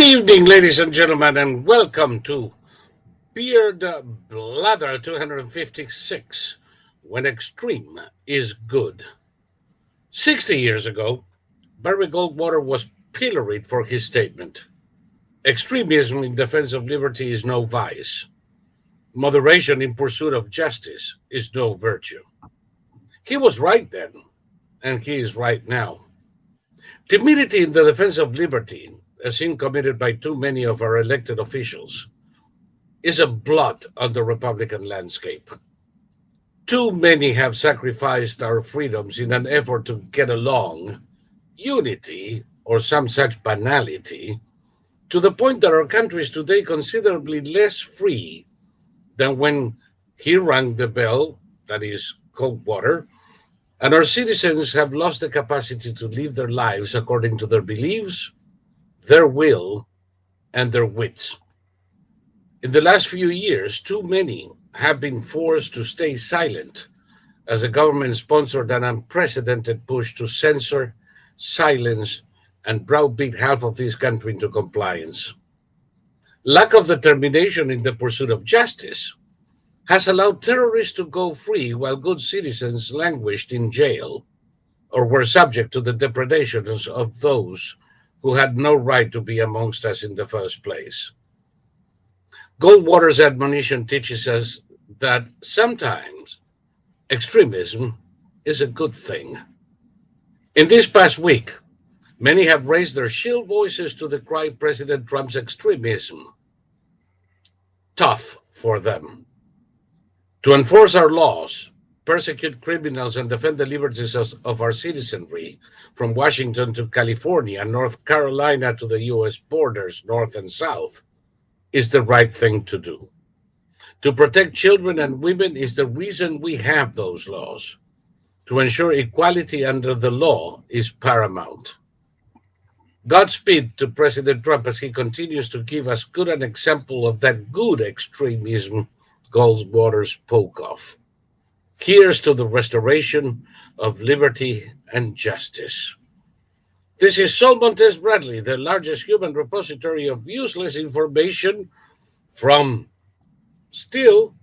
evening, ladies and gentlemen, and welcome to Beard Blather 256, When Extreme is Good. 60 years ago, Barry Goldwater was pilloried for his statement, "Extremism in defense of liberty is no vice. Moderation in pursuit of justice is no virtue." He was right then, and he is right now. Timidity in the defense of liberty, a sin committed by too many of our elected officials, is a blot on the Republican landscape. Too many have sacrificed our freedoms in an effort to get along, unity, or some such banality, to the point that our country is today considerably less free than when he rang the bell, that is, Goldwater, and our citizens have lost the capacity to live their lives according to their beliefs, their will, and their wits. In the last few years, too many have been forced to stay silent as the government sponsored an unprecedented push to censor, silence, and browbeat half of this country into compliance. Lack of determination in the pursuit of justice has allowed terrorists to go free while good citizens languished in jail or were subject to the depredations of those who had no right to be amongst us in the first place. Goldwater's admonition teaches us that sometimes extremism is a good thing. In this past week, many have raised their shill voices to decry President Trump's extremism. Tough for them. To enforce our laws, persecute criminals, and defend the liberties of our citizenry, from Washington to California, North Carolina to the U.S. borders, north and south, is the right thing to do. To protect children and women is the reason we have those laws. To ensure equality under the law is paramount. Godspeed to President Trump as he continues to give us good an example of that good extremism Goldwater spoke of. Here's to the restoration of liberty and justice. This is Saul Montes Bradley, the largest human repository of useless information from still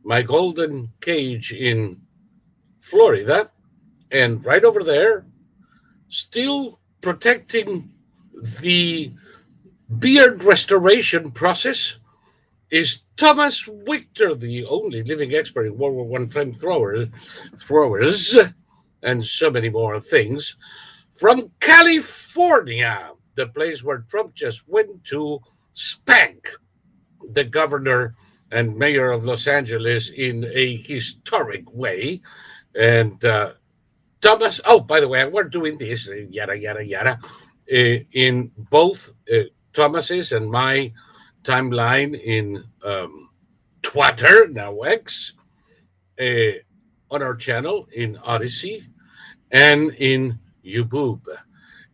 my golden cage in Florida, and right over there, still protecting the beard restoration process, is Thomas Victor, the only living expert in World War I flamethrowers, and so many more things, from California, the place where Trump just went to spank the governor and mayor of Los Angeles in a historic way. And Thomas, oh, by the way, we're doing this, yada, yada, yada, in both Thomas's and my timeline in Twitter, now X, on our channel in Odyssey, and in YouTube.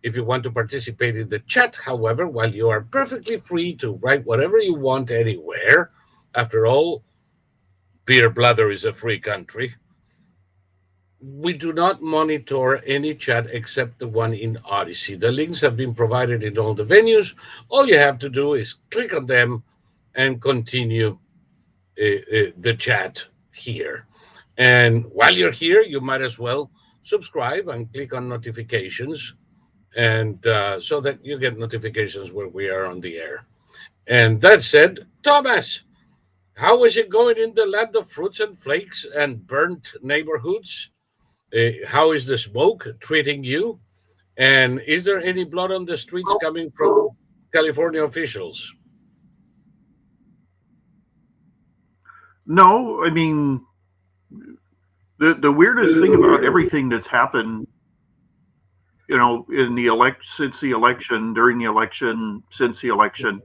If you want to participate in the chat, however, while you are perfectly free to write whatever you want anywhere, after all, Beer Blather is a free country, we do not monitor any chat except the one in Odyssey. The links have been provided in all the venues. All you have to do is click on them and continue the chat here. And while you're here, you might as well subscribe and click on notifications, and so that you get notifications when we are on the air. And that said, Thomas, how is it going in the land of fruits and flakes and burnt neighborhoods? How is the smoke treating you? And is there any blood on the streets coming from California officials? No, I mean, the weirdest thing about everything that's happened, in the since the election, during the election, since the election,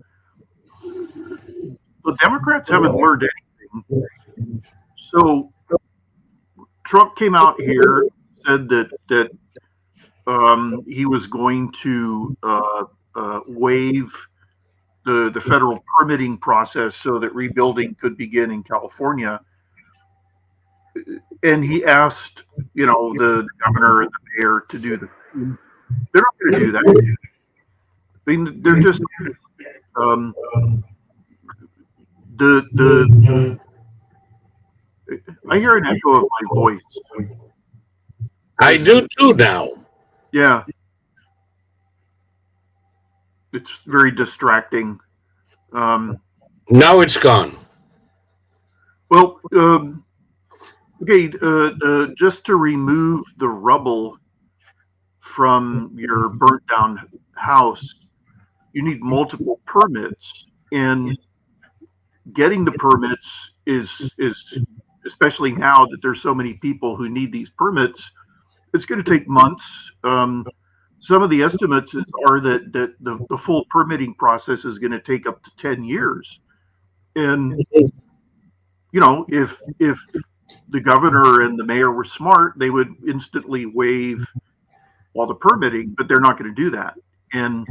the Democrats haven't learned anything. So Trump came out here, said that he was going to waive the federal permitting process so that rebuilding could begin in California. And he asked, the governor and the mayor to do the. They're not going to do that. I mean, they're just um, the I hear an echo of my voice. I do too now. Yeah, it's very distracting. Now it's gone. Well, okay, just to remove the rubble from your burnt down house, you need multiple permits, and getting the permits is especially now that there's so many people who need these permits, it's going to take months. Some of the estimates are that the full permitting process is going to take up to 10 years. And you know, if the governor and the mayor were smart, they would instantly waive all the permitting, but they're not going to do that. And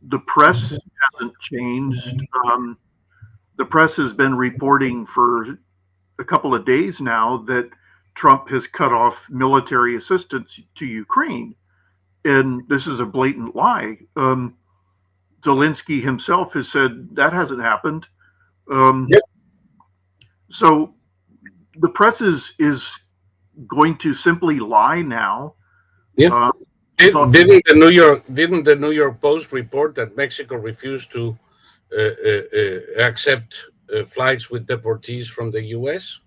the press hasn't changed. The press has been reporting for a couple of days now that Trump has cut off military assistance to Ukraine. And this is a blatant lie. Zelensky himself has said that hasn't happened. Yep. So the press is going to simply lie now. Yeah. Didn't the New York Post report that Mexico refused to accept flights with deportees from the U.S.?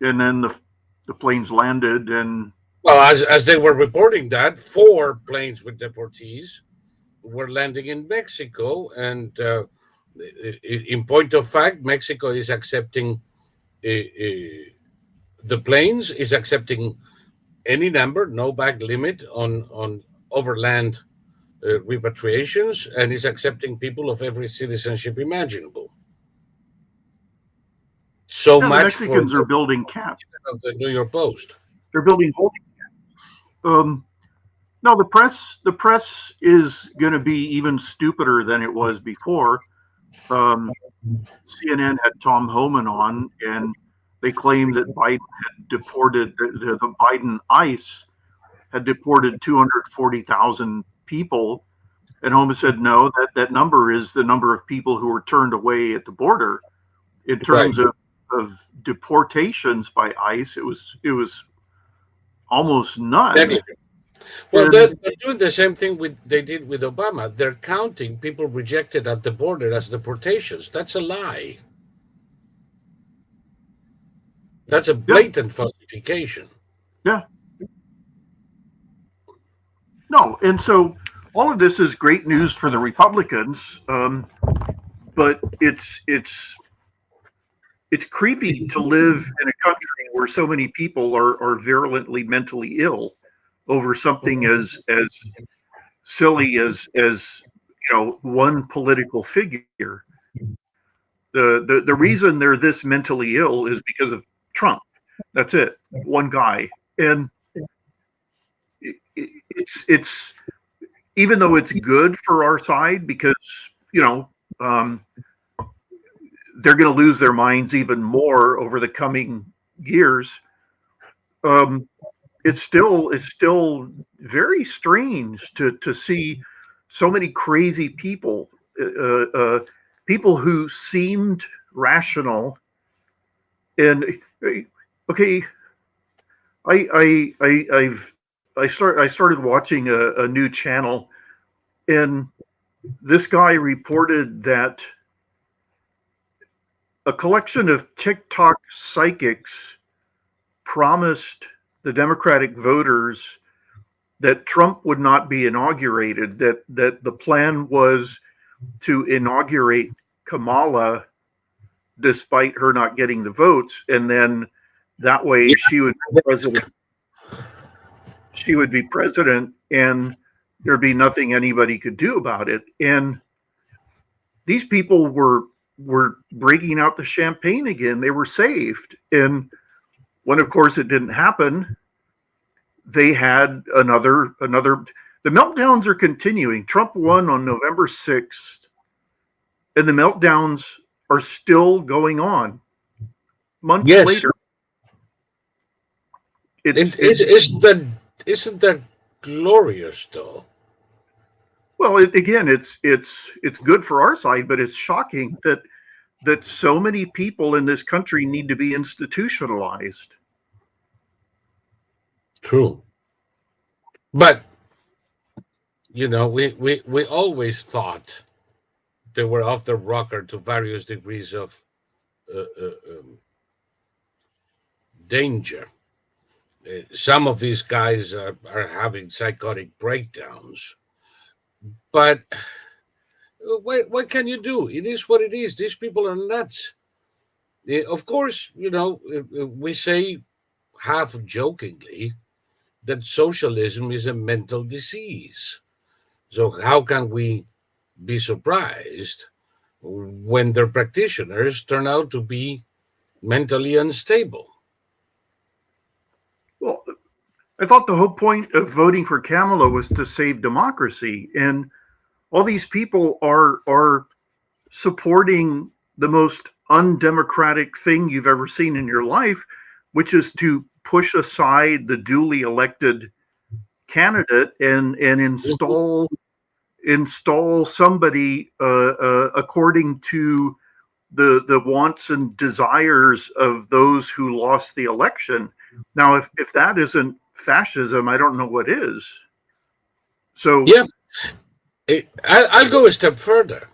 And then the planes landed, and well, as they were reporting that 4 planes with deportees were landing in Mexico, and in point of fact, Mexico is accepting the planes, is accepting any number, no back limit on overland repatriations, and is accepting people of every citizenship imaginable. So yeah, much the Mexicans are building camps. Of the New York Post. They're building holding camps. No, the press is going to be even stupider than it was before. CNN had Tom Homan on, and they claimed that Biden had deported the Biden ICE had deported 240,000 people, and Homan said no, that number is the number of people who were turned away at the border. In terms of deportations by ICE, it was almost none. Well, they're doing the same thing they did with Obama. They're counting people rejected at the border as deportations. That's a lie. That's a blatant falsification. Yeah. No, and so all of this is great news for the Republicans, but it's creepy to live in a country where so many people are virulently mentally ill over something as silly as one political figure. The reason they're this mentally ill is because of Trump. That's it. One guy. And it's even though it's good for our side because they're going to lose their minds even more over the coming years. It's still very strange to see so many crazy people, people who seemed rational. And okay, I started watching a new channel, and this guy reported that a collection of TikTok psychics promised the Democratic voters that Trump would not be inaugurated, that the plan was to inaugurate Kamala despite her not getting the votes, and then that way she would be president. She would be president, and there'd be nothing anybody could do about it. And these people were breaking out the champagne again. They were saved. And when, of course, it didn't happen, they had another. The meltdowns are continuing. Trump won on November 6th, and the meltdowns are still going on months later. Isn't that glorious, though? Well, again, it's good for our side, but it's shocking that so many people in this country need to be institutionalized. True. But, we always thought they were off the rocker to various degrees of uh, uh, um, danger. Some of these guys are having psychotic breakdowns. But what can you do? It is what it is. These people are nuts. Of course, we say half jokingly that socialism is a mental disease. So, how can we be surprised when their practitioners turn out to be mentally unstable? Well, I thought the whole point of voting for Kamala was to save democracy, and all these people are supporting the most undemocratic thing you've ever seen in your life, which is to push aside the duly elected candidate and install somebody according to the wants and desires of those who lost the election. Now, if that isn't fascism, I don't know what is. So Yeah, I'll go a step further.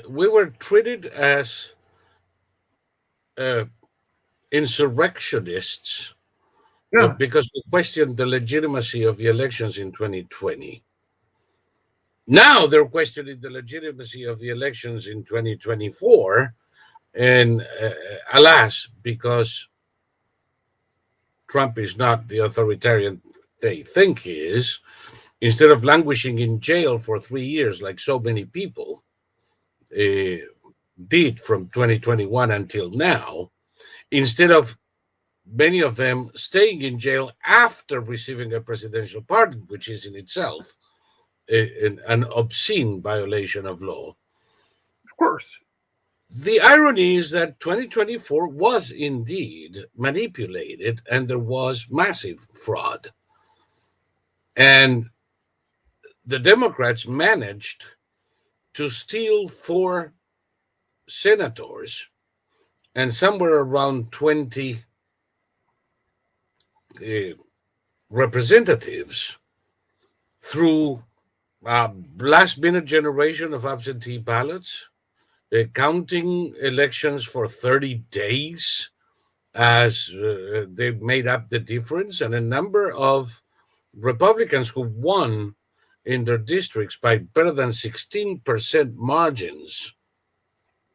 We were treated as uh, insurrectionists yeah, because we questioned the legitimacy of the elections in 2020. Now they're questioning the legitimacy of the elections in 2024. And alas, because Trump is not the authoritarian they think he is, instead of languishing in jail for 3 years, like so many people did from 2021 until now, instead of many of them staying in jail after receiving a presidential pardon, which is in itself an obscene violation of law. of course. The irony is that 2024 was indeed manipulated and there was massive fraud. And the Democrats managed to steal 4 senators and somewhere around 20 uh, representatives through a last minute generation of absentee ballots, counting elections for 30 days as they made up the difference, and a number of Republicans who won in their districts by better than 16% margins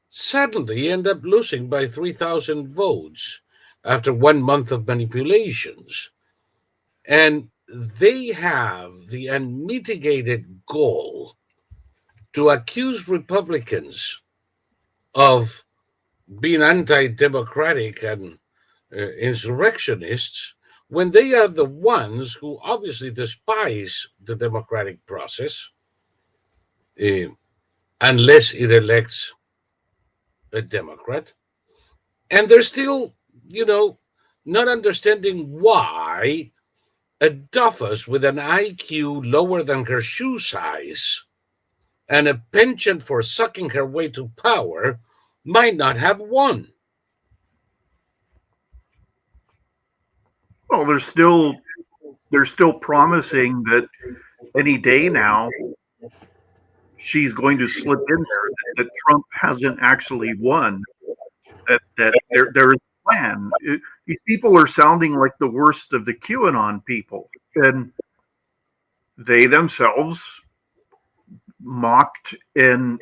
suddenly end up losing by 3,000 votes after 1 month of manipulations. And they have the unmitigated goal to accuse Republicans of being anti democratic and insurrectionists when they are the ones who obviously despise the democratic process uh, unless it elects a Democrat. And they're still, you know, not understanding why a Duffus with an IQ lower than her shoe size and a penchant for sucking her way to power might not have won. Well, they're still promising that any day now she's going to slip in there, that Trump hasn't actually won, that there is a plan. These people are sounding like the worst of the QAnon people, and they themselves mocked and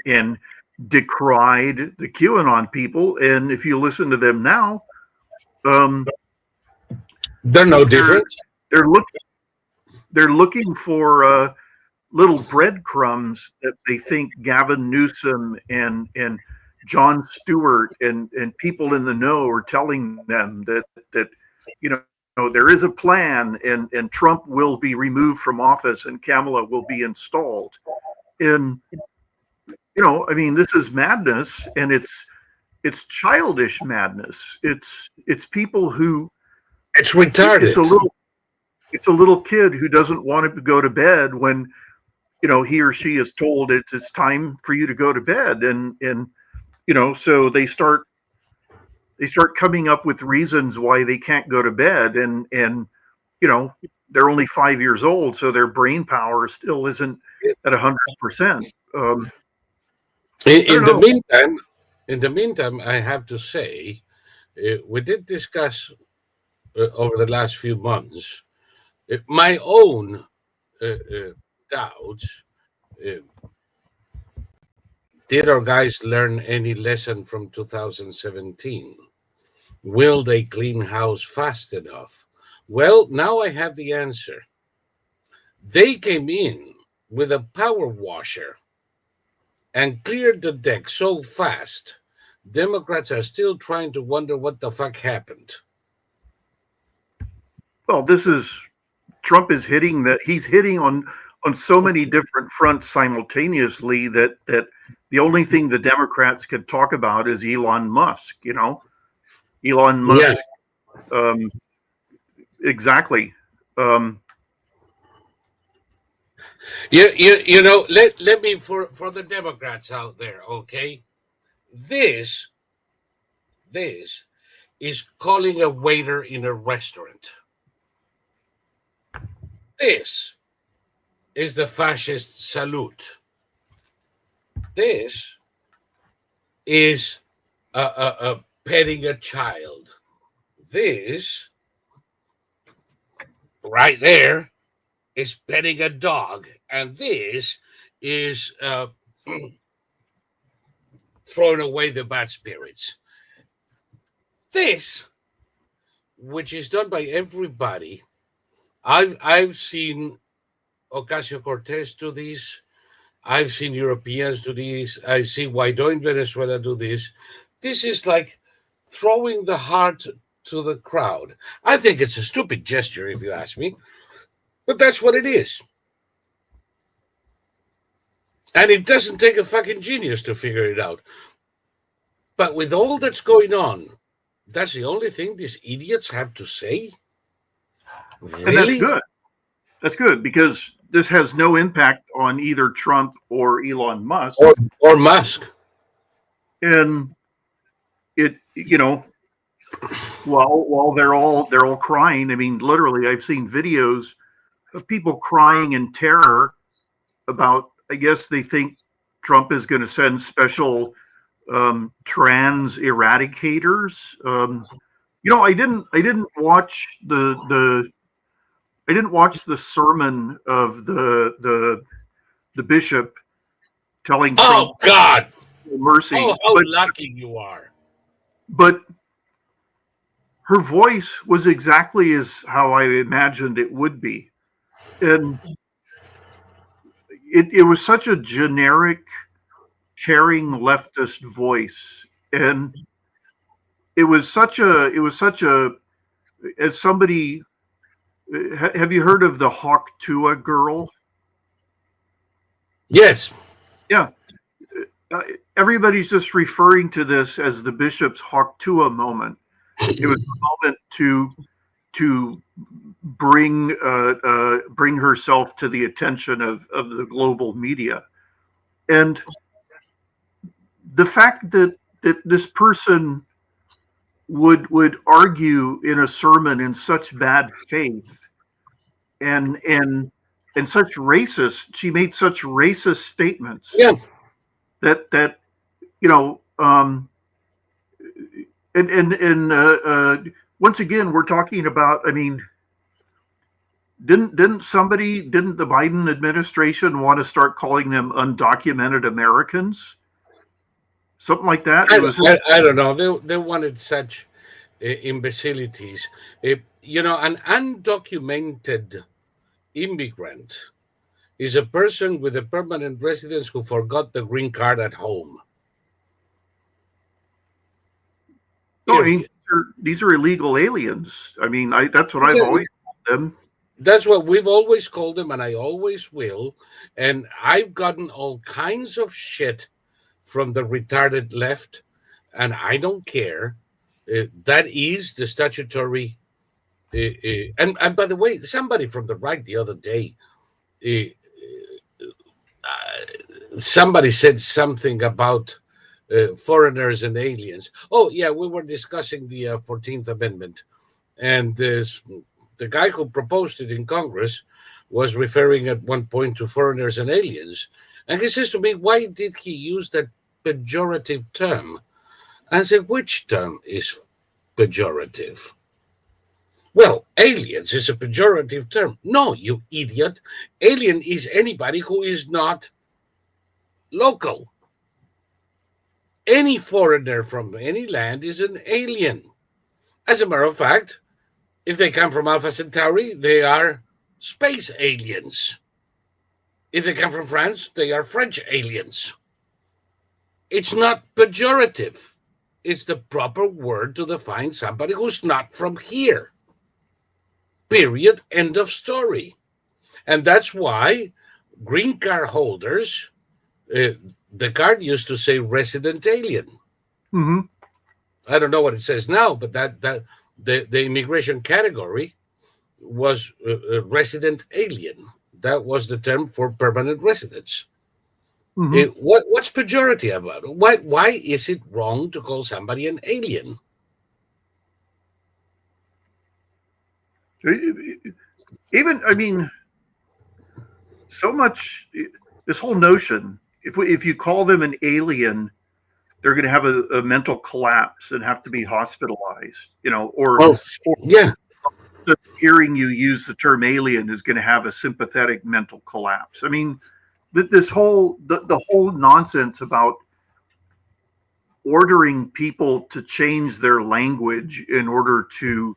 decried the QAnon people. And if you listen to them now, um, They're no they're different. they're looking for little breadcrumbs that they think Gavin Newsom and John Stewart and people in the know are telling them that you know there is a plan and Trump will be removed from office and Kamala will be installed. And I mean, this is madness, and it's childish madness. It's people who It's it's retarded. a little kid who doesn't want to go to bed when he or she is told it's time for you to go to bed, and so they start coming up with reasons why they can't go to bed, and they're only 5 years old, so their brain power still isn't at 100%. In, I don't in the know. meantime, in the meantime, I have to say, we did discuss over the last few months my own doubts. Uh, did our guys learn any lesson from 2017? Will they clean house fast enough? Well, now I have the answer. They came in with a power washer and cleared the deck so fast, Democrats are still trying to wonder what the fuck happened. Well, Trump is hitting that. He's hitting on so many different fronts simultaneously that the only thing the Democrats could talk about is Elon Musk. Elon Yeah. Musk. Um, exactly. Um, Let me, for the Democrats out there, okay? This this is calling a waiter in a restaurant. This is the fascist salute. This is petting a child. This right there is petting a dog, and this is throwing away the bad spirits. This, which is done by everybody, I've seen Ocasio Cortez do this. I've seen Europeans do this. I see Guaido in Venezuela do this. This is like throwing the heart to the crowd. I think it's a stupid gesture, if you ask me, but that's what it is. And it doesn't take a fucking genius to figure it out. But with all that's going on, that's the only thing these idiots have to say? and that's Really? good. That's good because this has no impact on either Trump or Elon Musk. Or Musk. And it, while they're all crying. I mean, literally, I've seen videos of people crying in terror about. I guess they think Trump is going to send special trans eradicators. I didn't watch the sermon of the bishop telling Oh, Trump God. mercy, Oh, how lucky you are. but her voice was exactly as how I imagined it would be, and it was such a generic, caring leftist voice, and it was such a as somebody. Have you heard of the Hawk Tuah girl? Yes. Yeah. Uh, Everybody's just referring to this as the bishop's Hawk Tuah moment. It was a moment to bring herself to the attention of the global media, and the fact that this person would argue in a sermon in such bad faith and such racist. She made such racist statements Yeah. that you know. And once again, we're talking about. I mean, didn't the Biden administration want to start calling them undocumented Americans? Something like that. It was. I don't know. They wanted such imbecilities. An undocumented immigrant is a person with a permanent residence who forgot the green card at home. No, I mean, these are illegal aliens. I mean, that's what I've always called them. That's what we've always called them, and I always will. And I've gotten all kinds of shit from the retarded left, and I don't care. That is the statutory. And by the way, somebody from the right the other day somebody said something about foreigners and aliens. Oh, yeah, we were discussing the 14th Amendment, and the guy who proposed it in Congress was referring at one point to foreigners and aliens. And he says to me, why did he use that pejorative term? I said, which term is pejorative? Well, aliens is a pejorative term. No, you idiot. Alien is anybody who is not local. Any foreigner from any land is an alien. As a matter of fact, if they come from Alpha Centauri, they are space aliens. If they come from France, they are French aliens. It's not pejorative. It's the proper word to define somebody who's not from here. Period. End of story. And that's why green card holders, the card used to say resident alien. Mm-hmm. I don't know what it says now, but that the immigration category was resident alien. That was the term for permanent residents. Mm-hmm. What's pejorative about it? Why is it wrong to call somebody an alien? Even, I mean, so much, this whole notion, if you call them an alien, they're going to have a mental collapse and have to be hospitalized, or yeah. Hearing you use the term alien is going to have a sympathetic mental collapse. I mean, this whole the whole nonsense about ordering people to change their language in order to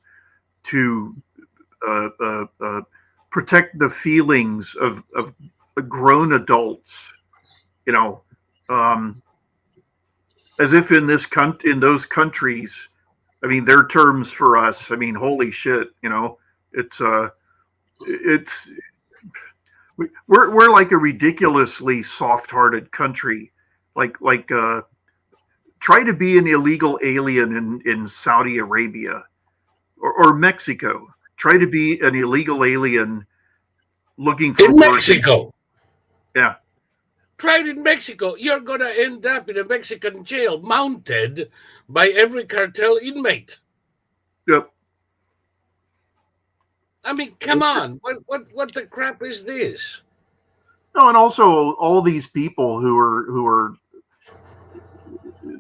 protect the feelings of grown adults, as if in those countries, I mean, their terms for us, I mean, holy shit, we're like a ridiculously soft-hearted country. Like try to be an illegal alien in Saudi Arabia or Mexico. Try to be an illegal alien looking for in work. Mexico. Yeah. Try it in Mexico. You're going to end up in a Mexican jail, mounted by every cartel inmate. Yep. I mean, come on. What the crap is this? No, and also all these people who are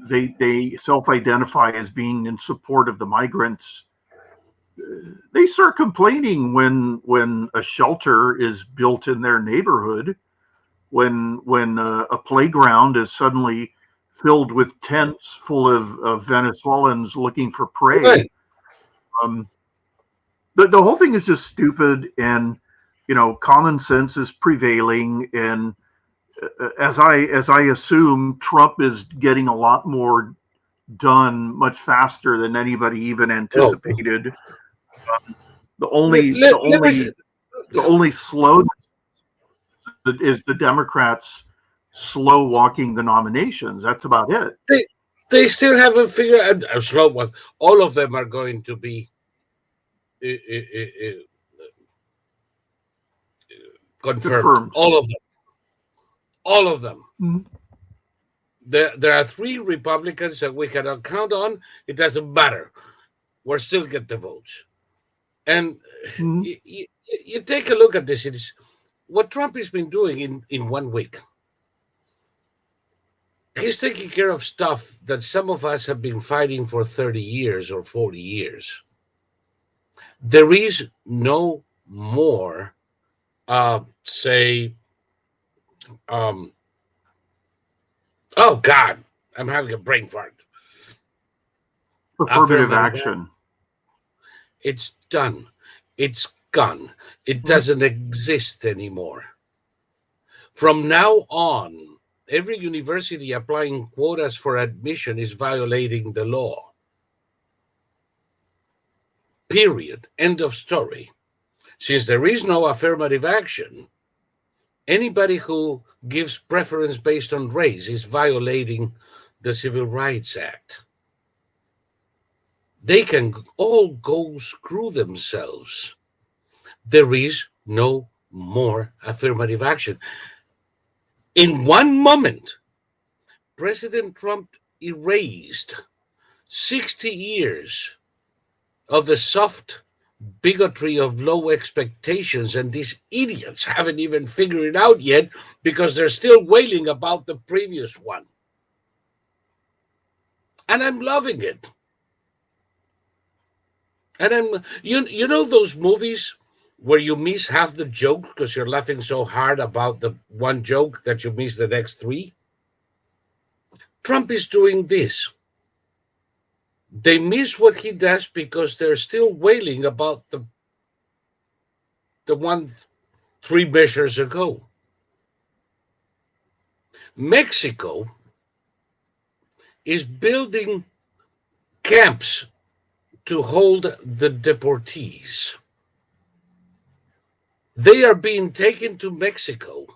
they self-identify as being in support of the migrants. They start complaining when a shelter is built in their neighborhood, when a playground is suddenly filled with tents full of Venezuelans looking for prey. Right. The whole thing is just stupid, and common sense is prevailing. And as I assume, Trump is getting a lot more done much faster than anybody even anticipated. The only slow is the Democrats slow walking the nominations. That's about it. They still haven't figured out a slow one. All of them are going to be confirmed. All of them. Mm-hmm. There are 3 Republicans that we cannot count on. It doesn't matter. We'll still get the votes. And mm-hmm. you take a look at this. It is what Trump has been doing in 1 week. He's taking care of stuff that some of us have been fighting for 30 years or 40 years. There is no more, oh God, I'm having a brain fart. Affirmative action. It's done. It's gone. It doesn't exist anymore. From now on, every university applying quotas for admission is violating the law. Period. End of story. Since there is no affirmative action, anybody who gives preference based on race is violating the Civil Rights Act. They can all go screw themselves. There is no more affirmative action. In one moment, President Trump erased 60 years of the soft bigotry of low expectations, and these idiots haven't even figured it out yet because they're still wailing about the previous one. And I'm loving it. And you know those movies where you miss half the joke because you're laughing so hard about the one joke that you miss the next three? Trump is doing this. They miss what he does because they're still wailing about the one 3 measures ago. Mexico is building camps to hold the deportees. They are being taken to Mexico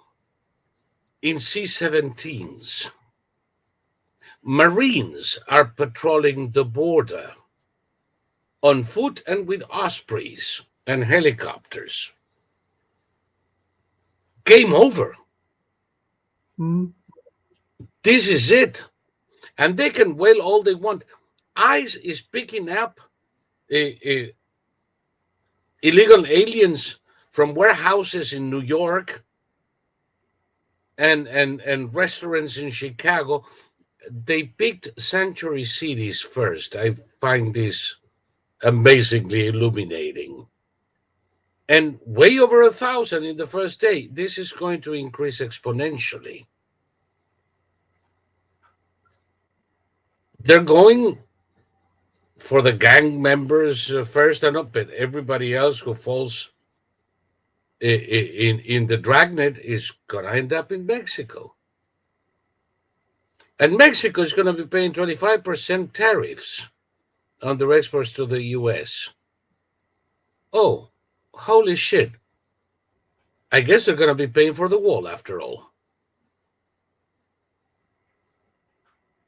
in C-17s. Marines are patrolling the border on foot and with ospreys and helicopters. Game over. This is it. And they can wail all they want. ICE is picking up illegal aliens from warehouses in New York and restaurants in Chicago. They picked sanctuary cities first. I find this amazingly illuminating. And way over 1,000 in the first day. This is going to increase exponentially. They're going for the gang members first, and not, but everybody else who falls in the dragnet is going to end up in Mexico. And Mexico is going to be paying 25% tariffs on their exports to the U.S. Oh, holy shit. I guess they're going to be paying for the wall after all.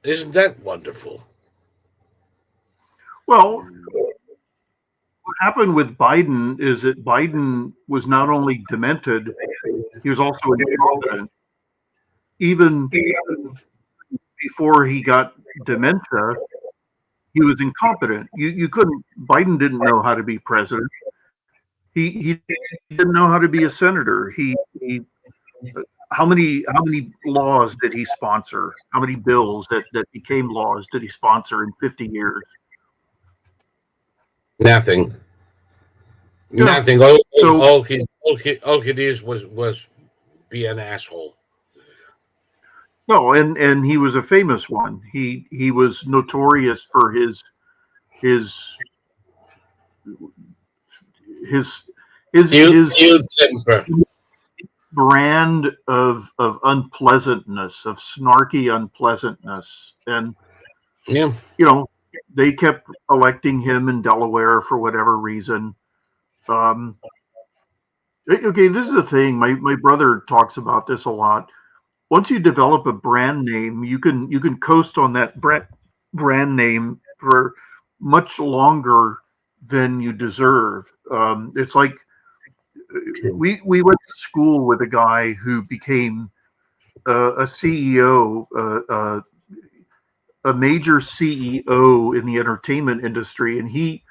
Isn't that wonderful? Well, what happened with Biden is that Biden was not only demented, he was also incompetent. Even before he got dementia, he was incompetent. You couldn't. Biden didn't know how to be president. He didn't know how to be a senator. How many laws did he sponsor? How many bills that became laws did he sponsor in 50 years? Nothing. Yeah. Nothing. All he did was be an asshole. No, and he was a famous one. He was notorious for his temper. Brand of unpleasantness, of snarky unpleasantness. And yeah, they kept electing him in Delaware for whatever reason. Okay, this is the thing. My brother talks about this a lot. Once you develop a brand name, you can coast on that brand name for much longer than you deserve. It's like we went to school with a guy who became a CEO, a major CEO in the entertainment industry, and he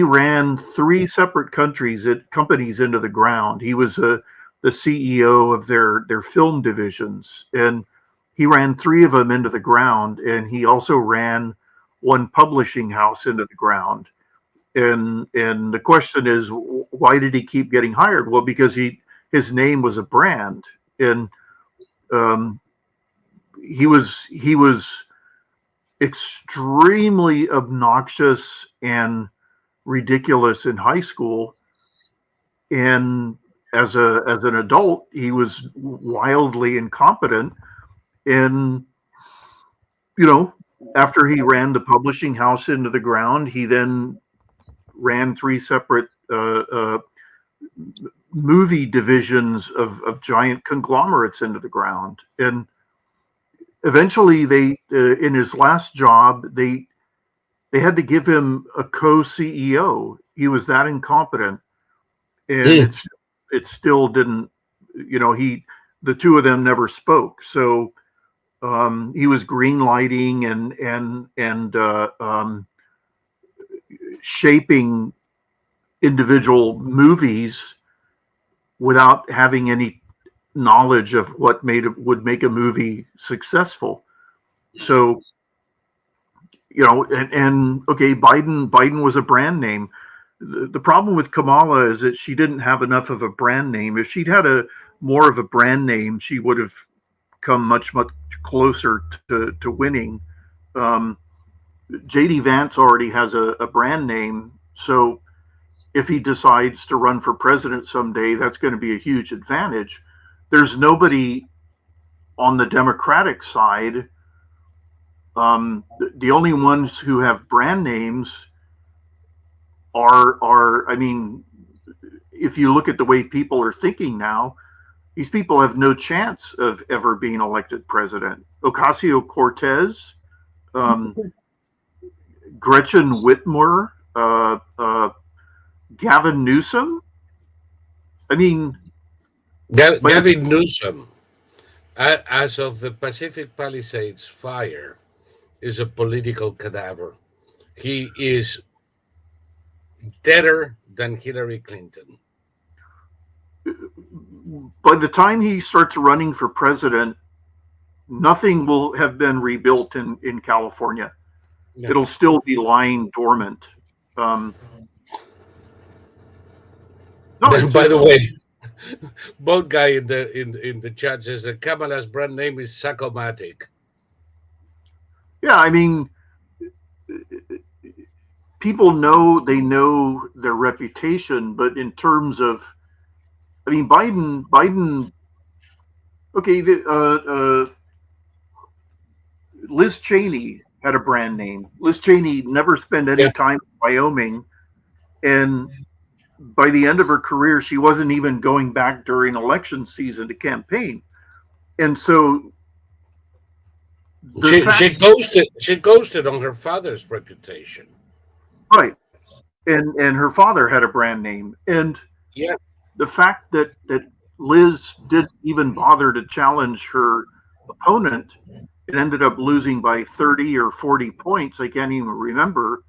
ran 3 separate companies into the ground. He was the CEO of their film divisions, and he ran 3 of them into the ground, and he also ran one publishing house into the ground. And the question is, why did he keep getting hired? Well, because his name was a brand, and he was extremely obnoxious and ridiculous in high school, and as an adult, he was wildly incompetent. And after he ran the publishing house into the ground, he then ran 3 separate movie divisions of giant conglomerates into the ground. And eventually, they in his last job, they had to give him a co-CEO. He was that incompetent, and it still didn't. the two of them never spoke. So he was green lighting and shaping individual movies without having any knowledge of what would make a movie successful. So, and okay, Biden was a brand name. The problem with Kamala is that she didn't have enough of a brand name. If she'd had more of a brand name, she would have come much closer to winning. JD Vance already has a brand name, so if he decides to run for president someday, that's going to be a huge advantage. There's nobody on the Democratic side. The only ones who have brand names are, I mean, if you look at the way people are thinking now, these people have no chance of ever being elected president. Ocasio-Cortez, Gretchen Whitmer, Gavin Newsom. I mean, Gavin Newsom, as of the Pacific Palisades fire, is a political cadaver. He is deader than Hillary Clinton. By the time he starts running for president, nothing will have been rebuilt in California. No. It'll still be lying dormant. By the way, both guy in the chat says that Kamala's brand name is Sacomatic. Yeah, I mean, people know their reputation, but in terms of, I mean, Biden. Okay, Liz Cheney had a brand name. Liz Cheney never spent any time in Wyoming, and by the end of her career, she wasn't even going back during election season to campaign, and so she ghosted on her father's reputation, right? And her father had a brand name, and the fact that Liz didn't even bother to challenge her opponent. It ended up losing by 30 or 40 points. I can't even remember.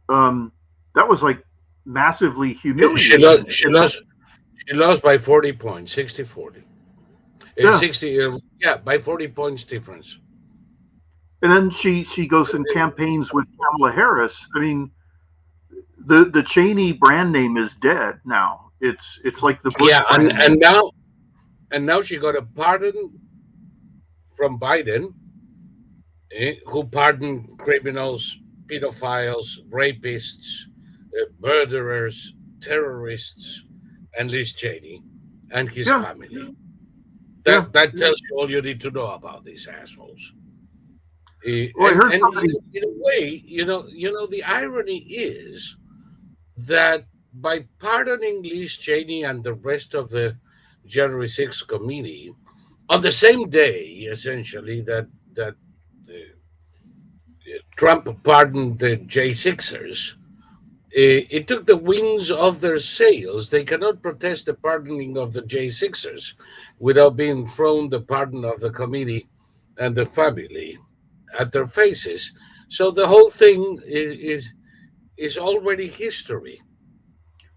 That was like massively humiliating. She lost by 40 points, 60-40. 60, by 40 points difference. And then she goes and campaigns with Kamala Harris. I mean, the Cheney brand name is dead now. It's like the Bush and now she got a pardon from Biden, who pardoned criminals, pedophiles, rapists, murderers, terrorists, and Liz Cheney and his family. That tells you all you need to know about these assholes. Well, in a way, the irony is that by pardoning Liz Cheney and the rest of the January 6th committee, on the same day, essentially, that Trump pardoned the J6ers, it took the winds off their sails. They cannot protest the pardoning of the J6ers without being thrown the pardon of the committee and the family at their faces. So the whole thing is already history.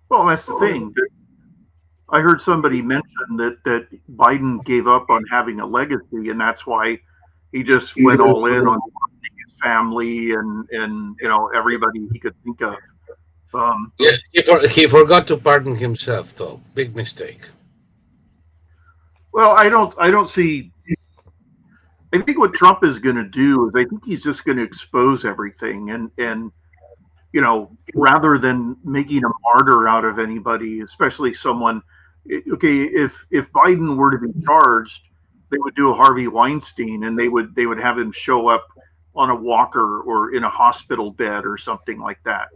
Well, that's the thing. I heard somebody mention that Biden gave up on having a legacy, and that's why he just went all in on his family and everybody he could think of. He forgot to pardon himself, though. Big mistake. Well, I don't see. I think what Trump is going to do is I think he's just going to expose everything, and rather than making a martyr out of anybody, especially someone. Okay, if Biden were to be charged, they would do a Harvey Weinstein, and they would have him show up on a walker or in a hospital bed or something like that.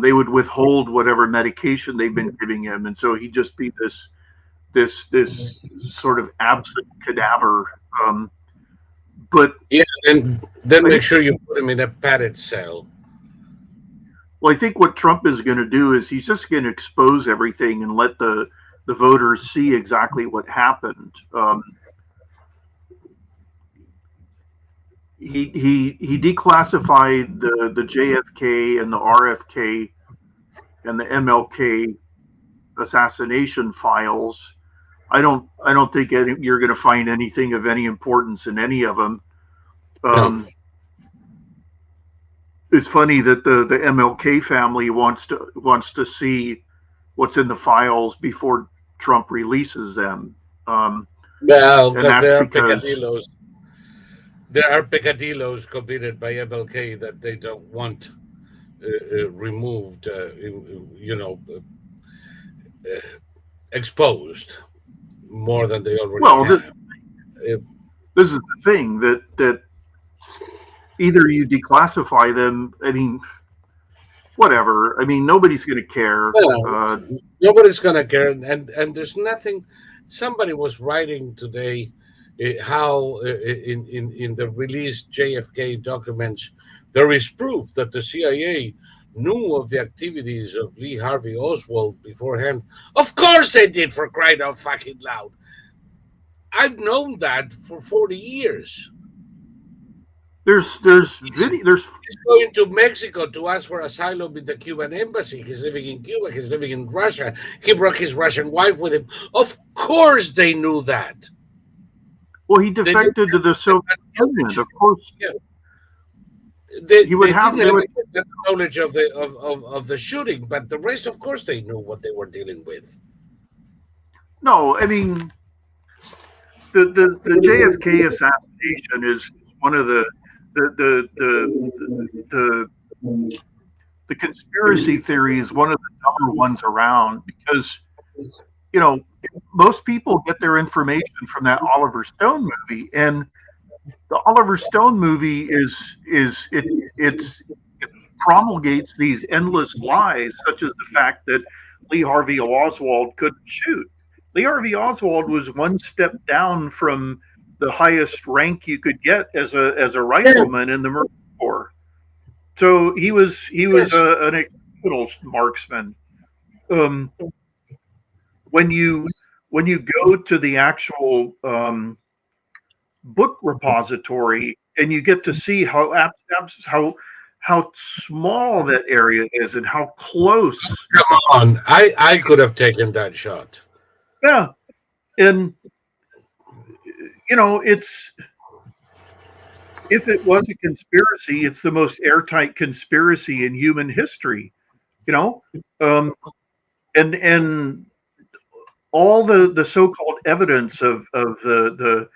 They would withhold whatever medication they've been giving him, and so he'd just be this sort of absent cadaver. But and then make sure you put him in a padded cell. Well, I think what Trump is going to do is he's just going to expose everything and let the the voters see exactly what happened. He declassified the JFK and the RFK and the MLK assassination files. I don't think you're going to find anything of any importance in any of them. No. It's funny that the MLK family wants to see what's in the files before Trump releases them. Well, And because that's there are because peccadillos. There are peccadillos committed by MLK that they don't want removed, exposed more than they already well, have. this is the thing that either you declassify them. I mean, whatever. I mean, nobody's going to care. Well, nobody's gonna care, and there's nothing. Somebody was writing today how in the released JFK documents there is proof that the CIA knew of the activities of Lee Harvey Oswald beforehand. Of course they did, for crying out fucking loud. I've known that for 40 years. There's He's going to Mexico to ask for asylum in the Cuban embassy. He's living in Cuba. He's living in Russia. He brought his Russian wife with him. Of course, they knew that. Well, he defected to the Soviet Union. Of course, yeah. He would have that knowledge of the shooting, but the rest, of course, they knew what they were dealing with. No, I mean, the JFK assassination is one of the conspiracy theory is one of the dumber ones around, because most people get their information from that Oliver Stone movie, and the Oliver Stone movie it promulgates these endless lies, such as the fact that Lee Harvey Oswald couldn't shoot. Lee Harvey Oswald was one step down from the highest rank you could get as a rifleman in the Marine Corps. So he was an exceptional marksman. When you go to the actual book repository and you get to see how small that area is and how close. Come on, I could have taken that shot. Yeah, and it's, if it was a conspiracy, it's the most airtight conspiracy in human history. And all the so-called evidence of the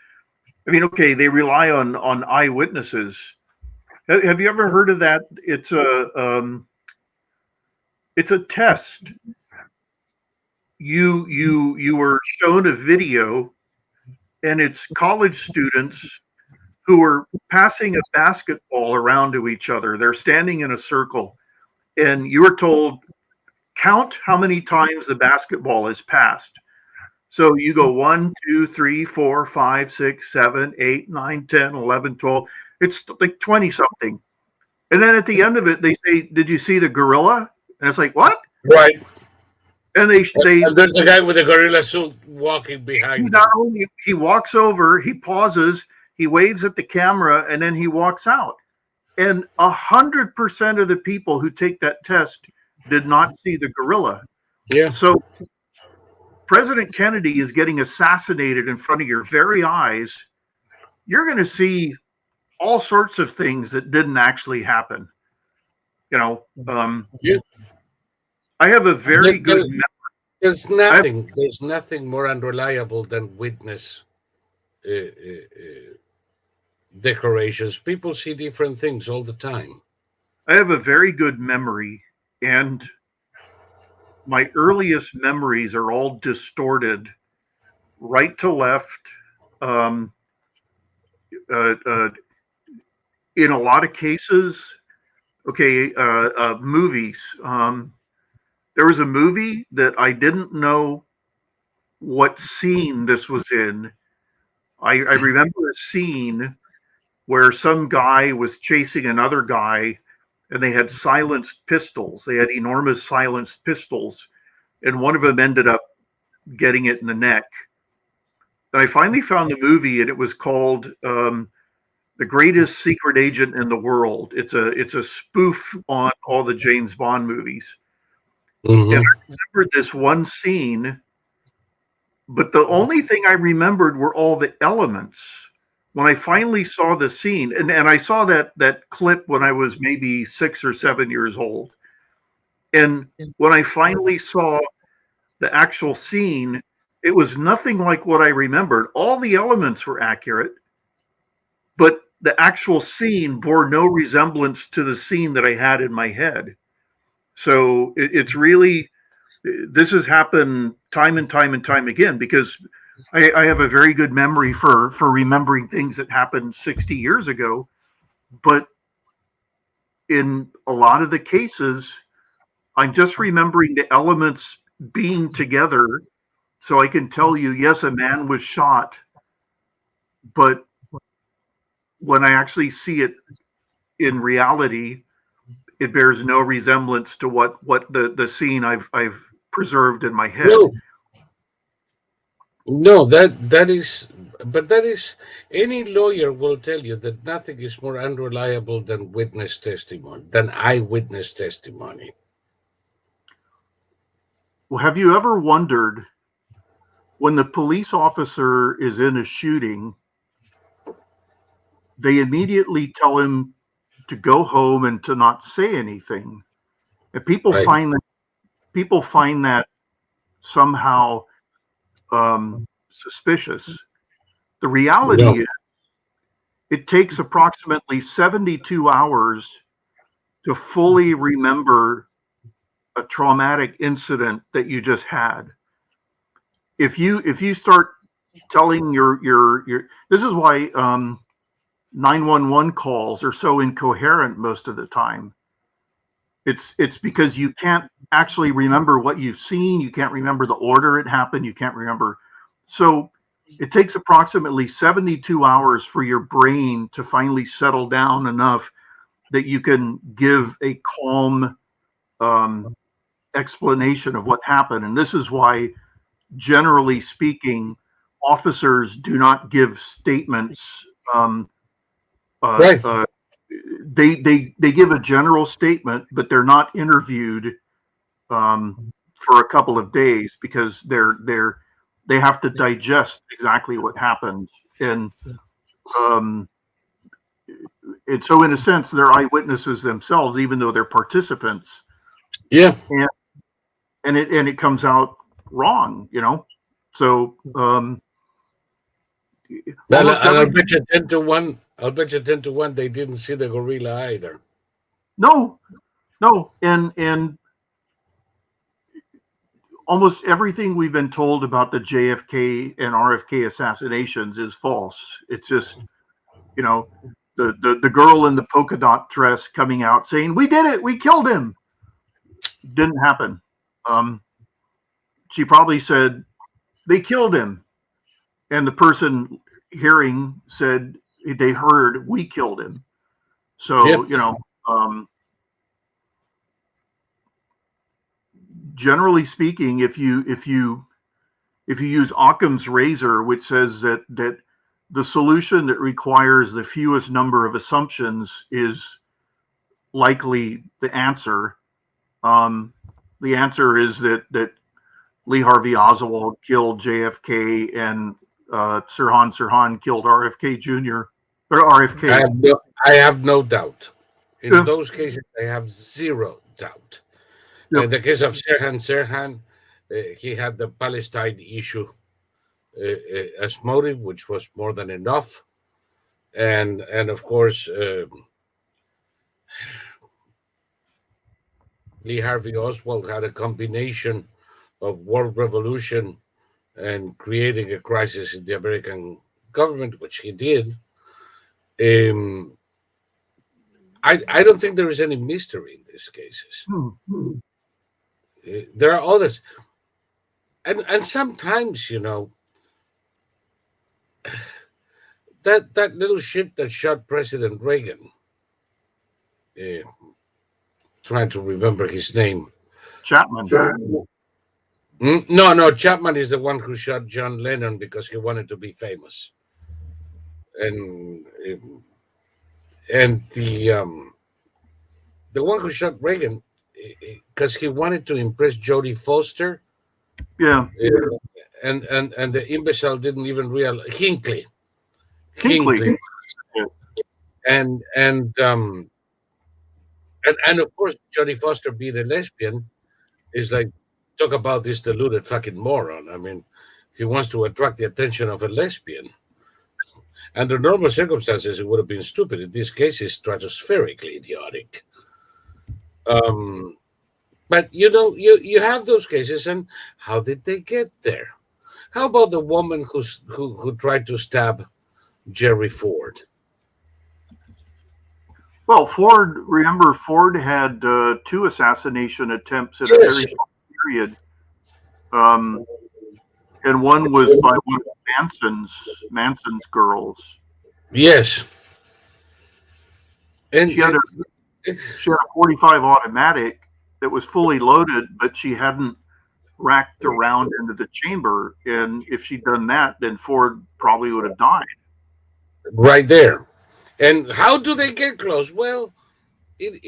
I mean, okay, they rely on eyewitnesses. Have you ever heard of that? It's a test. You were shown a video, and it's college students who are passing a basketball around to each other. They're standing in a circle, and you were told, count how many times the basketball is passed. So you go 1, 2, 3, 4, 5, 6, 7, 8, 9, 10, 11, 12. It's like 20 something. And then at the end of it, they say, did you see the gorilla? And it's like, what? Right. And and there's a guy with a gorilla suit walking behind. Not only he walks over, he pauses, he waves at the camera, and then he walks out. And 100% of the people who take that test did not see the gorilla. Yeah. So President Kennedy is getting assassinated in front of your very eyes. You're going to see all sorts of things that didn't actually happen. Yeah. I have a very good memory. There's nothing more unreliable than witness declarations. People see different things all the time. I have a very good memory, and my earliest memories are all distorted, right to left. In a lot of cases, movies. There was a movie that I didn't know what scene this was in. I remember a scene where some guy was chasing another guy, and they had silenced pistols. They had enormous silenced pistols, and one of them ended up getting it in the neck. And I finally found the movie, and it was called "The Greatest Secret Agent in the World." It's a spoof on all the James Bond movies. Mm-hmm. And I remembered this one scene, but the only thing I remembered were all the elements. When I finally saw the scene, and I saw that clip when I was maybe 6 or 7 years old. And when I finally saw the actual scene, it was nothing like what I remembered. All the elements were accurate, but the actual scene bore no resemblance to the scene that I had in my head. So it's really, this has happened time and time and time again, because I have a very good memory for remembering things that happened 60 years ago. But in a lot of the cases, I'm just remembering the elements being together. So I can tell you, yes, a man was shot, but when I actually see it in reality, it bears no resemblance to what the scene I've preserved in my head. No, that is, but that is, any lawyer will tell you that nothing is more unreliable than witness testimony, than eyewitness testimony. Well, have you ever wondered, when the police officer is in a shooting, they immediately tell him to go home and to not say anything, and Right. people find that somehow suspicious. The reality No. is, it takes approximately 72 hours to fully remember a traumatic incident that you just had. If you start telling your this is why 911 calls are so incoherent most of the time. It's because you can't actually remember what you've seen. You can't remember the order it happened. You can't remember. So it takes approximately 72 hours for your brain to finally settle down enough that you can give a calm explanation of what happened. And this is why, generally speaking, officers do not give statements. Right. They give a general statement, but they're not interviewed for a couple of days, because they have to digest exactly what happened. Um, and so, in a sense, they're eyewitnesses themselves, even though they're participants. Yeah. And it comes out wrong, So I'll bet you 10 to 1. I'll bet you 10 to 1 they didn't see the gorilla either. no, and almost everything we've been told about the JFK and RFK assassinations is false. It's just, the girl in the polka dot dress coming out saying, "We did it, we killed him." Didn't happen. She probably said, "They killed him," and the person hearing said they heard, "We killed him." So, generally speaking, if you use Occam's razor, which says that the solution that requires the fewest number of assumptions is likely the answer, the answer is that Lee Harvey Oswald killed JFK, and Sirhan killed RFK Jr. or RFK. I have no doubt. In those cases, I have zero doubt. Yep. In the case of Sirhan, he had the Palestine issue as motive, which was more than enough. And of course, Lee Harvey Oswald had a combination of world revolution and creating a crisis in the American government, which he did. I don't think there is any mystery in these cases. There are others, and sometimes, that little shit that shot President Reagan, trying to remember his name, Chapman. No. Chapman is the one who shot John Lennon because he wanted to be famous, and the one who shot Reagan because he wanted to impress Jodie Foster. Yeah. And the imbecile didn't even realize Hinckley. Hinckley. Yeah. And of course Jodie Foster being a lesbian is like, talk about this deluded fucking moron. I mean, he wants to attract the attention of a lesbian. Under normal circumstances, it would have been stupid. In this case, it's stratospherically idiotic. Um, but you have those cases, and how did they get there? How about the woman who tried to stab Jerry Ford? Well, remember, Ford had 2 assassination attempts in a very short period. And one was by one of Manson's girls. Yes. And she had a 45 automatic that was fully loaded, but she hadn't racked around into the chamber. And if she'd done that, then Ford probably would have died. Right there. And how do they get close? Well, it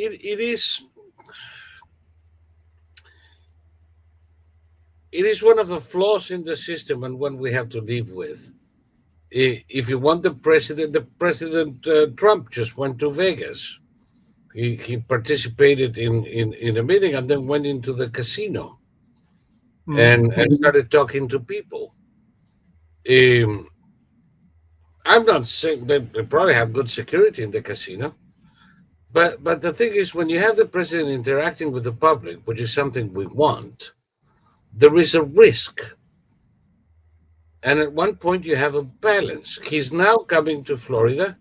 is one of the flaws in the system and one we have to live with. If you want the president Trump just went to Vegas. He participated in a meeting and then went into the casino and started talking to people. I'm not saying they probably have good security in the casino, but the thing is, when you have the president interacting with the public, which is something we want, there is a risk. And at one point, you have a balance. He's now coming to Florida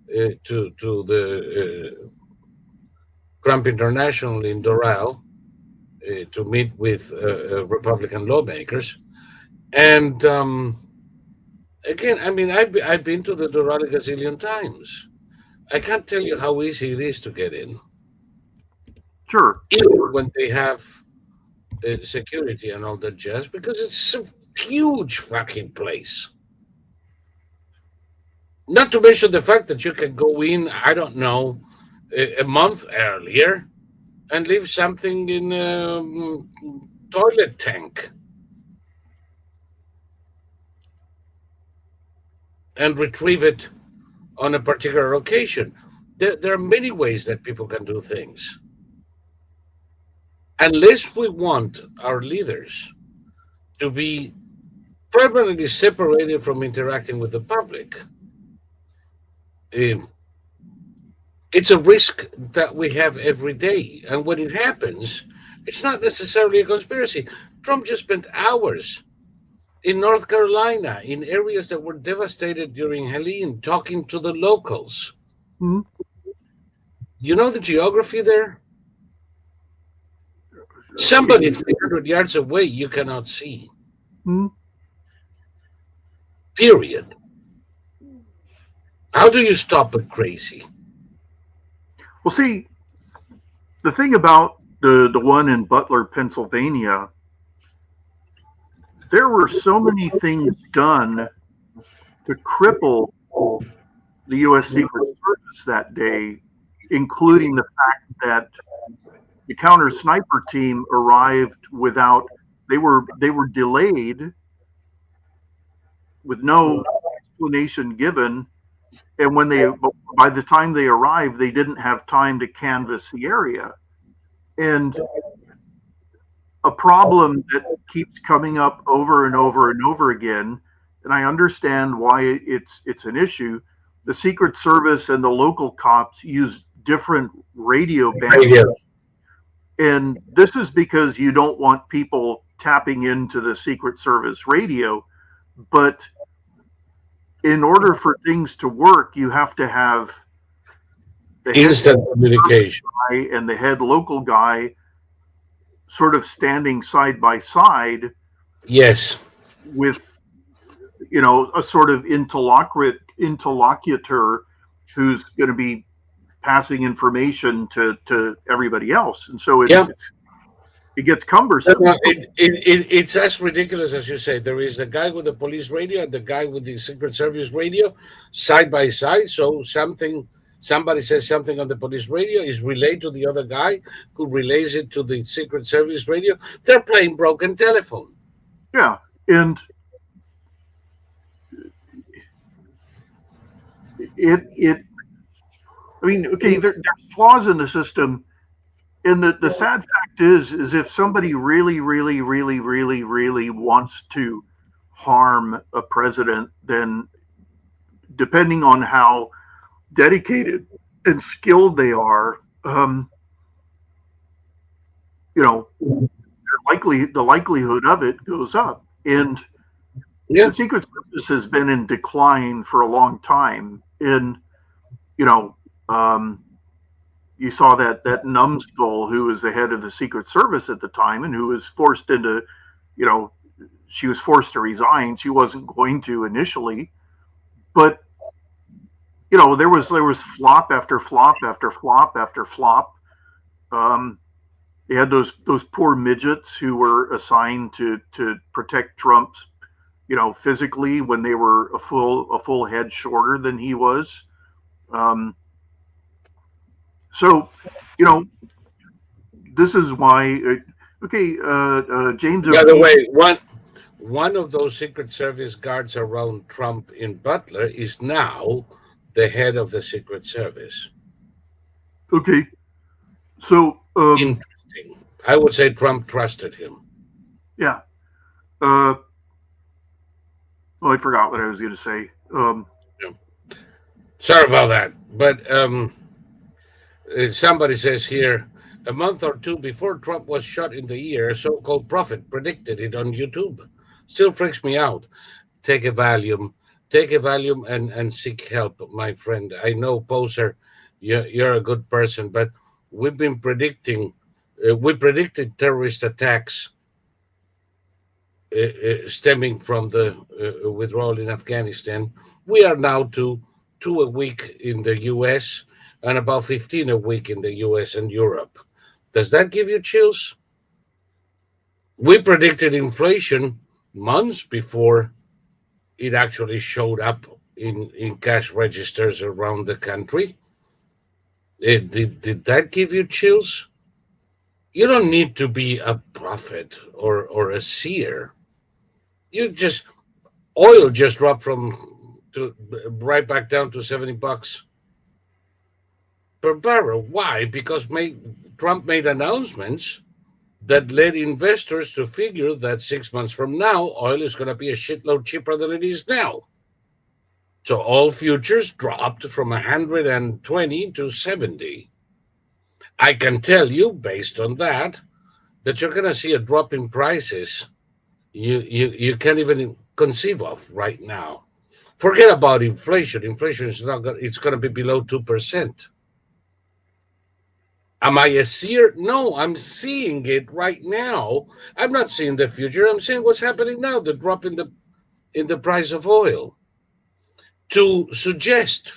to the Trump International in Doral to meet with Republican lawmakers. And again, I mean, I've been to the Doral a gazillion times. I can't tell you how easy it is to get in. Sure. Even when they have security and all that jazz, because it's a huge fucking place. Not to mention the fact that you can go in, I don't know, a month earlier and leave something in a toilet tank and retrieve it on a particular occasion. There are many ways that people can do things. Unless we want our leaders to be permanently separated from interacting with the public, it's a risk that we have every day. And when it happens, it's not necessarily a conspiracy. Trump just spent hours in North Carolina, in areas that were devastated during Helene, talking to the locals. Mm-hmm. You know the geography there? Somebody 300 yards away you cannot see. Mm-hmm. Period. How do you stop it crazy? Well, see, the thing about the one in Butler, Pennsylvania, there were so many things done to cripple the U.S. Secret Service that day, including the fact that the counter sniper team arrived without, they were delayed with no explanation given. And by the time they arrived, they didn't have time to canvass the area. And a problem that keeps coming up over and over and over again, and I understand why it's an issue. The Secret Service and the local cops use different radio bands. And this is because you don't want people tapping into the Secret Service radio. But in order for things to work, you have to have the instant communication guy and the head local guy sort of standing side by side. Yes. With, a sort of interlocutor who's going to be passing information to everybody else. And so it gets cumbersome. It's as ridiculous as you say. There is the guy with the police radio and the guy with the Secret Service radio side by side. So somebody says something on the police radio is relayed to the other guy who relays it to the Secret Service radio. They're playing broken telephone. Yeah, and it. I mean, okay, there's flaws in the system. And the sad fact is if somebody really, really, really, really, really wants to harm a president, then depending on how dedicated and skilled they are, the likelihood of it goes up. And the Secret Service has been in decline for a long time. And you saw that numbskull who was the head of the Secret Service at the time and who was forced into, she was forced to resign. She wasn't going to initially, but there was flop after flop after flop after flop. They had those poor midgets who were assigned to protect Trump's, physically when they were a full head shorter than he was. So, this is why. James. By the way, one of those Secret Service guards around Trump in Butler is now the head of the Secret Service. Okay, so interesting. I would say Trump trusted him. Yeah. I forgot what I was going to say. Sorry about that, but. Somebody says here, a month or two before Trump was shot in the ear, a so-called prophet predicted it on YouTube. Still freaks me out. Take a Valium and seek help, my friend. I know, Poser, you're a good person, but we've been predicted terrorist attacks stemming from the withdrawal in Afghanistan. We are now to 2 a week in the U.S., and about 15 a week in the US and Europe. Does that give you chills? We predicted inflation months before it actually showed up in cash registers around the country. Did that give you chills? You don't need to be a prophet or a seer. Oil just dropped right back down to $70 per barrel. Why? Because Trump made announcements that led investors to figure that 6 months from now, oil is going to be a shitload cheaper than it is now. So all futures dropped from 120 to 70. I can tell you, based on that you're going to see a drop in prices you can't even conceive of right now. Forget about inflation. Inflation is it's going to be below 2%. Am I a seer? No, I'm seeing it right now. I'm not seeing the future. I'm seeing what's happening now, the drop in the price of oil. To suggest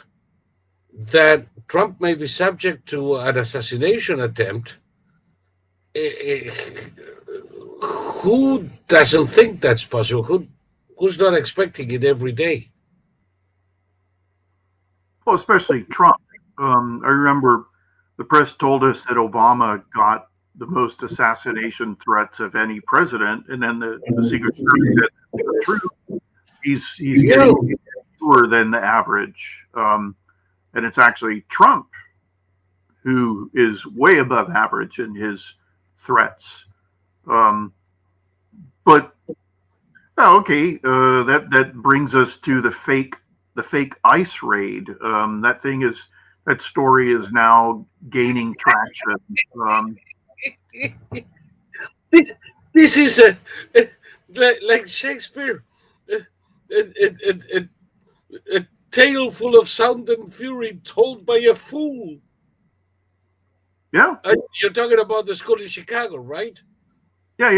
that Trump may be subject to an assassination attempt, who doesn't think that's possible? Who's not expecting it every day? Well, especially Trump. I remember the press told us that Obama got the most assassination threats of any president, and then the Secret Service said that's true. He's getting fewer than the average, and it's actually Trump who is way above average in his threats. But okay, that brings us to the fake ICE raid. That story is now gaining traction. This is like Shakespeare, a tale full of sound and fury told by a fool. Yeah. You're talking about the school in Chicago, right? Yeah.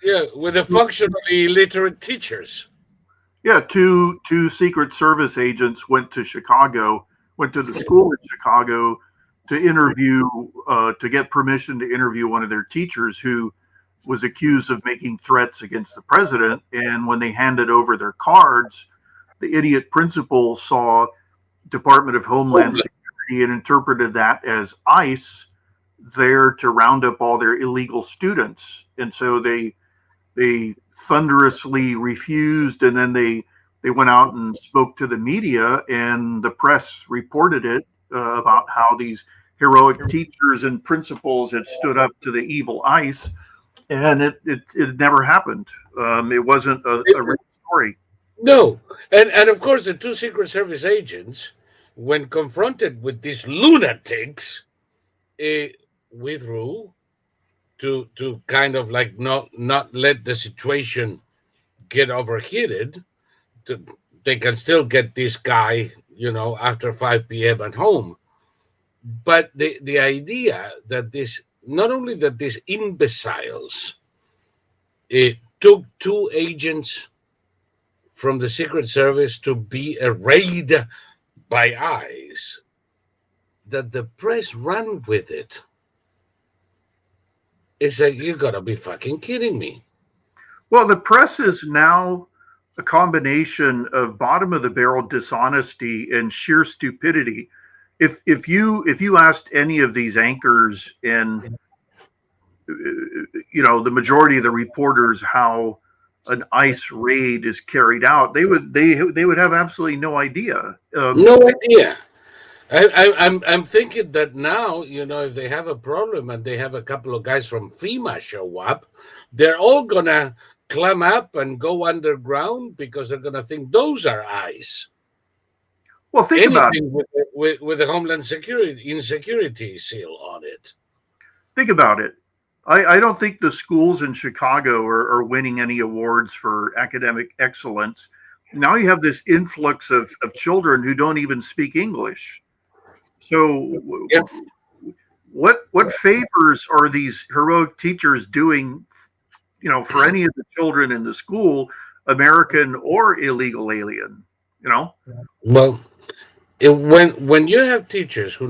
Yeah, with the functionally illiterate teachers. Yeah, two Secret Service agents went to the school in Chicago to interview, to get permission to interview one of their teachers who was accused of making threats against the president. And when they handed over their cards, the idiot principal saw Department of Homeland Security and interpreted that as ICE there to round up all their illegal students. And so they thunderously refused, and then they went out and spoke to the media, and the press reported it about how these heroic teachers and principals had stood up to the evil ICE, and it never happened. It wasn't a real story. No, and of course the two Secret Service agents, when confronted with these lunatics, withdrew to kind of like not let the situation get overheated. They can still get this guy, after 5 p.m. at home. But the idea that not only that these imbeciles took two agents from the Secret Service to be arrayed by ICE, that the press ran with it. It's like, you gotta be fucking kidding me. Well, the press is now a combination of bottom of the barrel dishonesty and sheer stupidity. If you asked any of these anchors and the majority of the reporters how an ICE raid is carried out, they would have absolutely no idea. No idea. I'm thinking that now, if they have a problem and they have a couple of guys from FEMA show up, they're all gonna climb up and go underground because they're gonna think those are ICE. Well, think about it. With the Homeland Security insecurity seal on it. Think about it. I don't think the schools in Chicago are winning any awards for academic excellence. Now you have this influx of children who don't even speak English. So Yep. what favors are these heroic teachers doing, for any of the children in the school, American or illegal alien? Well, when you have teachers who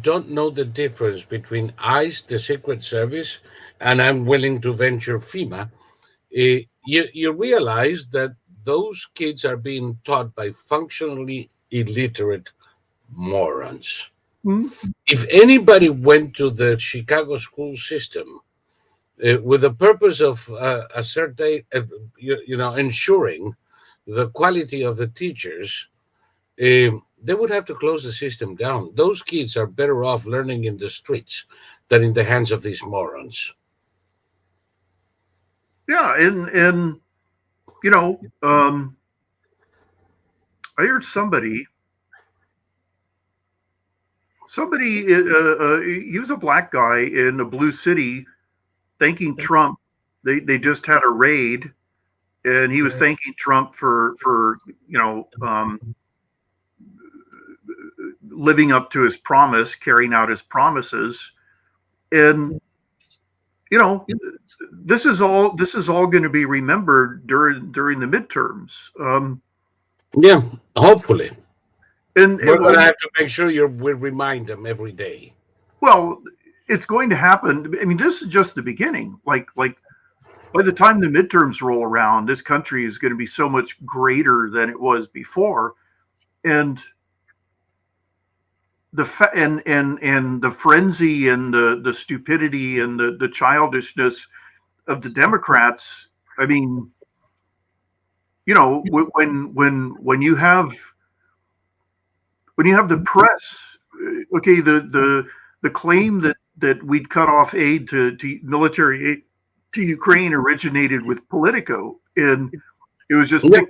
don't know the difference between ICE, the Secret Service, and I'm willing to venture FEMA, you realize that those kids are being taught by functionally illiterate morons. Mm-hmm. If anybody went to the Chicago school system with the purpose of ensuring the quality of the teachers, they would have to close the system down. Those kids are better off learning in the streets than in the hands of these morons. Yeah, and I heard somebody he was a black guy in a blue city thanking Trump. They just had a raid, and he was thanking Trump for living up to his promise, carrying out his promises. And this is all going to be remembered during the midterms. Yeah, hopefully. And we're going to have to make sure we remind them every day. Well, it's going to happen. I mean, this is just the beginning. Like by the time the midterms roll around, this country is going to be so much greater than it was before, and the frenzy and the stupidity and the childishness of the Democrats. I mean, when you have the press, okay, the claim that we'd cut off aid to military aid to Ukraine originated with Politico, and it was just picked up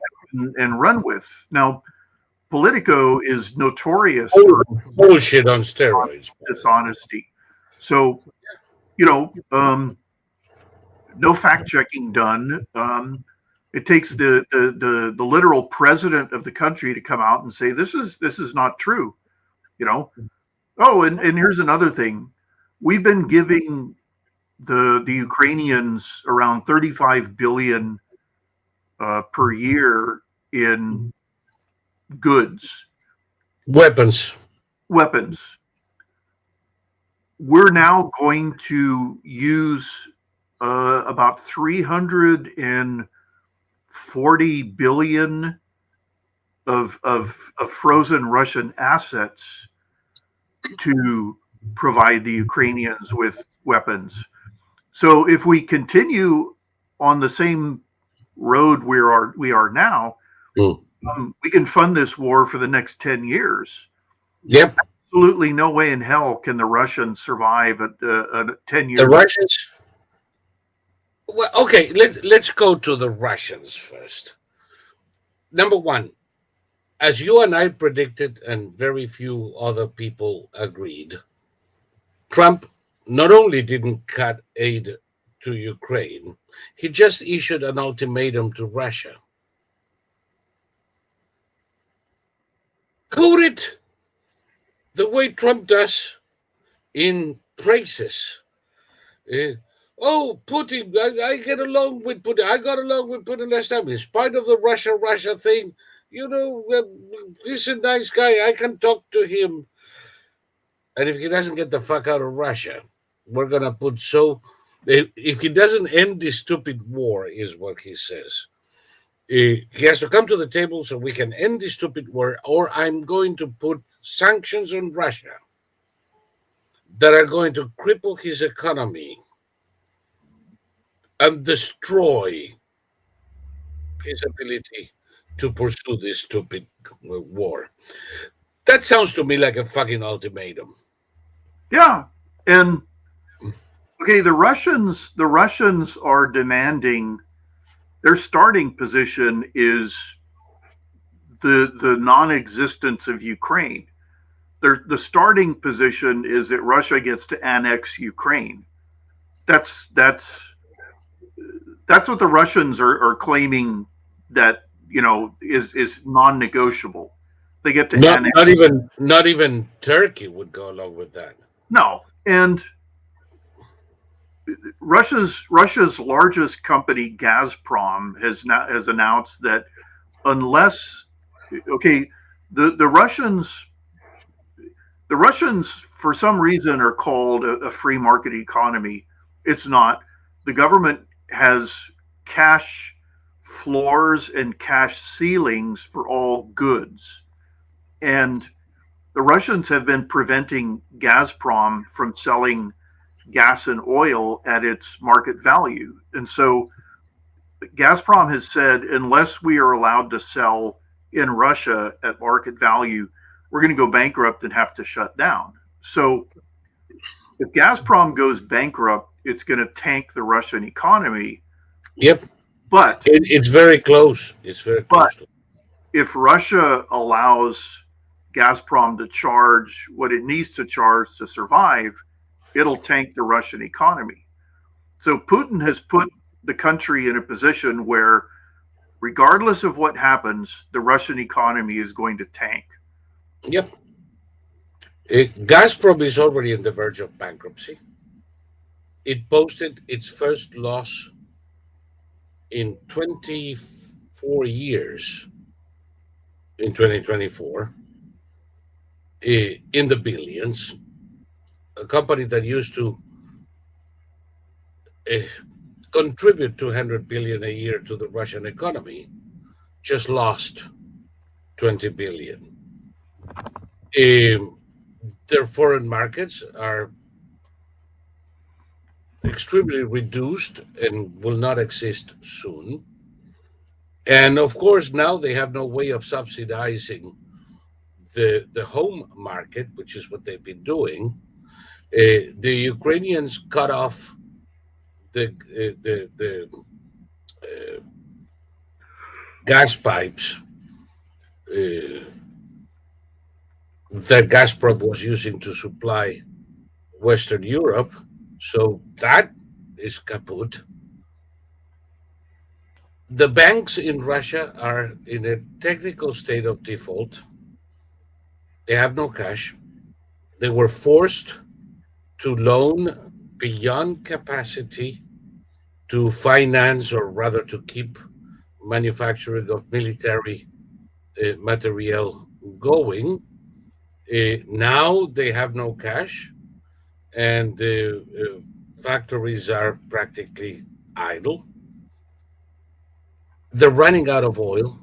and run with. Now, Politico is notorious for bullshit on steroids, dishonesty. So, no fact checking done. It takes the literal president of the country to come out and say this is not true. Oh, and here's another thing: we've been giving the Ukrainians around 35 billion per year in goods, weapons. we're now going to use about 340 billion of frozen Russian assets to provide the Ukrainians with weapons. So if we continue on the same road we are now, we can fund this war for the next 10 years. Yep. Absolutely no way in hell can the Russians survive a 10 year. The Russians. Well, okay, let's go to the Russians first. Number one, as you and I predicted, and very few other people agreed, Trump not only didn't cut aid to Ukraine, he just issued an ultimatum to Russia. Quote it the way Trump does in praises. Oh, Putin, I get along with Putin. I got along with Putin last time. In spite of the Russia thing, he's a nice guy. I can talk to him. And if he doesn't get the fuck out of Russia, we're going to put if he doesn't end this stupid war, is what he says. He has to come to the table so we can end this stupid war, or I'm going to put sanctions on Russia that are going to cripple his economy and destroy his ability to pursue this stupid war. That sounds to me like a fucking ultimatum. Yeah, and okay, the Russians are demanding, their starting position is the non-existence of Ukraine. The starting position is that Russia gets to annex Ukraine. That's what the Russians are claiming, that is non-negotiable. They get to annex. Not even Turkey would go along with that. No, and Russia's largest company, Gazprom, has announced that unless the Russians for some reason are called a free market economy. It's not. The government has cash floors and cash ceilings for all goods, and the Russians have been preventing Gazprom from selling gas and oil at its market value. And so Gazprom has said, unless we are allowed to sell in Russia at market value, we're going to go bankrupt and have to shut down. So if Gazprom goes bankrupt, it's going to tank the Russian economy. Yep. But it's very close. It's very close. But if Russia allows Gazprom to charge what it needs to charge to survive, it'll tank the Russian economy. So Putin has put the country in a position where, regardless of what happens, the Russian economy is going to tank. Yep. Gazprom is already on the verge of bankruptcy. It posted its first loss in 24 years in 2024. In the billions. A company that used to contribute 200 billion a year to the Russian economy just lost 20 billion. Their foreign markets are extremely reduced and will not exist soon. And of course, now they have no way of subsidizing the home market, which is what they've been doing. The Ukrainians cut off the gas pipes that Gazprom was using to supply Western Europe, so that is kaput. The banks in Russia are in a technical state of default. They have no cash. They were forced to loan beyond capacity to finance, or rather to keep manufacturing of military material going. Now they have no cash. and the factories are practically idle. They're running out of oil.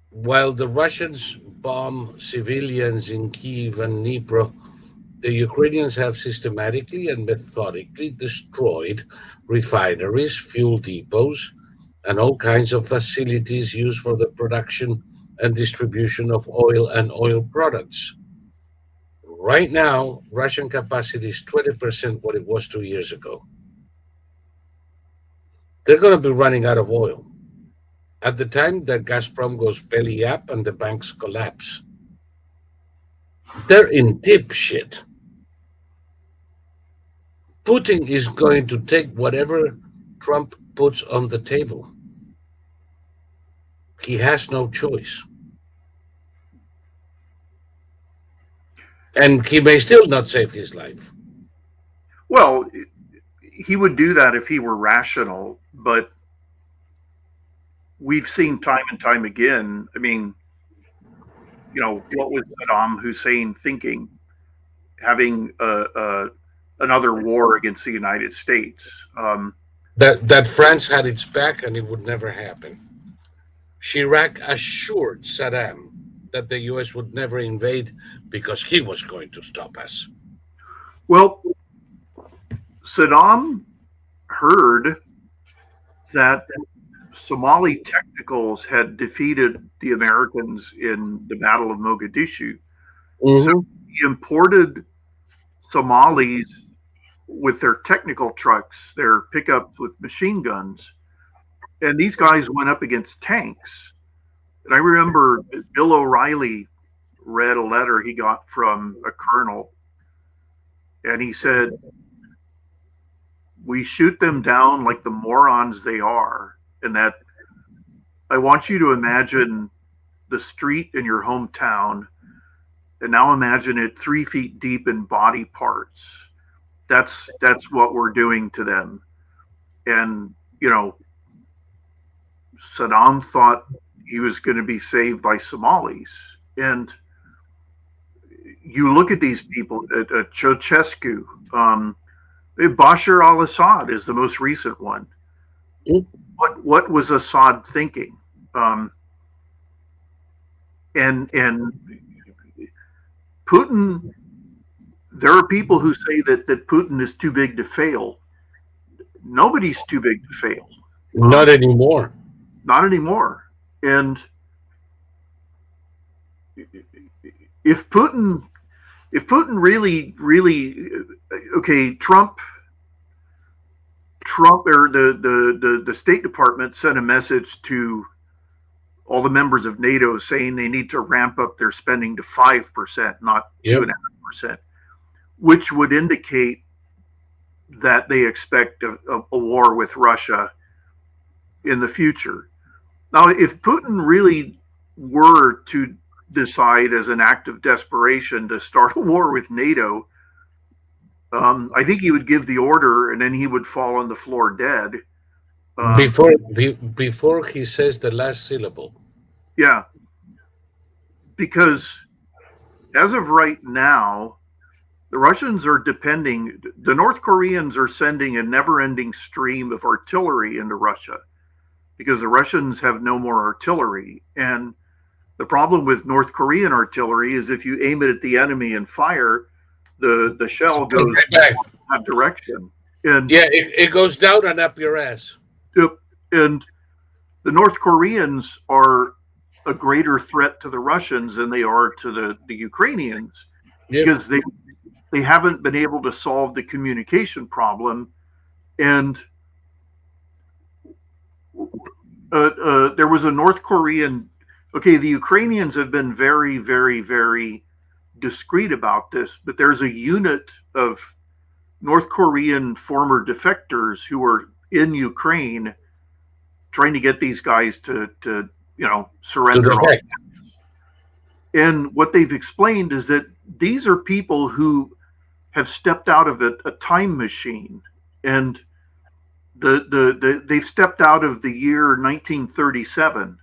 While the Russians bomb civilians in Kiev and Dnipro, the Ukrainians have systematically and methodically destroyed refineries, fuel depots, and all kinds of facilities used for the production and distribution of oil and oil products. Right now, Russian capacity is 20% what it was 2 years ago. They're going to be running out of oil. At the time that Gazprom goes belly up and the banks collapse, they're in deep shit. Putin is going to take whatever Trump puts on the table. He has no choice. And he may still not save his life. Well, he would do that if he were rational, but we've seen time and time again. I mean, what was Saddam Hussein thinking? Having another war against the United States. That France had its back and it would never happen. Chirac assured Saddam that the US would never invade because he was going to stop us. Well, Saddam heard that Somali technicals had defeated the Americans in the Battle of Mogadishu. Mm-hmm. So he imported Somalis with their technical trucks, their pickups with machine guns. And these guys went up against tanks. And I remember Bill O'Reilly read a letter he got from a colonel. And he said, we shoot them down like the morons they are. And that I want you to imagine the street in your hometown. And now imagine it 3 feet deep in body parts. That's what we're doing to them. And, Saddam thought he was going to be saved by Somalis. And you look at these people, Ceausescu, Bashar al-Assad is the most recent one. What was Assad thinking? And Putin, there are people who say that Putin is too big to fail. Nobody's too big to fail. Not anymore. Not anymore. And if Putin really, okay, Trump or the State Department sent a message to all the members of NATO saying they need to ramp up their spending to 5%, not 2.5%, which would indicate that they expect a war with Russia in the future. Now, if Putin really were to decide as an act of desperation to start a war with NATO, I think he would give the order and then he would fall on the floor dead. Before he says the last syllable. Yeah. Because as of right now, the Russians are the North Koreans are sending a never-ending stream of artillery into Russia because the Russians have no more artillery. And the problem with North Korean artillery is if you aim it at the enemy and fire, the shell goes back in that direction. And it goes down and up your ass. And the North Koreans are a greater threat to the Russians than they are to the Ukrainians because they haven't been able to solve the communication problem. And there was a North Korean, the Ukrainians have been very, very, very discreet about this, but there's a unit of North Korean former defectors who are in Ukraine trying to get these guys to surrender. And what they've explained is that these are people who have stepped out of a time machine, and they've stepped out of the year 1937.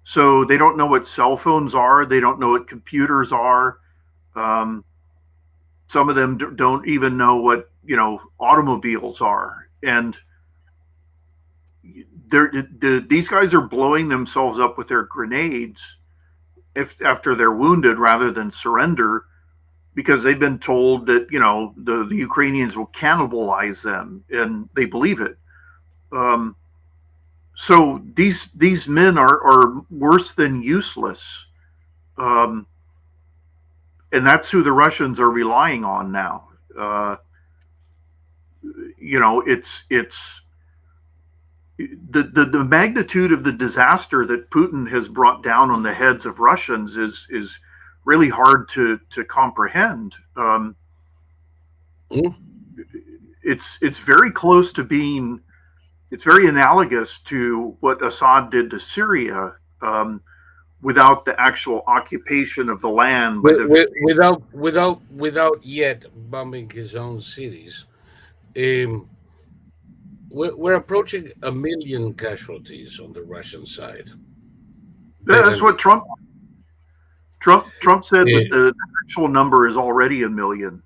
So they don't know what cell phones are. They don't know what computers are. Some of them don't even know what automobiles are, and these guys are blowing themselves up with their grenades after they're wounded rather than surrender, because they've been told that the Ukrainians will cannibalize them, and they believe it. So these men are worse than useless, and that's who the Russians are relying on now. It's the magnitude of the disaster that Putin has brought down on the heads of Russians is really hard to comprehend. It's very close to being. It's very analogous to what Assad did to Syria, without the actual occupation of the land. Without yet bombing his own cities. We're approaching 1 million casualties on the Russian side. That's what Trump said that the actual number is already 1 million.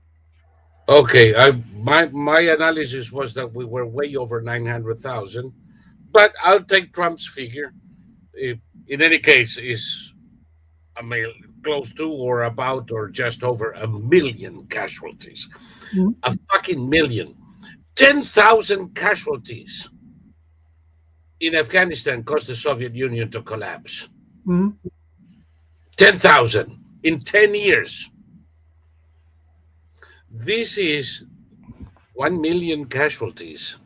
Okay, my analysis was that we were way over 900,000, but I'll take Trump's figure. In any case, is close to or about or just over 1 million casualties. Mm-hmm. A fucking million. 10,000 casualties in Afghanistan caused the Soviet Union to collapse. Mm-hmm. 10,000 in 10 years. This is 1 million casualties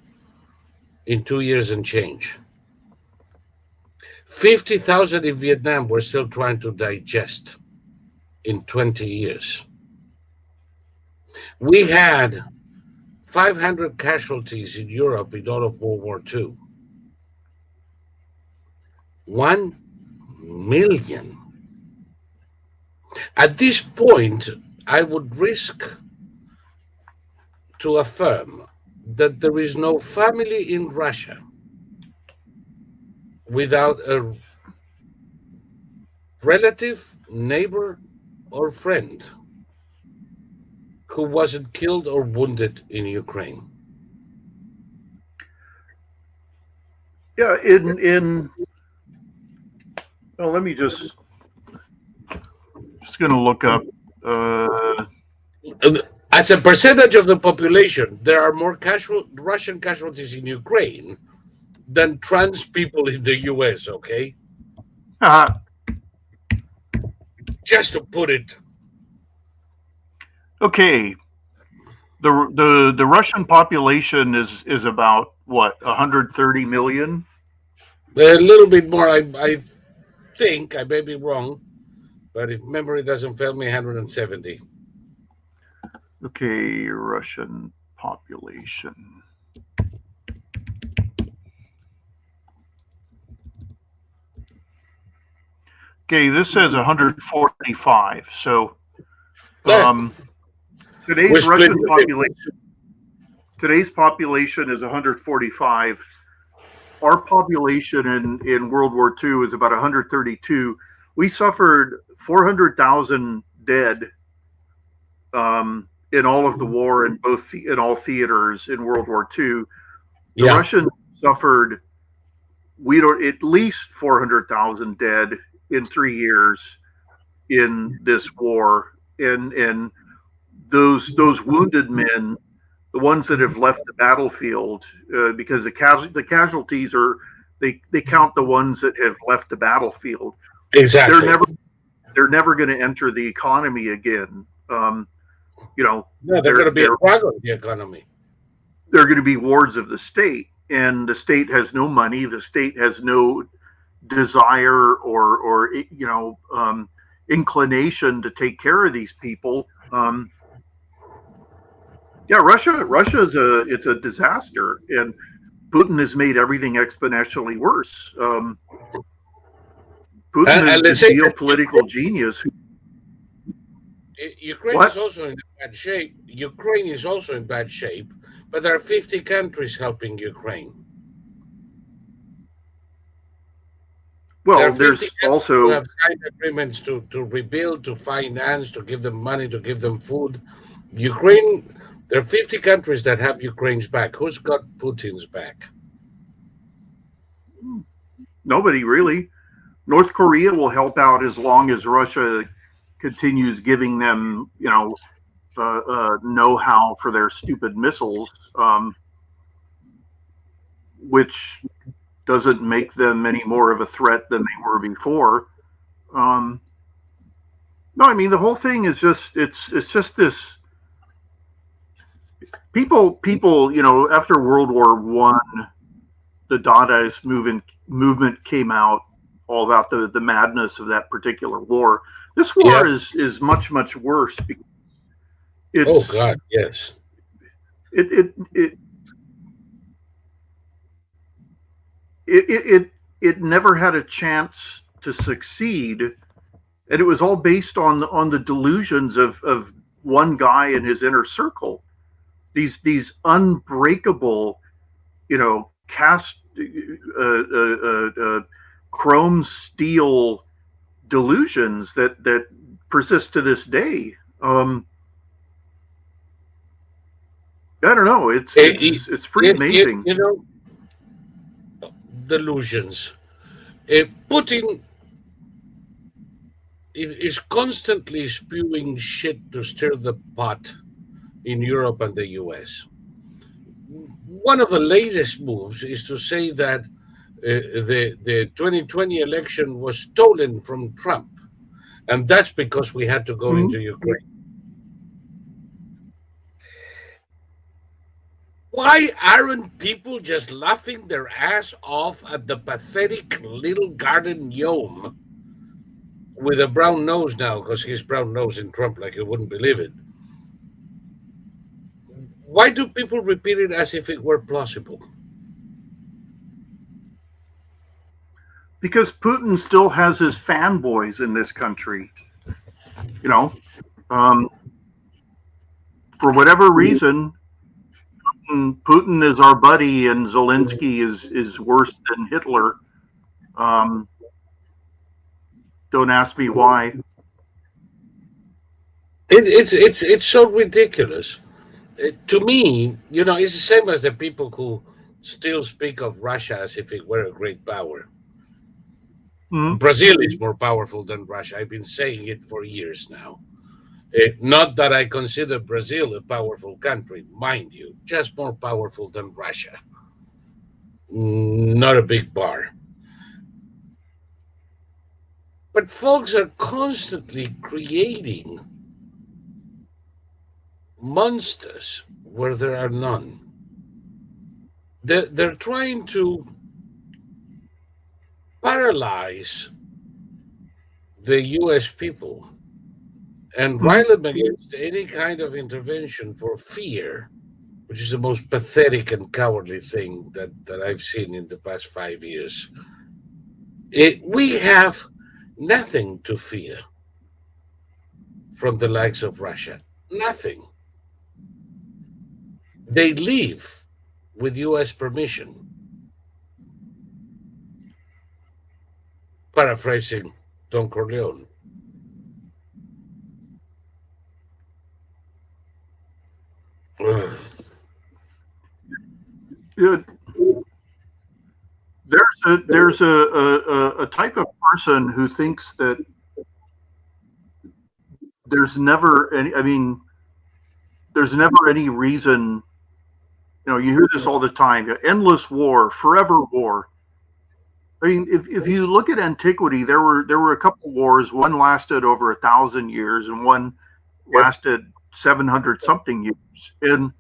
in 2 years and change. 50,000 in Vietnam we're still trying to digest in 20 years. We had 500 casualties in Europe in all of World War II. 1 million. At this point, I would risk to affirm that there is no family in Russia without a relative, neighbor, or friend who wasn't killed or wounded in Ukraine. Yeah, well, let me just going to look up. As a percentage of the population, there are more Russian casualties in Ukraine than trans people in the US, okay? Just to put it. Okay. The Russian population is about what, 130 million? A little bit more. I think I may be wrong, but if memory doesn't fail me, 170. Okay, Russian population. Okay, this says 145. So today's population is 145. Our population in World War II is about 132. We suffered 400,000 dead in all of the war in all theaters in World War II. The Russians suffered at least 400,000 dead in 3 years in this war, and those wounded men, the ones that have left the battlefield, because the casualties are they count the ones that have left the battlefield. Exactly. They're never going to enter the economy again. No, they're going to be a drag on the economy. They're going to be wards of the state, and the state has no money. The state has no desire or inclination to take care of these people. Russia is a disaster, and Putin has made everything exponentially worse. Putin is a geopolitical genius. Ukraine is also in bad shape. Ukraine is also in bad shape, but there are 50 countries helping Ukraine. There Well, are 50 there's countries who also have signed agreements to rebuild, to finance, to give them money, to give them food. Ukraine, there are 50 countries that have Ukraine's back. Who's got Putin's back? nobody really. North Korea will help out as long as Russia continues giving them, know-how for their stupid missiles, which doesn't make them any more of a threat than they were before. No, I mean the whole thing is just it's just this people after World War One, the Dadaist movement came out all about the madness of that particular war. This war Yeah. is much worse because Oh it's God, yes. it it never had a chance to succeed, and it was all based on the delusions of one guy and his inner circle. These unbreakable, cast chrome steel delusions that persist to this day. I don't know. It's pretty amazing. Delusions. Putin is constantly spewing shit to stir the pot in Europe and the US. One of the latest moves is to say that the 2020 election was stolen from Trump, and that's because we had to go into Ukraine. Why aren't people just laughing their ass off at the pathetic little garden gnome with a brown nose now, because he's brown nose in Trump like you wouldn't believe it? Why do people repeat it as if it were plausible? Because Putin still has his fanboys in this country. Um, for whatever reason, Putin is our buddy, and Zelensky is worse than Hitler. Don't ask me why. It's so ridiculous. To me, it's the same as the people who still speak of Russia as if it were a great power. Brazil is more powerful than Russia. I've been saying it for years now. Not that I consider Brazil a powerful country, mind you, just more powerful than Russia. Not a big bar. But folks are constantly creating monsters where there are none. They're trying to paralyze the US people and rile them against any kind of intervention for fear, which is the most pathetic and cowardly thing that I've seen in the past 5 years. We have nothing to fear from the likes of Russia. Nothing. They leave with US permission. Paraphrasing Don Corleone. There's a type of person who thinks that there's never any reason. You hear this all the time: endless war, forever war. I mean, if you look at antiquity, there were a couple wars. One lasted over 1,000 years, and one lasted 700 something years. And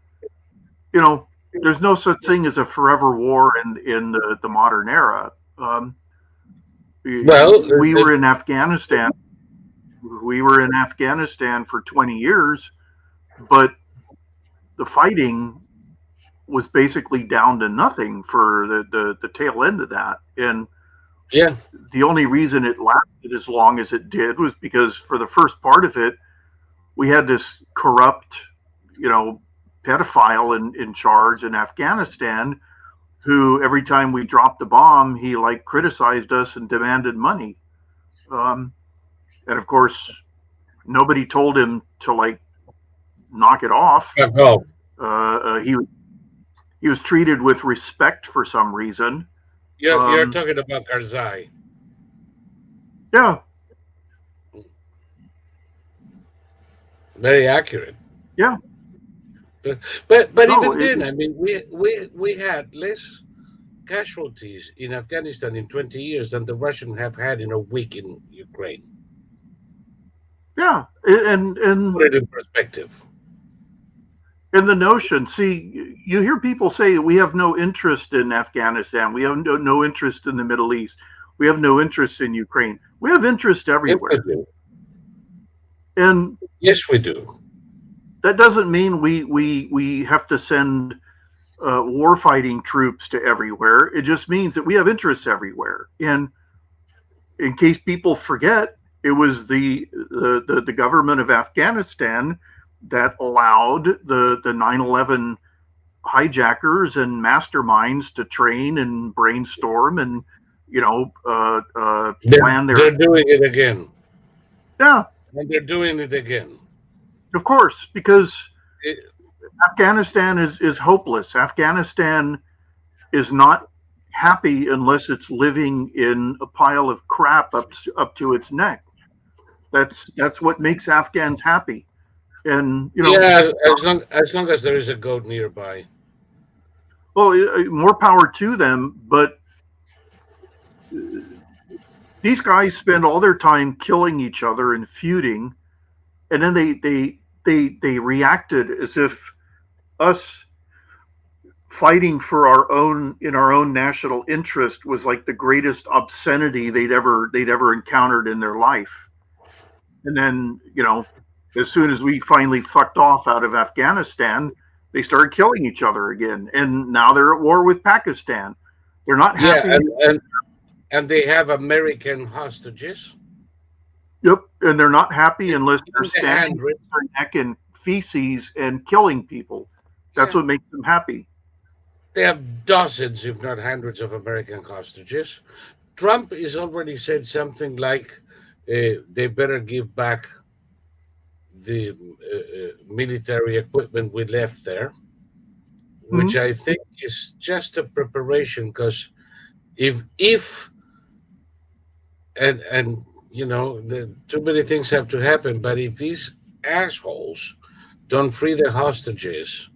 there's no such thing as a forever war in the modern era. We were in Afghanistan. We were in Afghanistan for 20 years, but the fighting was basically down to nothing for the tail end of that. And the only reason it lasted as long as it did was because for the first part of it, we had this corrupt, pedophile in charge in Afghanistan who every time we dropped a bomb, he like criticized us and demanded money. And of course, nobody told him to like knock it off. Oh, He was treated with respect for some reason. you're talking about Karzai. Yeah, Very accurate. yeah. But No, even then, I mean, we had less casualties in Afghanistan in 20 years than the Russians have had in a week in Ukraine. yeah, and Put it in perspective. the notion. See, you hear people say we have no interest in Afghanistan. We have no interest in the Middle East. We have no interest in Ukraine. We have interest Yes, we everywhere, do. and Yes, we do. that doesn't mean we have to send war fighting troops to everywhere. It just means that we have interests everywhere. And in case people forget, it was the government of Afghanistan that allowed the 9/11 hijackers and masterminds to train and brainstorm and plan their. They're doing it again. Yeah, And they're doing it again. of course, because It, Afghanistan is hopeless. Afghanistan is not happy unless it's living in a pile of crap up to its neck. That's what makes Afghans happy. And yeah, as long as there is a goat nearby. well, more power to them. But these guys spend all their time killing each other and feuding, and then they reacted as if us fighting for our own national interest was like the greatest obscenity they'd ever encountered in their life. And then, as soon as we finally fucked off out of Afghanistan, they started killing each other again. And now they're at war with Pakistan. They're not happy. Yeah, and they have American hostages. Yep. And they're not happy unless they're The standing handwritten. their neck in feces and killing people. That's Yeah. what makes them happy. They have dozens, if not hundreds, of American hostages. Trump has already said something like they better give back the military equipment we left there, which I think is just a preparation. Because if and too many things have to happen, but if these assholes don't free the hostages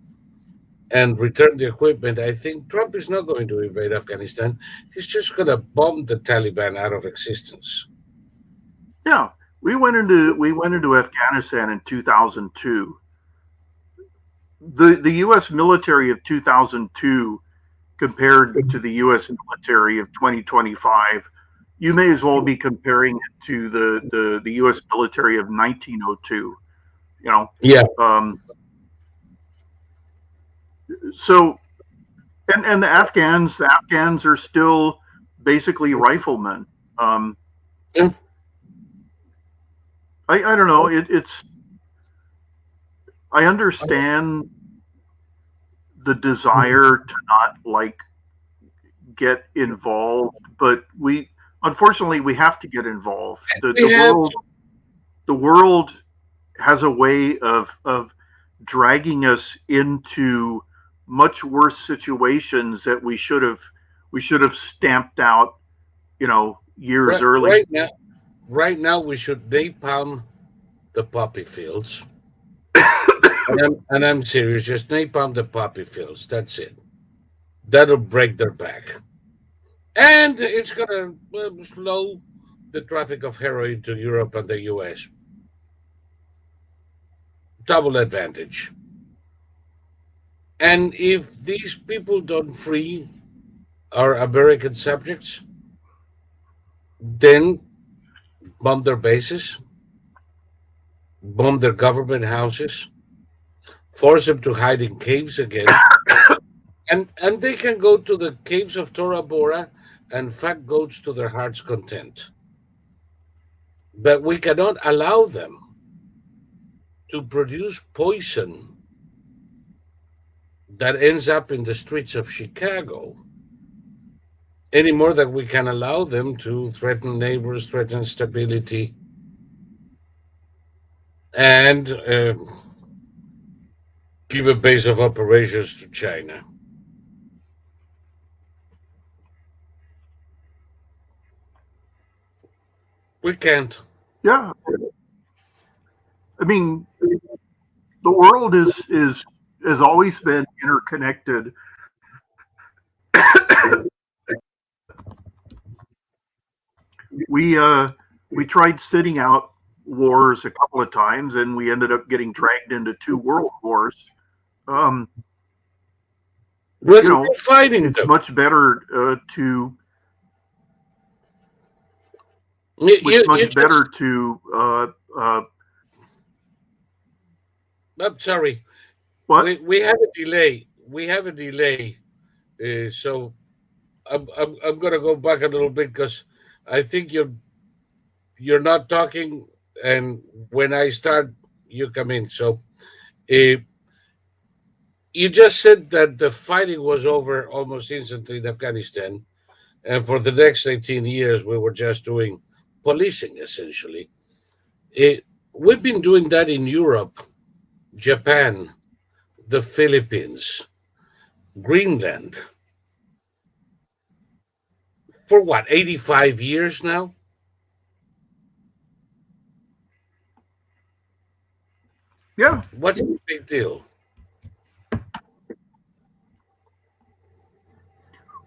and return the equipment, I think Trump is not going to invade Afghanistan. He's just going to bomb the Taliban out of existence. Yeah, we went into Afghanistan in 2002. The U.S. military of 2002 compared to the U.S. military of 2025, you may as well be comparing it to the U.S. military of 1902. Yeah. So, and the Afghans are still basically riflemen. Yeah. I don't know. I understand the desire to not like get involved, but unfortunately we have to get involved. The world has a way of dragging us into much worse situations that we should have stamped out, years early. Right now, we should napalm the poppy fields. and I'm serious. Just napalm the poppy fields. That's it. That'll break their back. And it's going to slow the traffic of heroin to Europe and the US. Double advantage. And if these people don't free our American subjects, then bomb their bases, bomb their government houses, force them to hide in caves again, and they can go to the caves of Tora Bora and fuck goats to their heart's content. But we cannot allow them to produce poison that ends up in the streets of Chicago anymore that we can allow them to threaten neighbors, threaten stability, and give a base of operations to China. We can't. Yeah, I mean, the world is has always been interconnected. We tried sitting out wars a couple of times, and we ended up getting dragged into two world wars. Um, We're you still know, fighting it's them. much better to You, it's you much just. better to I'm sorry. what? We have a delay. We have a delay. So I'm gonna go back a little bit because I think you're not talking, and when I start, you come in. So uh, you just said that the fighting was over almost instantly in Afghanistan, and for the next 18 years we were just doing policing essentially. Uh, we've been doing that in Europe, Japan, the Philippines, Greenland for what, 85 years now? Yeah. What's the big deal?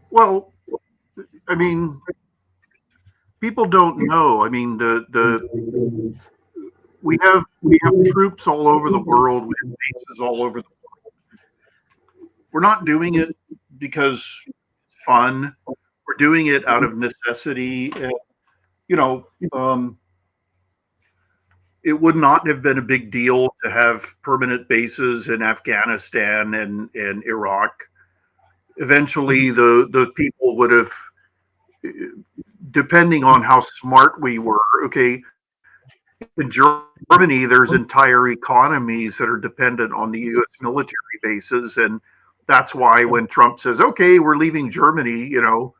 Well, I mean, people don't know. I mean, the we have troops all over the world. We have bases all over. We're not doing it because it's fun. We're doing it out of necessity. And, you know, it would not have been a big deal to have permanent bases in Afghanistan and Iraq. Eventually, the people would have, depending on how smart we were. Okay, in Germany, there's entire economies that are dependent on the U.S. military bases, and that's why when Trump says, "Okay, we're leaving Germany," the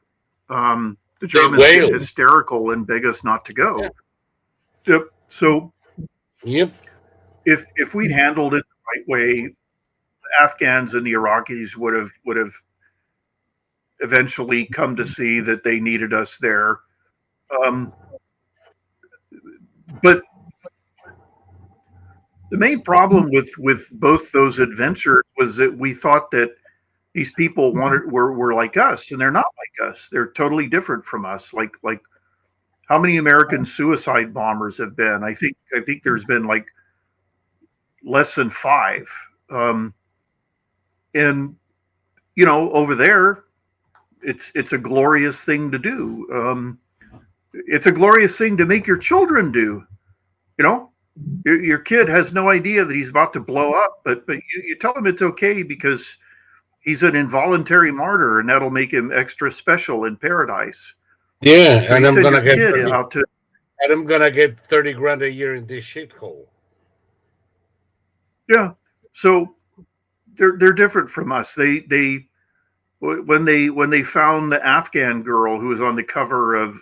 They Germans get wail. hysterical and beg us not to Yeah. go. Yep. So Yep. if we'd handled it the right way, the Afghans and the Iraqis would have eventually come to see that they needed us there. Um, but the main problem with both those adventures was that we thought that these people were like us, and they're not like us. They're totally different from us. Like how many American suicide bombers have been? I think there's been like less than five. Um, and over there, it's a glorious thing to do. It's a glorious thing to make your children do. You know, your kid has no idea that he's about to blow up, but you tell him it's okay because he's an involuntary martyr, and that'll make him extra special in paradise. Yeah, So you send your kid out to and I'm gonna get 30 grand a year in this shithole. yeah. So they're different from us. They when they found the Afghan girl who was on the cover of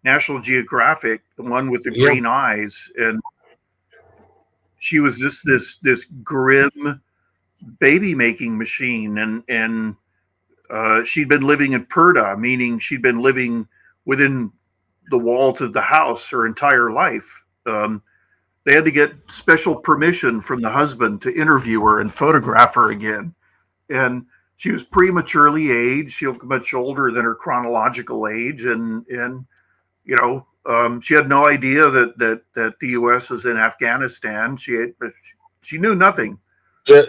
National Geographic, the one with the Yeah. green eyes, and she was just this grim baby making machine, and she'd been living in Purda, meaning she'd been living within the walls of the house her entire life. They had to get special permission from the husband to interview her and photograph her again. And she was prematurely aged. She looked much older than her chronological age, and she had no idea that the U.S. was in Afghanistan. She knew nothing.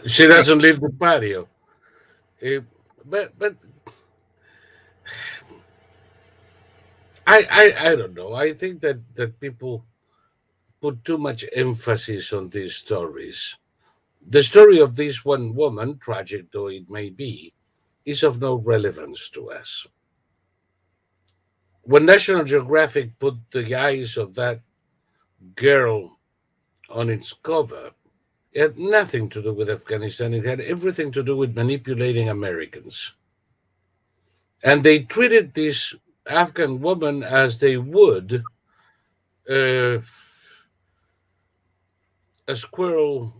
She doesn't leave the patio. Uh, but I don't know. I think that people put too much emphasis on these stories. The story of this one woman, tragic though it may be, is of no relevance to us. When National Geographic put the eyes of that girl on its cover, it had nothing to do with Afghanistan. It had everything to do with manipulating Americans. And they treated this Afghan woman as they would uh, a squirrel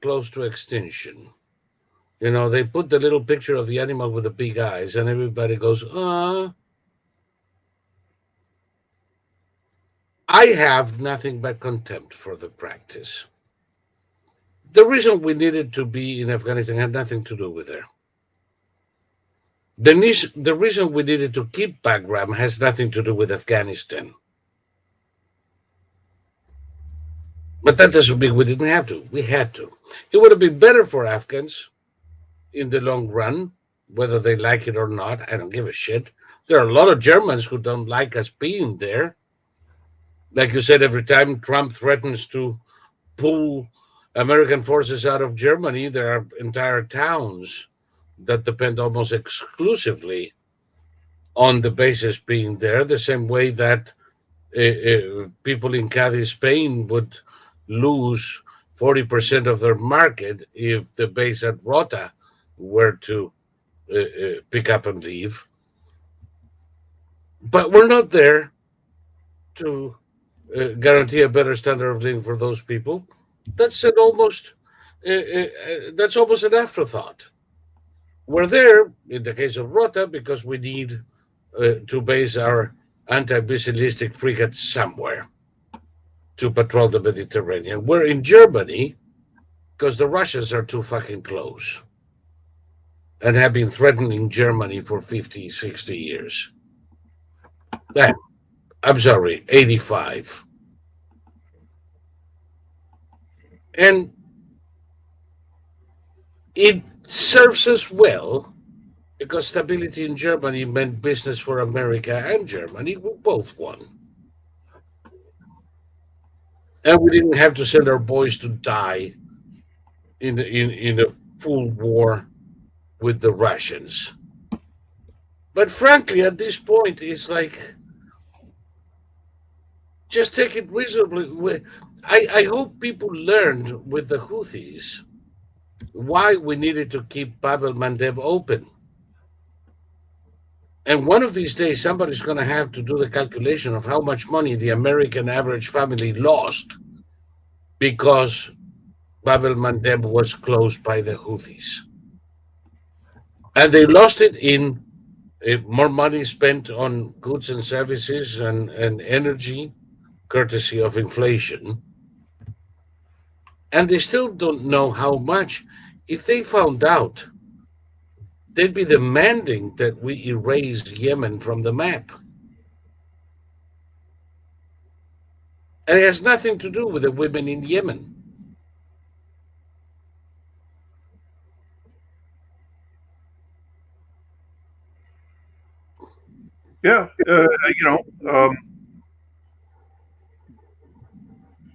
close to extinction. You know, they put the little picture of the animal with the big eyes, and everybody goes, I have nothing but contempt for the practice. The reason we needed to be in Afghanistan had nothing to do with her. The reason we needed to keep Bagram has nothing to do with Afghanistan. But that doesn't mean we didn't have to. We had to. It would have been better for Afghans in the long run, whether they like it or not. I don't give a shit. There are a lot of Germans who don't like us being there. Like you said, every time Trump threatens to pull American forces out of Germany, there are entire towns that depend almost exclusively on the bases being there, the same way that people in Cadiz, Spain would lose 40% of their market if the base at Rota were to pick up and leave. But we're not there to guarantee a better standard of living for those people. That's almost an afterthought. We're there in the case of Rota because we need to base our anti-missilistic frigates somewhere to patrol the Mediterranean. We're in Germany because the Russians are too fucking close and have been threatening Germany for 50, 60 years. I'm sorry, 85. And it serves us well because stability in Germany meant business for America and Germany. We both won. And we didn't have to send our boys to die in a full war with the Russians. But frankly, at this point, it's like, just take it reasonably. I hope people learned with the Houthis why we needed to keep Bab el Mandeb open. And one of these days, somebody's going to have to do the calculation of how much money the American average family lost because Bab el Mandeb was closed by the Houthis. And they lost it in more money spent on goods and services and energy, courtesy of inflation. And they still don't know how much. If they found out, they'd be demanding that we erase Yemen from the map. And it has nothing to do with the women in Yemen. Yeah,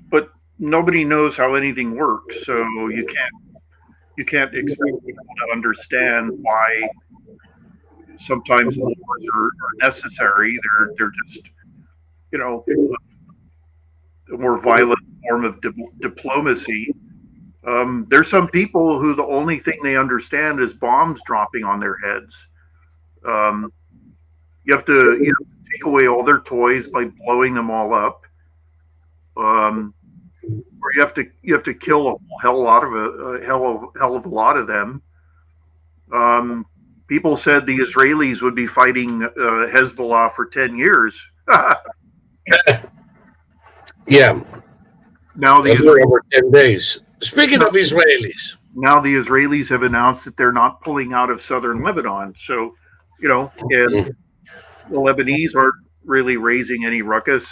but nobody knows how anything works, so you can't expect people to understand why sometimes wars are necessary. They're just, a more violent form of diplomacy. There's some people who the only thing they understand is bombs dropping on their heads. You have to take away all their toys by blowing them all up, or you have to kill a hell of a lot of them. People said the Israelis would be fighting Hezbollah for 10 years. Yeah. Now over 10 days. Speaking of Israelis, now the Israelis have announced that they're not pulling out of southern Lebanon. So, and the Lebanese aren't really raising any ruckus.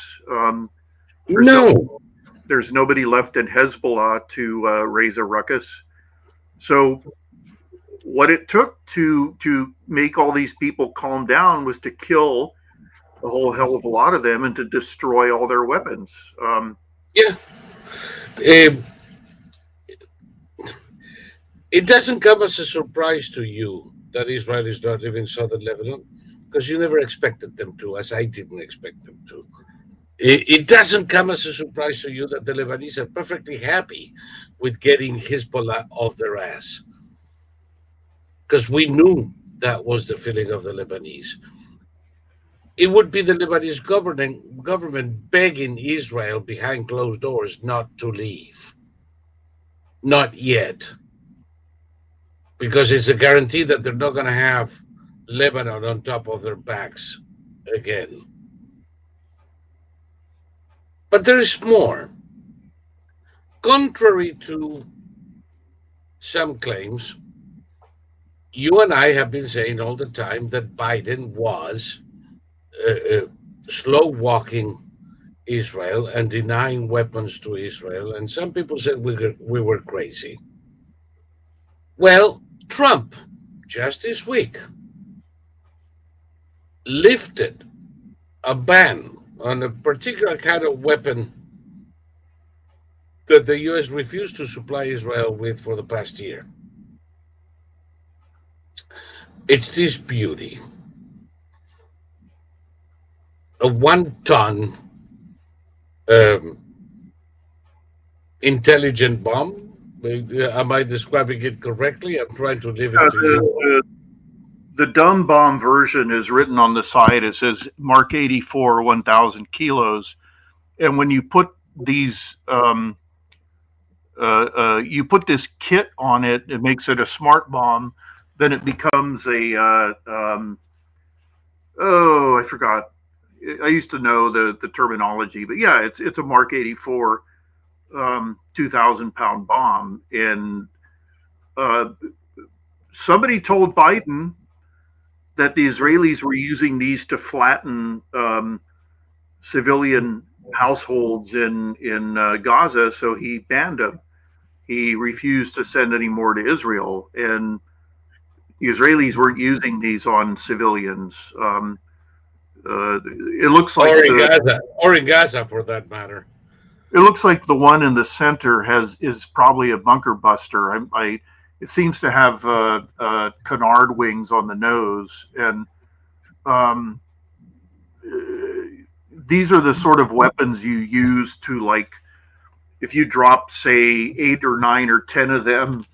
There's nobody left in Hezbollah to raise a ruckus. So what it took to make all these people calm down was to kill a whole hell of a lot of them and to destroy all their weapons. It doesn't come as a surprise to you that Israel is not leaving southern Lebanon because you never expected them to, as I didn't expect them to. It doesn't come as a surprise to you that the Lebanese are perfectly happy with getting Hezbollah off their ass. Because we knew That was the feeling of the Lebanese. It would be the Lebanese government begging Israel behind closed doors not to leave. Not yet, because it's a guarantee that they're not going to have Lebanon on top of their backs again. But there is more. Contrary to some claims, you and I have been saying all the time that Biden was slow walking Israel and denying weapons to Israel. And some people said we were crazy. Well, Trump, just this week, lifted a ban on a particular kind of weapon that the U.S. refused to supply Israel with for the past year. It's this beauty. A 1-ton um, intelligent bomb. Am I describing it correctly? I'm trying to leave it to you. The dumb bomb version is written on the side. It says Mark 84, 1,000 kilos. And when you put these, you put this kit on it, it makes it a smart bomb. Then it becomes I forgot. I used to know the terminology, but yeah, it's a Mark 84, 2,000-pound bomb. And somebody told Biden that the Israelis were using these to flatten civilian households in Gaza, so he banned them. He refused to send any more to Israel, and the Israelis weren't using these on civilians. It looks like or in Gaza, for that matter. It looks like the one in the center is probably a bunker buster. It seems to have canard wings on the nose, and these are the sort of weapons you use to, like, if you drop, say, 8 or 9 or 10 of them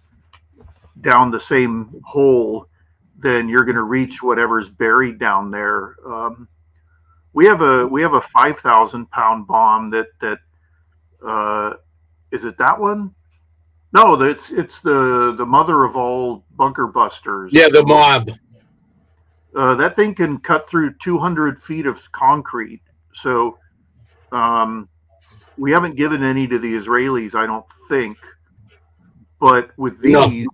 down the same hole, then you're going to reach whatever's buried down there. We have a 5,000-pound bomb that is it that one? No, it's the mother of all bunker busters. Yeah, the Moab. That thing can cut through 200 feet of concrete. So we haven't given any to the Israelis, I don't think. But with these,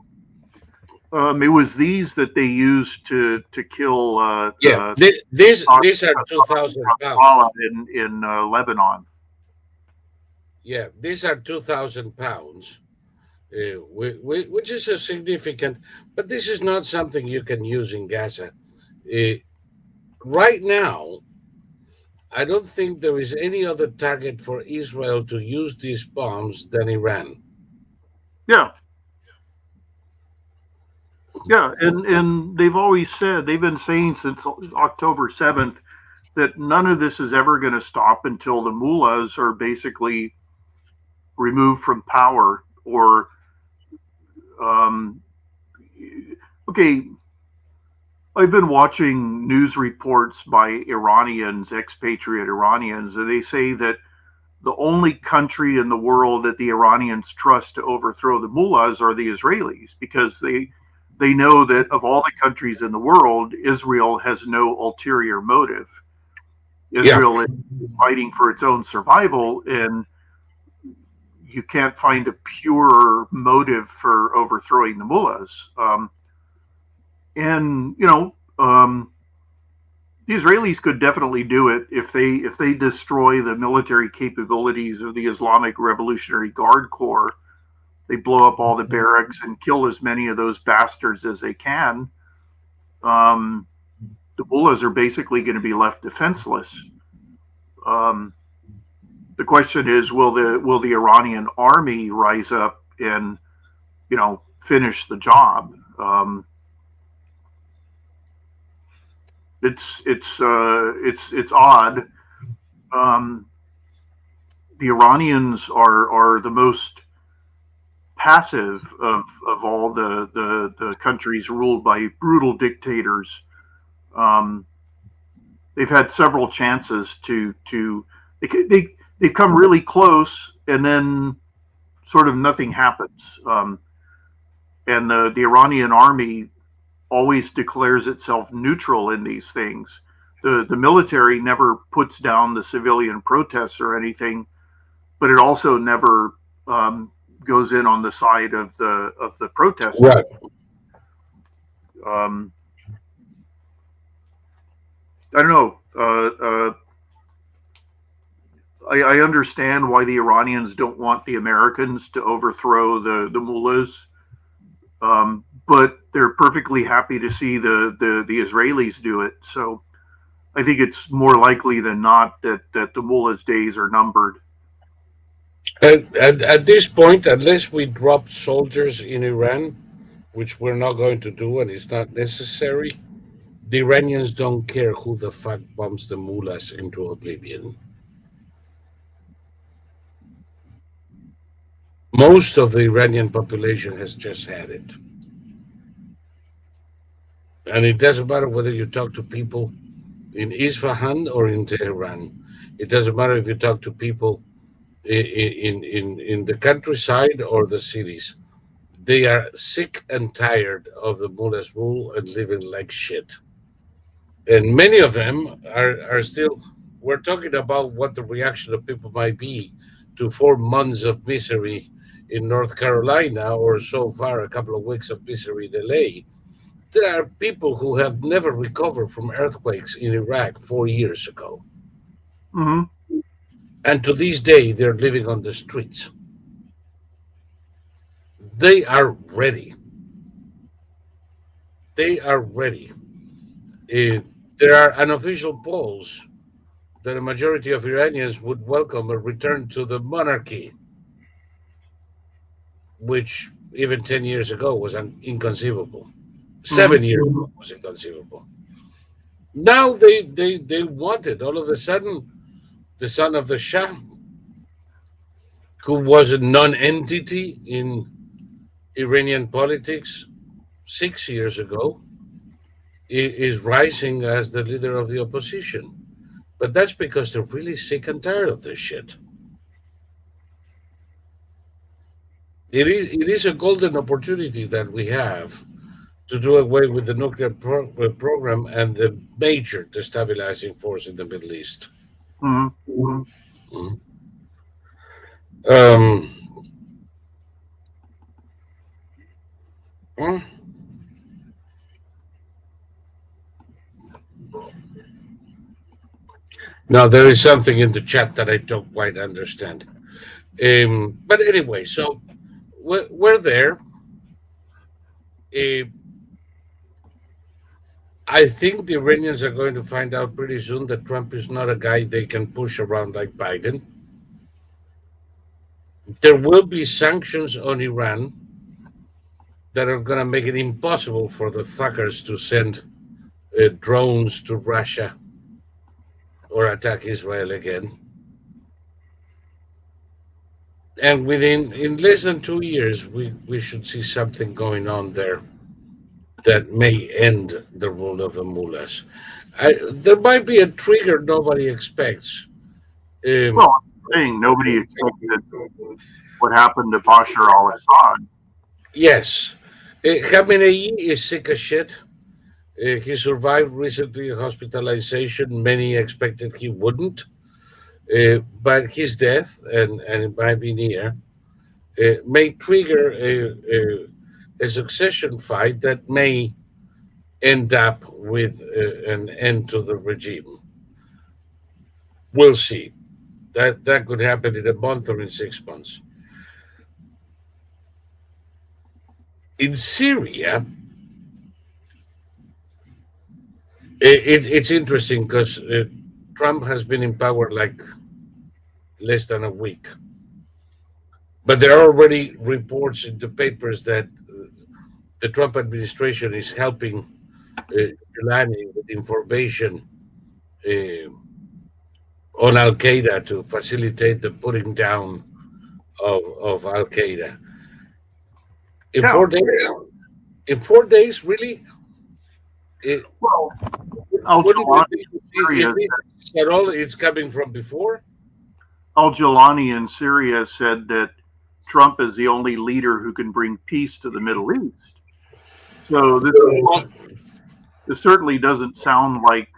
it was these that they used to kill. These are 2,000 pounds in Lebanon. Yeah, these are 2,000 pounds, which is a significant. But this is not something you can use in Gaza. Right now, I don't think there is any other target for Israel to use these bombs than Iran. Yeah. Yeah, and they've always said, they've been saying since October 7th that none of this is ever going to stop until the mullahs are basically removed from power. Or, okay, I've been watching news reports by Iranians, expatriate Iranians, and they say that the only country in the world that the Iranians trust to overthrow the mullahs are the Israelis, because they know that of all the countries in the world, Israel has no ulterior motive. Israel is fighting for its own survival, and you can't find a pure motive for overthrowing the mullahs. The Israelis could definitely do it if they destroy the military capabilities of the Islamic Revolutionary Guard Corps. They blow up all the barracks and kill as many of those bastards as they can. The mullahs are basically going to be left defenseless. The question is, will the Iranian army rise up and, finish the job? It's odd. The Iranians are the most passive of all the countries ruled by brutal dictators. Um, they've had several chances to they've come really close, and then sort of nothing happens. And the Iranian army always declares itself neutral in these things. The military never puts down the civilian protests or anything, but it also never goes in on the side of the protesters. Right. Um, I don't know. I understand why the Iranians don't want the Americans to overthrow the mullahs, but they're perfectly happy to see the Israelis do it. So I think it's more likely than not that the mullahs' days are numbered. At this point, unless we drop soldiers in Iran, which we're not going to do and it's not necessary, the Iranians don't care who the fuck bombs the mullahs into oblivion. Most of the Iranian population has just had it. And it doesn't matter whether you talk to people in Isfahan or in Tehran. It doesn't matter if you talk to people in the countryside or the cities. They are sick and tired of the mullah's rule and living like shit. And many of them are still, we're talking about what the reaction of people might be to 4 months of misery in North Carolina, or so far a couple of weeks of misery in LA. There are people who have never recovered from earthquakes in Iraq 4 years ago. Mm-hmm. And to this day, they're living on the streets. They are ready. They are ready. There are unofficial polls that a majority of Iranians would welcome a return to the monarchy, which even 10 years ago was inconceivable. 7 years ago was inconceivable. Now they want it. All of a sudden, the son of the Shah, who was a non-entity in Iranian politics 6 years ago, is rising as the leader of the opposition. But that's because they're really sick and tired of this shit. It is a golden opportunity that we have to do away with the nuclear program and the major destabilizing force in the Middle East. Mm-hmm. Mm. Um, mm. Now, there is something in the chat that I don't quite understand. But anyway, so we're there. I think the Iranians are going to find out pretty soon that Trump is not a guy they can push around like Biden. There will be sanctions on Iran that are going to make it impossible for the fuckers to send drones to Russia or attack Israel again. And in less than 2 years, we should see something going on there that may end the rule of the mullahs. There might be a trigger nobody expects. Well, I'm saying nobody expected what happened to Bashar al-Assad. Yes. Khamenei is sick as shit. He survived recently hospitalization. Many expected he wouldn't. But his death, and it might be near, may trigger a succession fight that may end up with an end to the regime. We'll see. That could happen in a month or in 6 months. In Syria, it's interesting because Trump has been in power like less than a week. But there are already reports in the papers that the Trump administration is helping Giuliani with information on Al Qaeda to facilitate the putting down of Al Qaeda. In Yeah. 4 days? In 4 days, really? It, Well, what do you think? Syria, If it's at all, it's coming from before? Al-Jilani in Syria said that Trump is the only leader who can bring peace to the Middle East. So this certainly doesn't sound like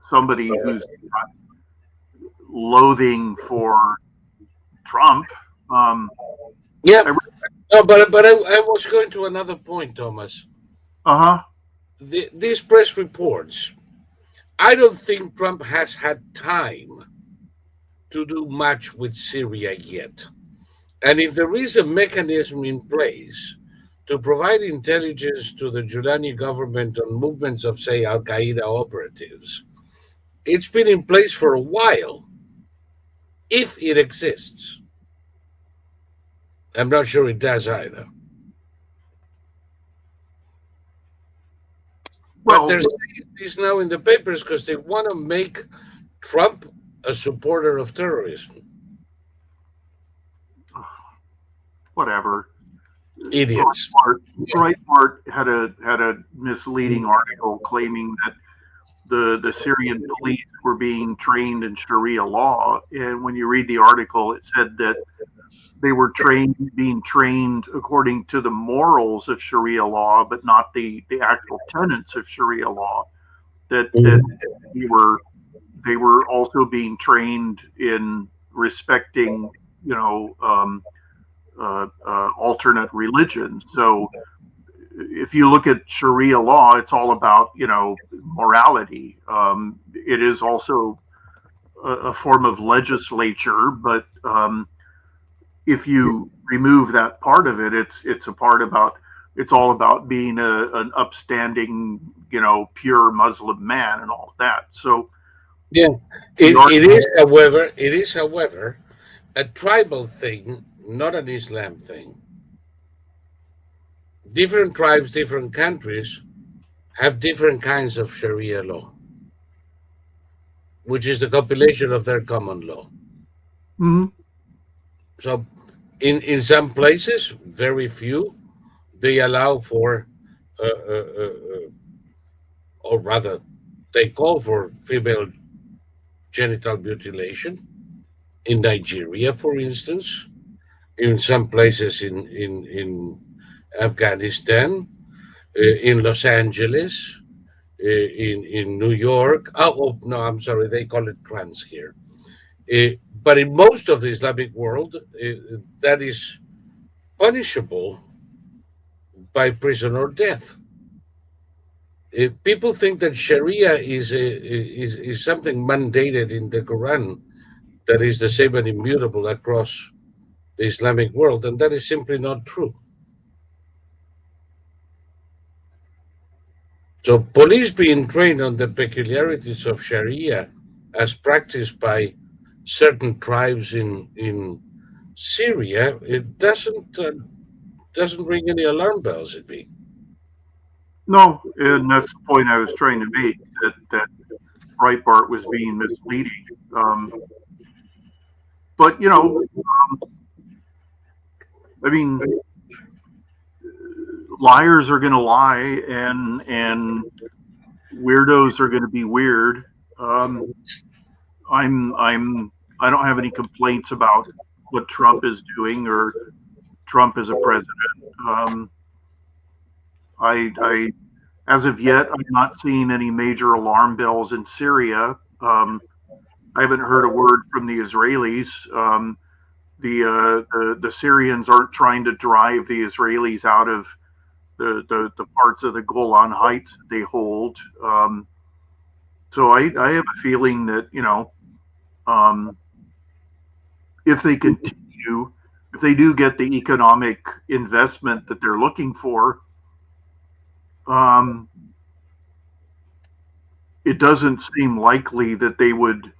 somebody who's got loathing for Trump. Yeah. No, but I was going to another point, Thomas. Uh-huh. These press reports, I don't think Trump has had time to do much with Syria yet. And if there is a mechanism in place to provide intelligence to the Giuliani government on movements of, say, Al Qaeda operatives, it's been in place for a while, if it exists. I'm not sure it does either. But Well, they're saying this now in the papers because they want to make Trump a supporter of terrorism. whatever. Idiots. Breitbart had a misleading article claiming that the Syrian police were being trained in Sharia law, and when you read the article, it said that they were being trained according to the morals of Sharia law, but not the actual tenets of Sharia law. That they were also being trained in respecting, alternate religions. So if you look at Sharia law, it's all about, morality. It is also a form of legislature, but if you remove that part of it, it's all about being an upstanding, pure Muslim man and all of that. So yeah, it is, however, a tribal thing, not an Islam thing. Different tribes, different countries have different kinds of Sharia law, which is the compilation of their common law. Mm-hmm. So, in some places, very few, they allow for, or rather, they call for female genital mutilation. In Nigeria, for instance, in some places in Afghanistan, in Los Angeles, in New York. Oh, no, I'm sorry, they call it trans here. But in most of the Islamic world, that is punishable by prison or death. People think that Sharia is something mandated in the Quran that is the same and immutable across the Islamic world, and that is simply not true. So police being trained on the peculiarities of Sharia as practiced by certain tribes in Syria, it doesn't ring any alarm bells at me. No, and that's the point I was trying to make, that Breitbart was being misleading. But I mean, liars are going to lie, and weirdos are going to be weird. I don't have any complaints about what Trump is doing or Trump as a president. I as of yet, I'm not seeing any major alarm bells in Syria. I haven't heard a word from the Israelis. The Syrians aren't trying to drive the Israelis out of the parts of the Golan Heights that they hold. So I have a feeling that if they continue, if they do get the economic investment that they're looking for, it doesn't seem likely that they would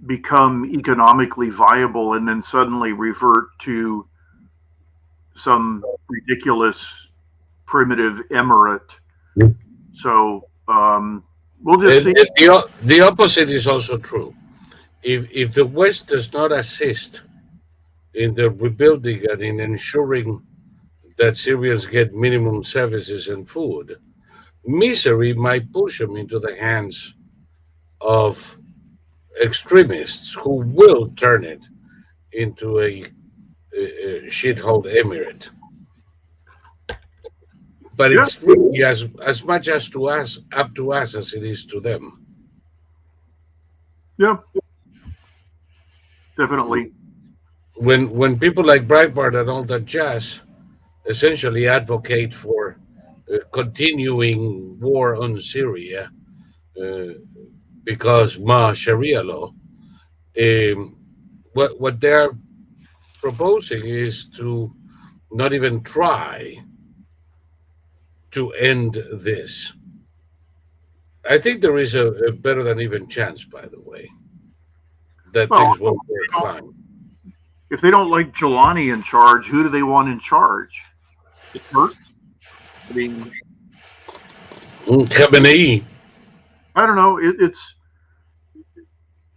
become economically viable and then suddenly revert to some ridiculous primitive emirate. So we'll just see. The opposite is also true. If the West does not assist in the rebuilding and in ensuring that Syrians get minimum services and food. Misery might push them into the hands of extremists who will turn it into a shithole emirate. But Yeah, it's really as much as to us, up to us as it is to them. yeah, definitely. When people like Breitbart and all that jazz essentially advocate for continuing war on Syria uh, because ma Sharia law, um, what they're proposing is to not even try to end this. I think there is a better than even chance, by the way, that Well, things will work fine. if they don't like Jelani in charge, who do they want in charge? The Turks? I mean, Khamenei, I don't know. It's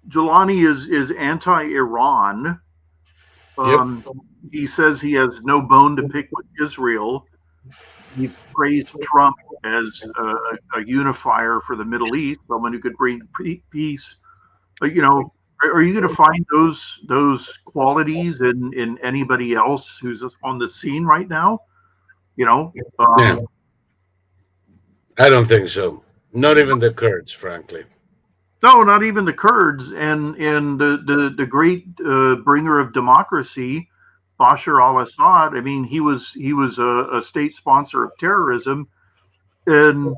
Jelani is anti-Iran. yep, Um, he says he has no bone to pick with Israel. He praised Trump as a unifier for the Middle East, someone who could bring peace. You know, are you going to find those qualities in anybody else who's on the scene right now? You know, yeah, I don't think so. Not even the Kurds, frankly. no, not even the Kurds and the great bringer of democracy, Bashar al-Assad. I mean, he was a state sponsor of terrorism, and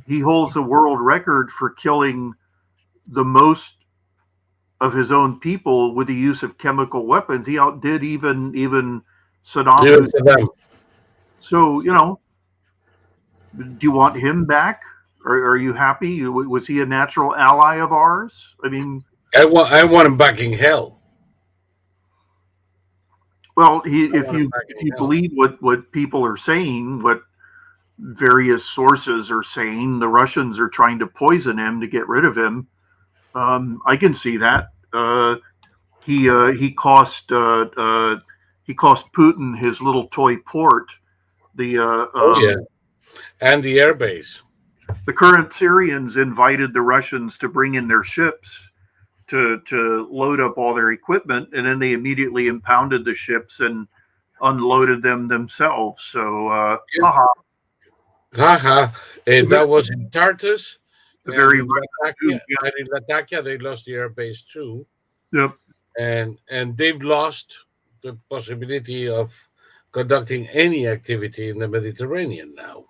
he holds the world record for killing the most of his own people with the use of chemical weapons. He outdid even Saddam Even Hussein. Saddam. So do you want him back? Are you happy? Was he a natural ally of ours? I mean, I want him back in hell. well, I if want him you back if in you hell. believe what people are saying, what various sources are saying, the Russians are trying to poison him to get rid of him. I can see that. He cost Putin his little toy port. The Oh yeah, and the airbase. the current Syrians invited the Russians to bring in their ships to load up all their equipment, and then they immediately impounded the ships and unloaded them themselves. So, Yeah. Haha, a that was in Tartus and very in Latakia, yeah, and in Latakia they lost the airbase too, yep, and they've lost the possibility of conducting any activity in the Mediterranean now.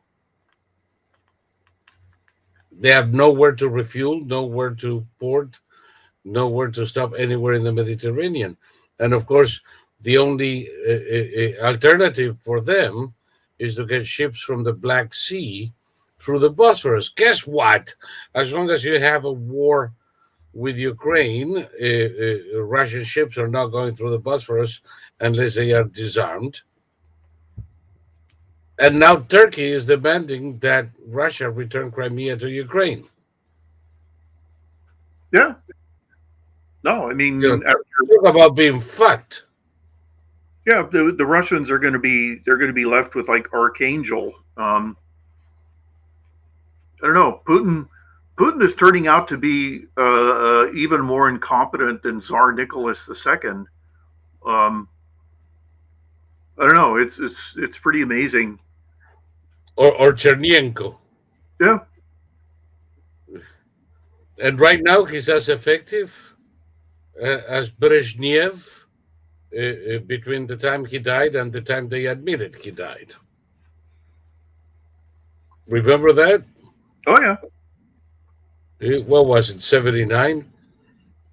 They have nowhere to refuel, nowhere to port, nowhere to stop anywhere in the Mediterranean. And of course, the only alternative for them is to get ships from the Black Sea through the Bosphorus. Guess what? As long as you have a war with Ukraine, Russian ships are not going through the Bosphorus unless they are disarmed. And now Turkey is demanding that Russia return Crimea to Ukraine. yeah. No, I You know, mean, talk about being fucked. yeah, the Russians are going to be left with like Archangel. I don't know. Putin is turning out to be even more incompetent than Tsar Nicholas II. Um, I don't know. It's pretty amazing. Or Chernyenko. Yeah, And right now he's as effective as Brezhnev between the time he died and the time they admitted he died. Remember that? oh yeah, What was it, 79?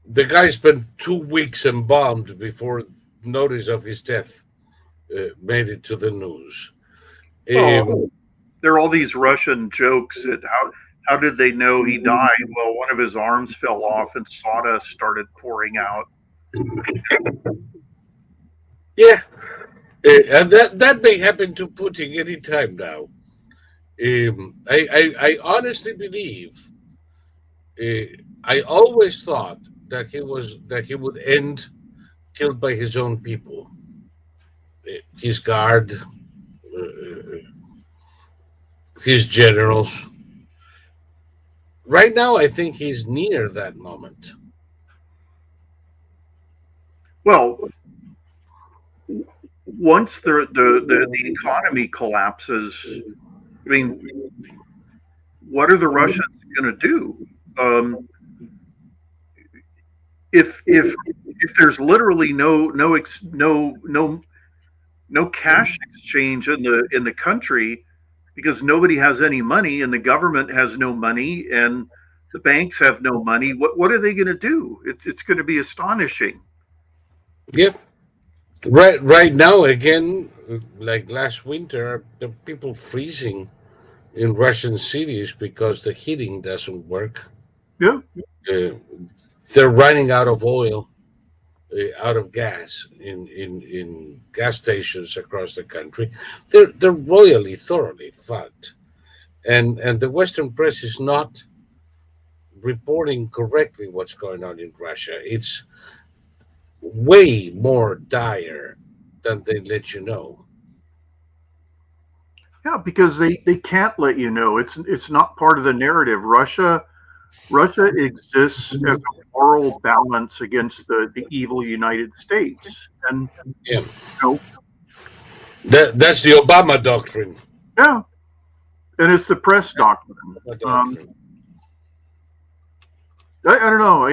The guy spent 2 weeks embalmed before notice of his death made it to the news. well, Um, there are all these Russian jokes that how did they know he died? Well, one of his arms fell off and sawdust started pouring out. yeah, and that may happen to Putin any time now. I honestly believe I always thought that he would end killed by his own people, his guard, his generals. Right now, I think he's near that moment. Well, once the economy collapses, I mean, what are the Russians going to do? Um, if there's literally no cash exchange in the country because nobody has any money and the government has no money and the banks have no money, what are they going to do? It's going to be astonishing. Yep. Right now, again, like last winter, the people freezing in Russian cities because the heating doesn't work. Yeah, Uh, they're running out of oil, out of gas in gas stations across the country. They're royally, thoroughly fucked, and the Western press is not reporting correctly what's going on in Russia. It's way more dire than they let you know. yeah, because they can't let you know. It's not part of the narrative. Russia exists as a moral balance against the evil United States, and Yeah, you know, that's the Obama doctrine. yeah, and it's the press doctrine. Obama Um, doctrine. I don't know.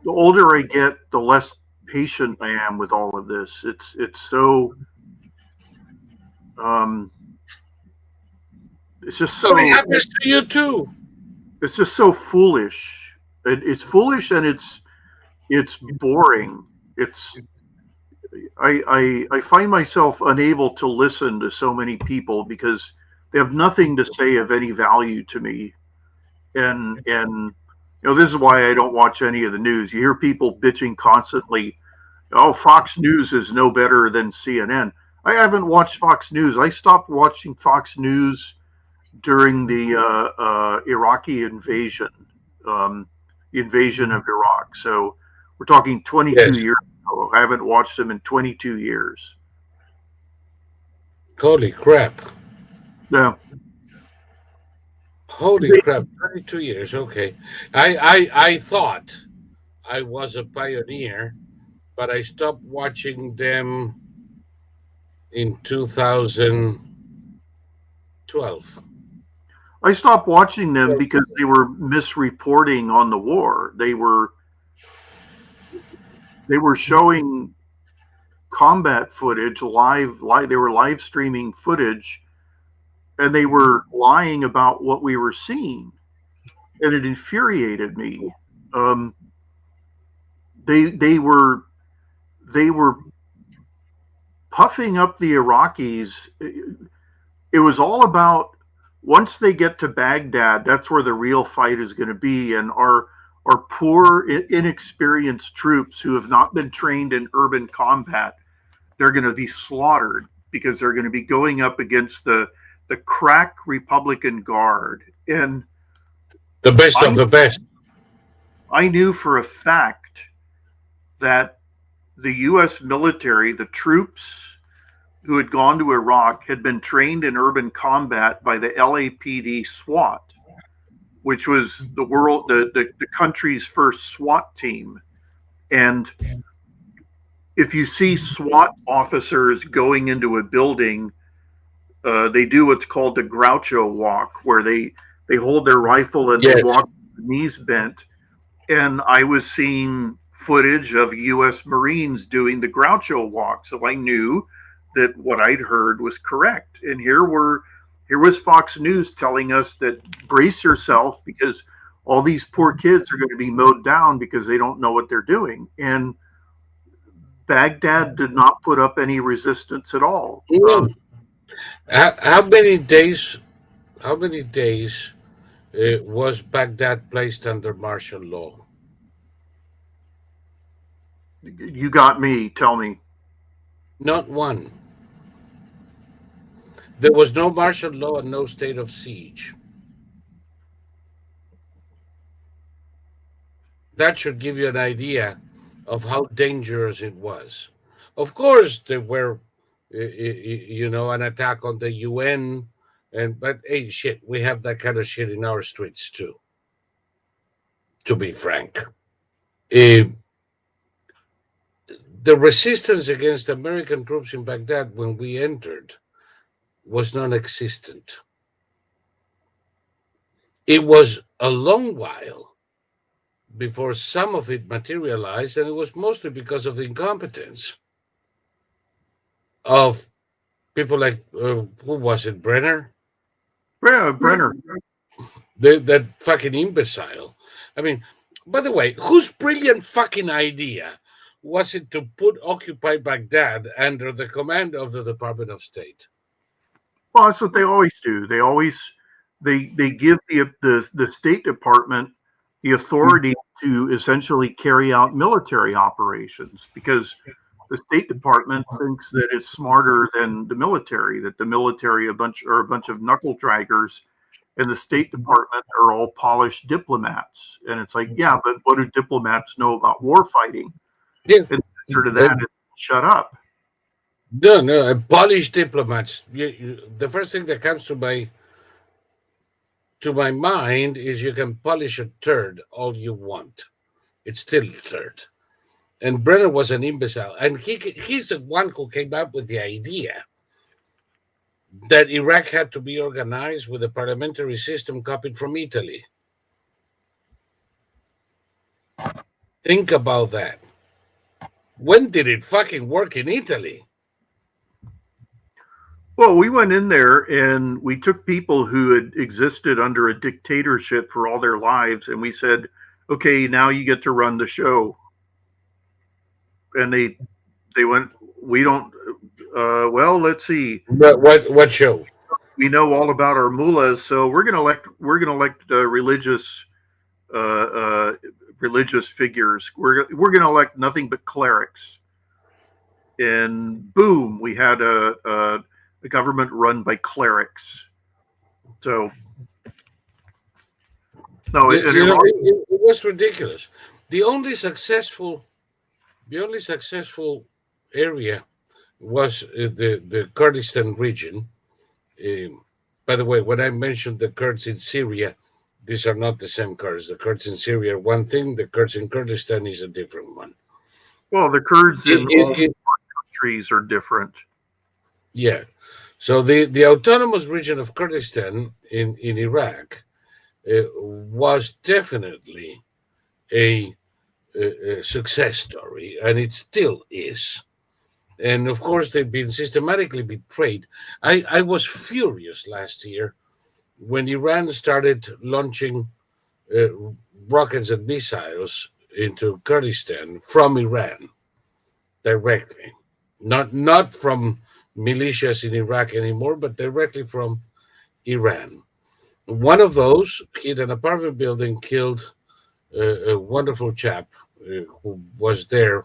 The older I get, the less patient I am with all of this. Um, it's just Oh, it so happens to you too. it's just so foolish. It's foolish and it's boring. It's I find myself unable to listen to so many people because they have nothing to say of any value to me. And this is why I don't watch any of the news. You hear people bitching constantly. Oh, Fox News is no better than CNN. I haven't watched Fox News. I stopped watching Fox News during the Iraqi invasion, the invasion of Iraq. So we're talking 22 Yes. years ago. I haven't watched them in 22 years. Holy crap. Yeah. Holy crap. 32 years. Okay. I thought I was a pioneer, but I stopped watching them in 2012. I stopped watching them because they were misreporting on the war. They were showing combat footage live. They were live streaming footage, and they were lying about what we were seeing, and it infuriated me. Um, they were puffing up the Iraqis. It was all about once they get to Baghdad, that's where the real fight is going to be, and our poor, inexperienced troops who have not been trained in urban combat, they're going to be slaughtered because they're going to be going up against the crack Republican Guard. And The best of I the best. I knew for a fact that the U.S. military, the troops who had gone to Iraq, had been trained in urban combat by the LAPD SWAT, which was the country's first SWAT team. And if you see SWAT officers going into a building, they do what's called the Groucho walk, where they hold their rifle and they Yes. walk with their knees bent. And I was seeing footage of U.S. Marines doing the Groucho walk, so I knew that what I'd heard was correct. And here was Fox News telling us that brace yourself because all these poor kids are going to be mowed down because they don't know what they're doing. And Baghdad did not put up any resistance at all. Mm. How many days? How many days was Baghdad placed under martial law? You got me. Tell me. Not one. There was no martial law and no state of siege. That should give you an idea of how dangerous it was. Of course, there were an attack on the UN. But hey, shit, we have that kind of shit in our streets too. To be frank, uh, the resistance against American troops in Baghdad when we entered was non-existent. It was a long while before some of it materialized, and it was mostly because of the incompetence of people like who was it, Brenner? Yeah, Brenner. That fucking imbecile. I mean, by the way, whose brilliant fucking idea was it to put Occupy Baghdad under the command of the Department of State? Well, that's what they always do. They give the State Department the authority to essentially carry out military operations because the State Department thinks that it's smarter than the military. That the military a bunch of knuckle draggers, and the State Department are all polished diplomats. And it's like, yeah, but what do diplomats know about war fighting? Yeah. And the answer to that is shut up. No, polished diplomats. The first thing that comes to my mind is you can polish a turd all you want. It's still a turd. And Brenner was an imbecile. And he's the one who came up with the idea that Iraq had to be organized with a parliamentary system copied from Italy. Think about that. When did it fucking work in Italy? Well, we went in there and we took people who had existed under a dictatorship for all their lives, and we said, "Okay, now you get to run the show." And they went, "We don't. Well, let's see. What show? We know all about our mullahs, so we're going to elect religious figures. We're going to elect nothing but clerics." And boom, we had a government run by clerics. So no, it was ridiculous. The only successful area was the Kurdistan region. By the way, when I mentioned the Kurds in Syria, these are not the same Kurds. The Kurds in Syria are one thing. The Kurds in Kurdistan is a different one. Well, the Kurds in all countries are different. Yeah. So the autonomous region of Kurdistan in Iraq was definitely a success story, and it still is. And of course, they've been systematically betrayed. I was furious last year when Iran started launching rockets and missiles into Kurdistan from Iran directly, not from militias in Iraq anymore, but directly from Iran. One of those hit an apartment building, killed a wonderful chap who was there.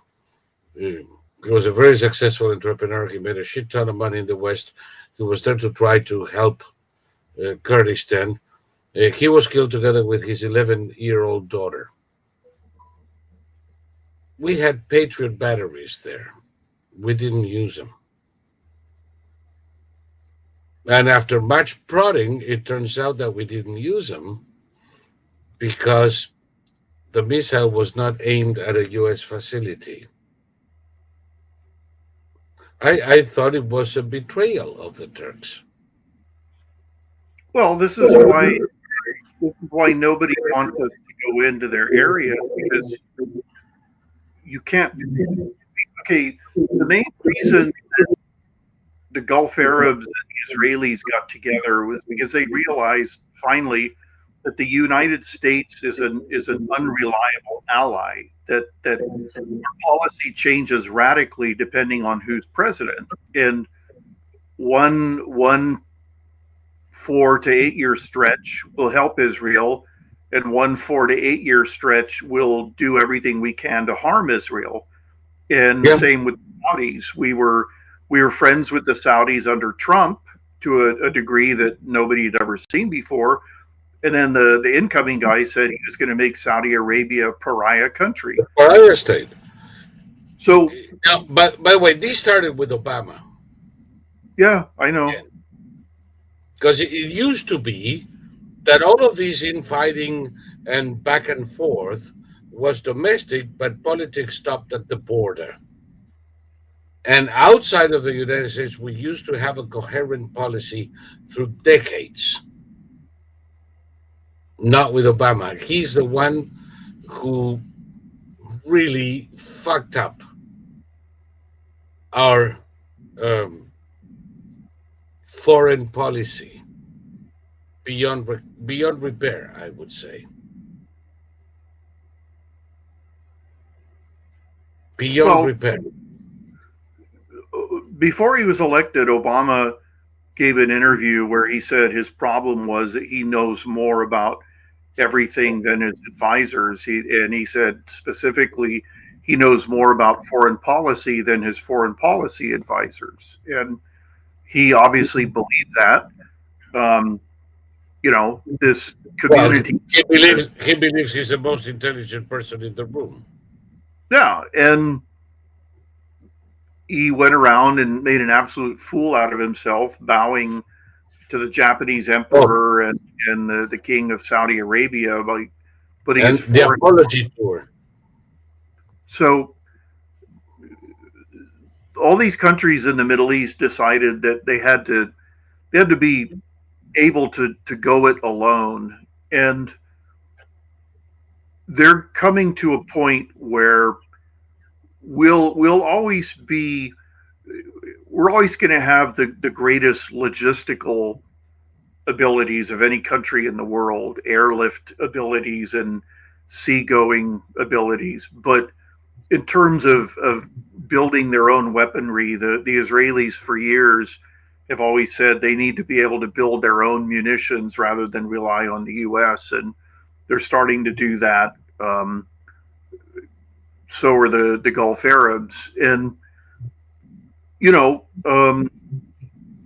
He was a very successful entrepreneur. He made a shit ton of money in the West. He was there to try to help Kurdistan. He was killed together with his 11-year-old daughter. We had Patriot batteries there. We didn't use them. And after much prodding, it turns out that we didn't use them because the missile was not aimed at a U.S. facility. I thought it was a betrayal of the Turks. Well, this is why nobody wants us to go into their area, because you can't. Okay, the main reason the Gulf Arabs and the Israelis got together was because they realized finally that the United States is an unreliable ally. That policy changes radically depending on who's president, and one 4 to 8 year stretch will help Israel, and one 4 to 8 year stretch will do everything we can to harm Israel. And the same with the Saudis. We were friends with the Saudis under Trump to a degree that nobody had ever seen before. And then the incoming guy said he was going to make Saudi Arabia a pariah country. Pariah state. So, now, by the way, this started with Obama. Yeah, I know. Because it used to be that all of this infighting and back and forth was domestic, but politics stopped at the border. And outside of the United States, we used to have a coherent policy through decades, not with Obama. He's the one who really fucked up our um, foreign policy beyond repair, I would say. Beyond Well, repair. before he was elected, Obama gave an interview where he said his problem was that he knows more about everything than his advisors. And he said specifically he knows more about foreign policy than his foreign policy advisors. And he obviously believed that. Um, this Well, community. he believes he's the most intelligent person in the room. Yeah. And he went around and made an absolute fool out of himself, bowing to the Japanese Oh, emperor and the king of Saudi Arabia by putting his and the foreign. apology tour. So all these countries in the Middle East decided that they had to be able to go it alone, and they're coming to a point where we'll always be we're always going to have the greatest logistical abilities of any country in the world, airlift abilities and seagoing abilities. But in terms of building their own weaponry, the Israelis for years have always said they need to be able to build their own munitions rather than rely on the U.S. And they're starting to do that. So are the Gulf Arabs. And,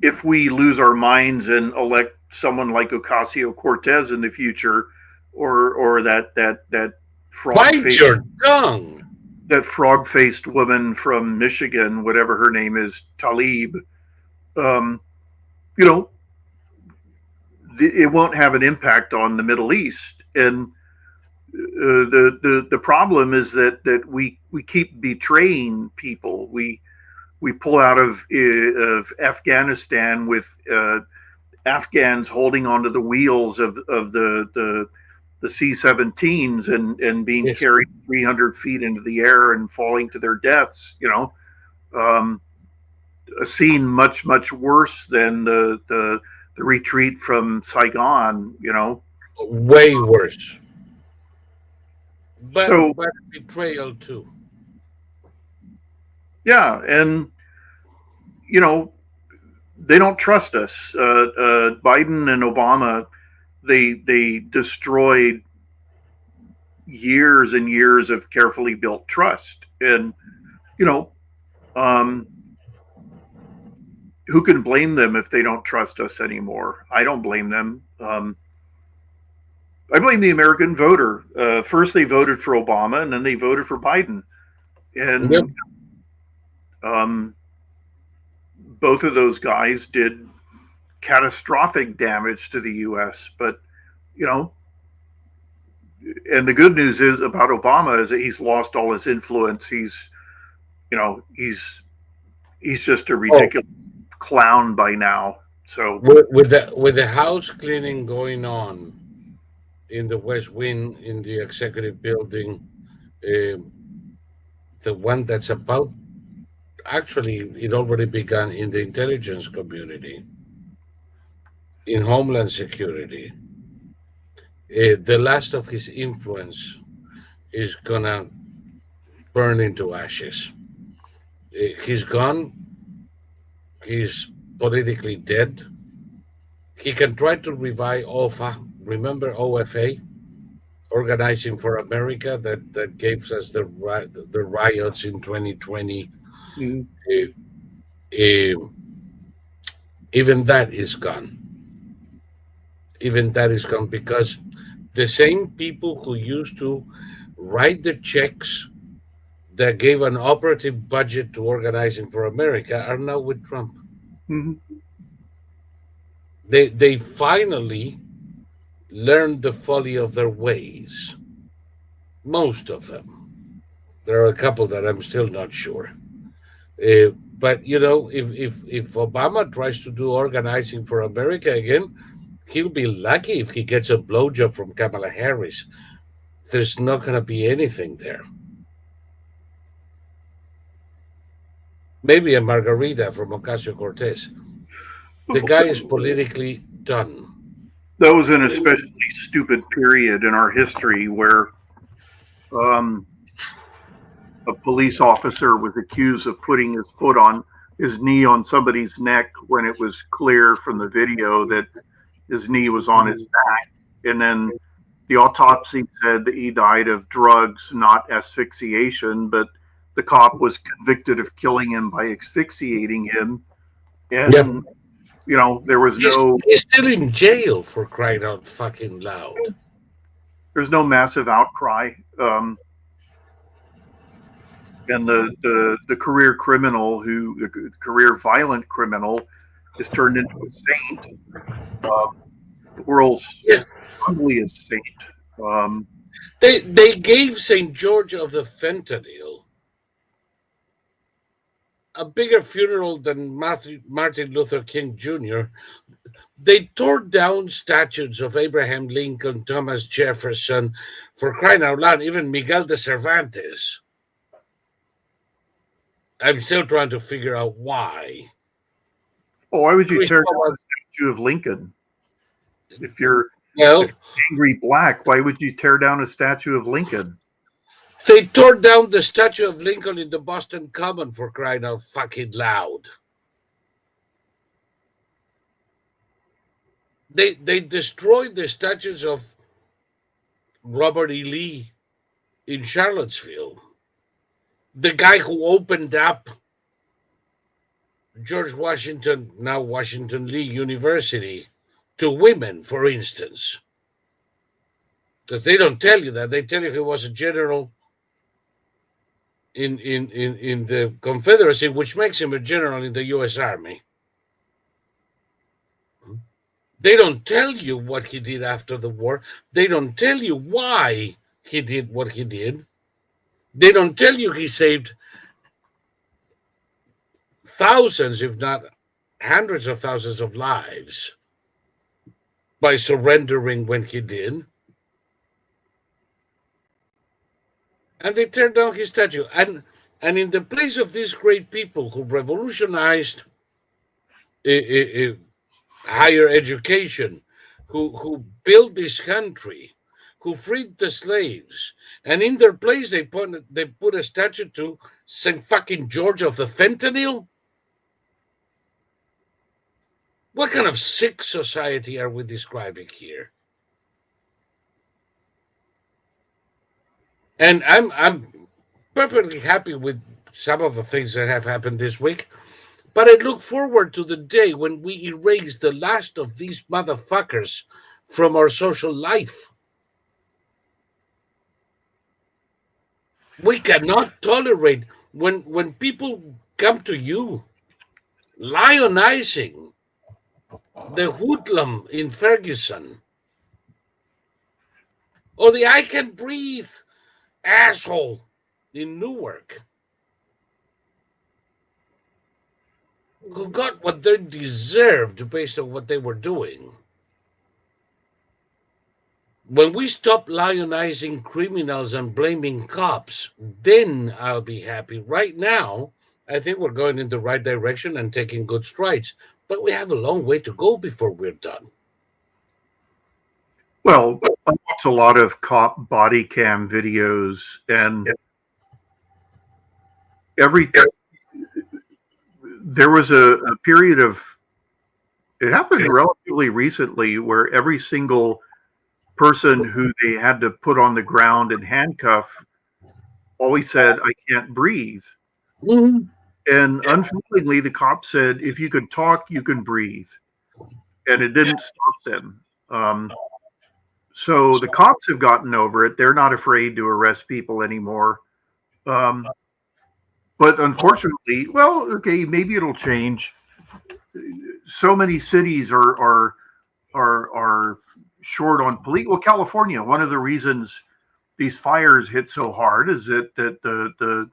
if we lose our minds and elect someone like Ocasio Cortez in the future, or that frog Bite faced your tongue. that frog faced woman from Michigan, whatever her name is, Talib, um, you know, it won't have an impact on the Middle East. And the problem is that we keep betraying people. We pull out of Afghanistan with Afghans holding onto the wheels of the C-17s and being Yes. carried 300 feet into the air and falling to their deaths. A scene much worse than the retreat from Saigon. Way worse. But So betrayal too. yeah, and they don't trust us. Biden and Obama, they destroyed years and years of carefully built trust. And you know, um, who can blame them if they don't trust us anymore? I don't blame them. I blame the American voter. First, they voted for Obama, and then they voted for Biden, and Yep. um, both of those guys did catastrophic damage to the U.S. But you know, and the good news is about Obama is that he's lost all his influence. He's just a ridiculous clown by now. So With the house cleaning going on in the West Wing in the executive building, uh, the one that's about actually it already began in the intelligence community, in Homeland Security. The last of his influence is gonna burn into ashes. He's gone. He's politically dead. He can try to revive OFA. Remember OFA, Organizing for America, that gave us the riots in 2020. mm, Uh, uh, Even that is gone. Even that is gone because the same people who used to write the checks that gave an operative budget to Organizing for America are now with Trump. Mhm. They finally learned the folly of their ways. Most of them. There are a couple that I'm still not sure. But if Obama tries to do organizing for America again, he'll be lucky if he gets a blowjob from Kamala Harris. There's not going to be anything there. Maybe a margarita from Ocasio Cortez. The guy is politically done. That was an especially stupid period in our history where um, a police officer was accused of putting his knee on somebody's neck when it was clear from the video that his knee was on his back. And then the autopsy said that he died of drugs, not asphyxiation, but the cop was convicted of killing him by asphyxiating him. And, Yep. There was He's still in jail, for crying out fucking loud. There's no massive outcry. And the career criminal the career violent criminal is turned into a saint. The world's ugliest saint. They gave St. George of the Fentanyl a bigger funeral than Martin Luther King Jr. They tore down statues of Abraham Lincoln, Thomas Jefferson, for crying out loud, even Miguel de Cervantes. I'm still trying to figure out why. Oh, why would you tear down a statue of Lincoln? If you're angry black, why would you tear down a statue of Lincoln? They tore down the statue of Lincoln in the Boston Common, for crying out fucking loud. They destroyed the statues of Robert E. Lee in Charlottesville. The guy who opened up George Washington, now Washington Lee University, to women, for instance. Because they don't tell you that. They tell you he was a general in the Confederacy, which makes him a general in the U.S. Army. They don't tell you what he did after the war. They don't tell you why he did what he did. They don't tell you he saved thousands, if not hundreds of thousands of lives by surrendering when he did. And they tear down his statue. And in the place of these great people who revolutionized higher education, who built this country, who freed the slaves, and in their place they put a statue to St. fucking George of the Fentanyl? What kind of sick society are we describing here? And I'm perfectly happy with some of the things that have happened this week, but I look forward to the day when we erase the last of these motherfuckers from our social life. We cannot tolerate when people come to you lionizing the hoodlum in Ferguson, or the I Can Breathe asshole in Newark, who got what they deserved based on what they were doing. When we stop lionizing criminals and blaming cops, then I'll be happy. Right now, I think we're going in the right direction and taking good strides, but we have a long way to go before we're done. Well, I watch a lot of cop body cam videos, and there was a period of, it happened relatively recently, where every single person who they had to put on the ground and handcuff always said, "I can't breathe." Mm-hmm. And unfortunately, the cop said, "If you can talk, you can breathe." And it didn't stop them. So the cops have gotten over it. They're not afraid to arrest people anymore. But unfortunately, well, okay, maybe it'll change. so many cities are short on police. Well, California, one of the reasons these fires hit so hard is that the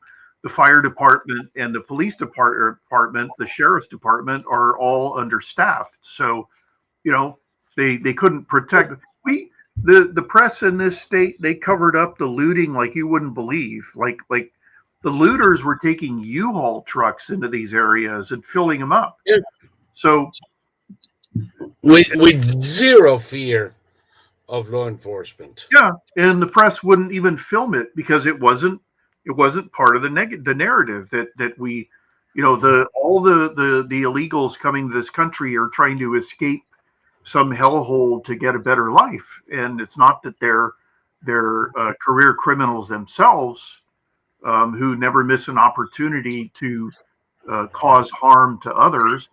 fire department and the police department, the sheriff's department, are all understaffed. So, they couldn't protect. The press in this state, they covered up the looting like you wouldn't believe. Like the looters were taking U-Haul trucks into these areas and filling them up. Yeah. So with zero fear of law enforcement. Yeah, and the press wouldn't even film it because it wasn't part of the narrative that we, all the illegals coming to this country are trying to escape some hellhole to get a better life, and it's not that they're career criminals themselves who never miss an opportunity to cause harm to others.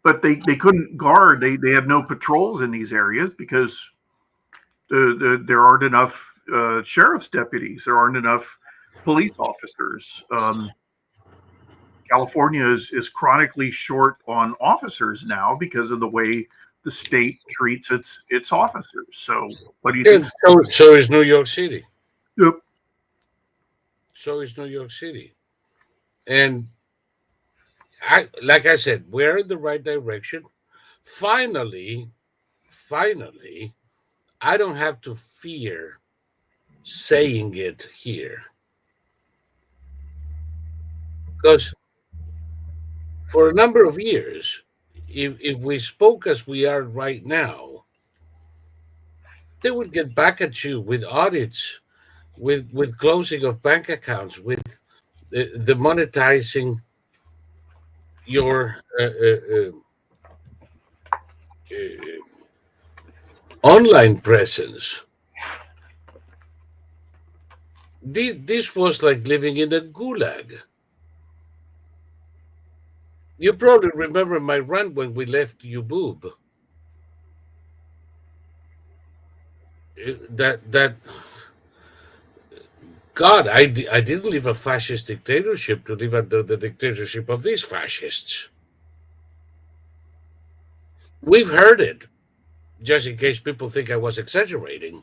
But they couldn't guard. They have no patrols in these areas because there aren't enough sheriff's deputies. There aren't enough police officers. California is chronically short on officers now because of the way the state treats its officers. So what do you think? So is New York City. Yep. So is New York City. And like I said, we're in the right direction. Finally, I don't have to fear saying it here. Because for a number of years, if we spoke as we are right now, they would get back at you with audits, with closing of bank accounts, with the monetizing your online presence. This was like living in a gulag. You probably remember my rant when we left Uboob. That God, I didn't leave a fascist dictatorship to live under the dictatorship of these fascists. We've heard it, just in case people think I was exaggerating,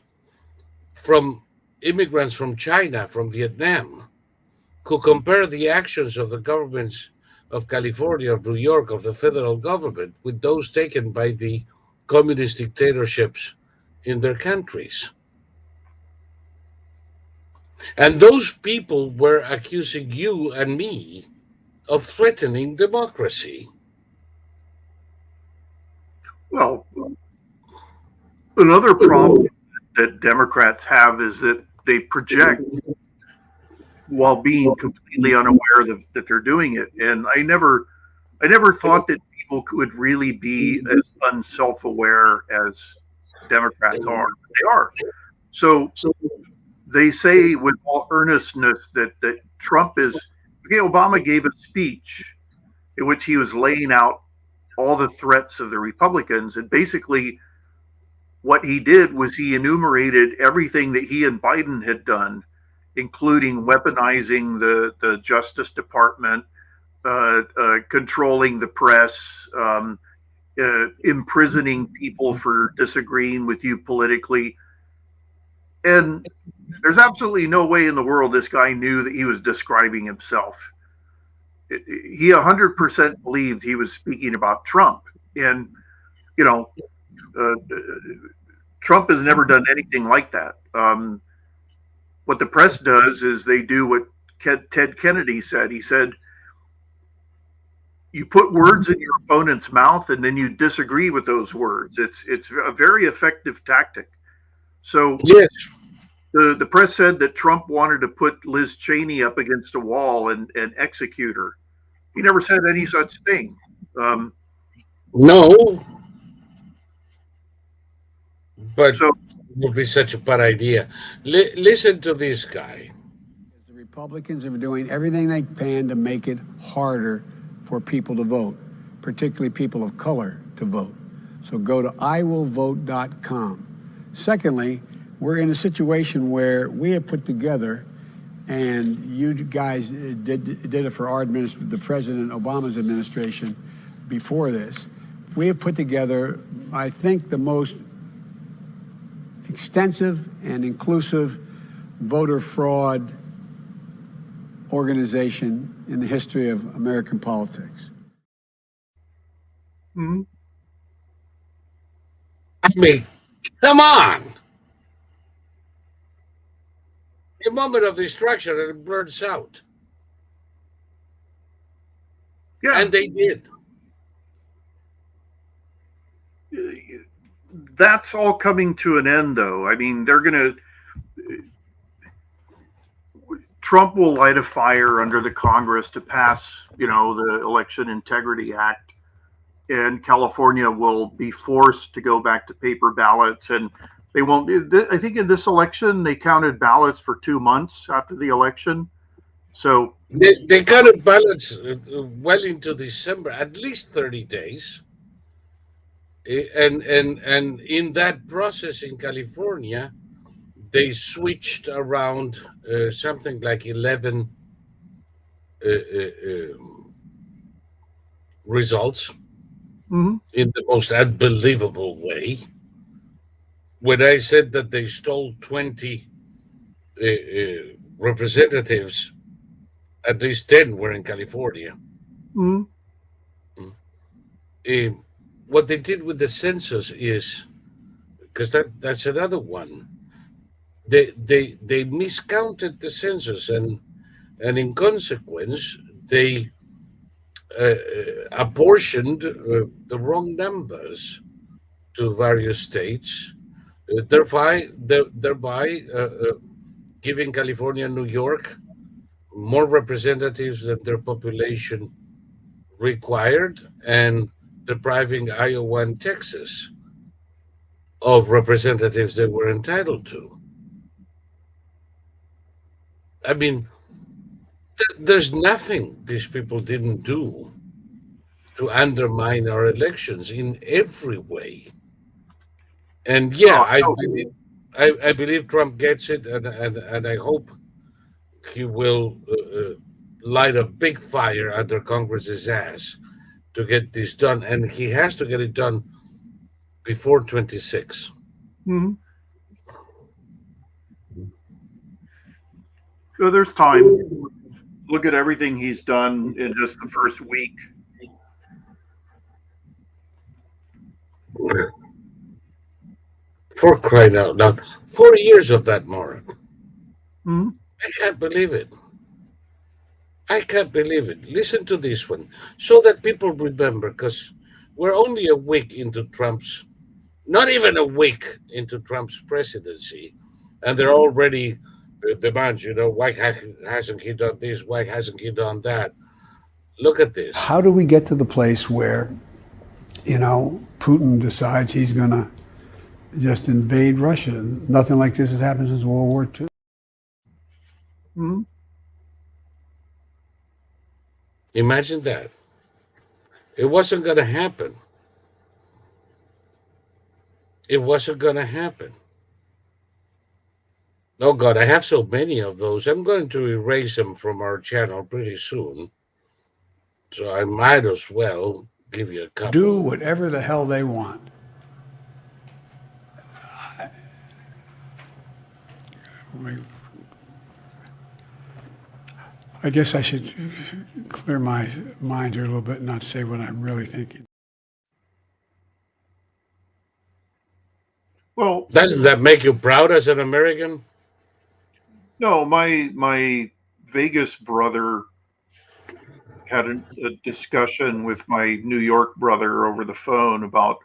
from immigrants from China, from Vietnam, who compare the actions of the governments of California, of New York, of the federal government with those taken by the communist dictatorships in their countries. And those people were accusing you and me of threatening democracy. Well, another problem that Democrats have is that they project while being completely unaware that they're doing it. And I never thought that people could really be as unself-aware as Democrats are. They are. So they say with all earnestness that Trump is. Okay, Obama gave a speech in which he was laying out all the threats of the Republicans, and basically what he did was he enumerated everything that he and Biden had done, including weaponizing the Justice Department, controlling the press, imprisoning people for disagreeing with you politically. And there's absolutely no way in the world this guy knew that he was describing himself. He 100% believed he was speaking about Trump. And, Trump has never done anything like that. What the press does is they do what Ted Kennedy said. He said, you put words in your opponent's mouth and then you disagree with those words. It's a very effective tactic. So yes, the press said that Trump wanted to put Liz Cheney up against a wall and execute her. He never said any such thing. No. But it would be such a bad idea. Listen to this guy. The Republicans are doing everything they can to make it harder for people to vote, particularly people of color to vote. So go to iwillvote.com. Secondly, we're in a situation where we have put together and you guys did it for our the President Obama's administration before this. We have put together, I think, the most extensive and inclusive voter fraud organization in the history of American politics. Mm-hmm. I mean, come on. A moment of destruction and it burns out. Yeah. And they did. That's all coming to an end, though. I mean, Trump will light a fire under the Congress to pass, the Election Integrity Act, and California will be forced to go back to paper ballots, and they won't. I think in this election, they counted ballots for 2 months after the election. So they counted ballots well into December, at least 30 days. And in that process in California, they switched around something like 11 results in the most unbelievable way. When I said that they stole 20 representatives, at least 10 were in California. What they did with the census is, because that's another one, they miscounted the census, and in consequence they apportioned the wrong numbers to various states, thereby giving California and New York more representatives than their population required, and depriving Iowa and Texas of representatives they were entitled to. I mean, there's nothing these people didn't do to undermine our elections in every way. And yeah, I believe Trump gets it, and I hope he will light a big fire under Congress's ass to get this done, and he has to get it done before 26. So there's time. Look at everything he's done in just the first week. For crying out loud, 4 years of that, Mark. I can't believe it. I can't believe it. Listen to this one, so that people remember, because we're only a week into Trump's, not even a week into Trump's presidency, and they're already demands, why hasn't he done this? Why hasn't he done that? Look at this. How do we get to the place where, Putin decides he's going to just invade Russia? Nothing like this has happened since World War II. Imagine that. It wasn't going to happen. It wasn't going to happen. Oh, God, I have so many of those. I'm going to erase them from our channel pretty soon. So I might as well give you a couple. Do whatever the hell they want. I guess I should clear my mind here a little bit and not say what I'm really thinking. Well, doesn't that make you proud as an American? No, my Vegas brother had a discussion with my New York brother over the phone about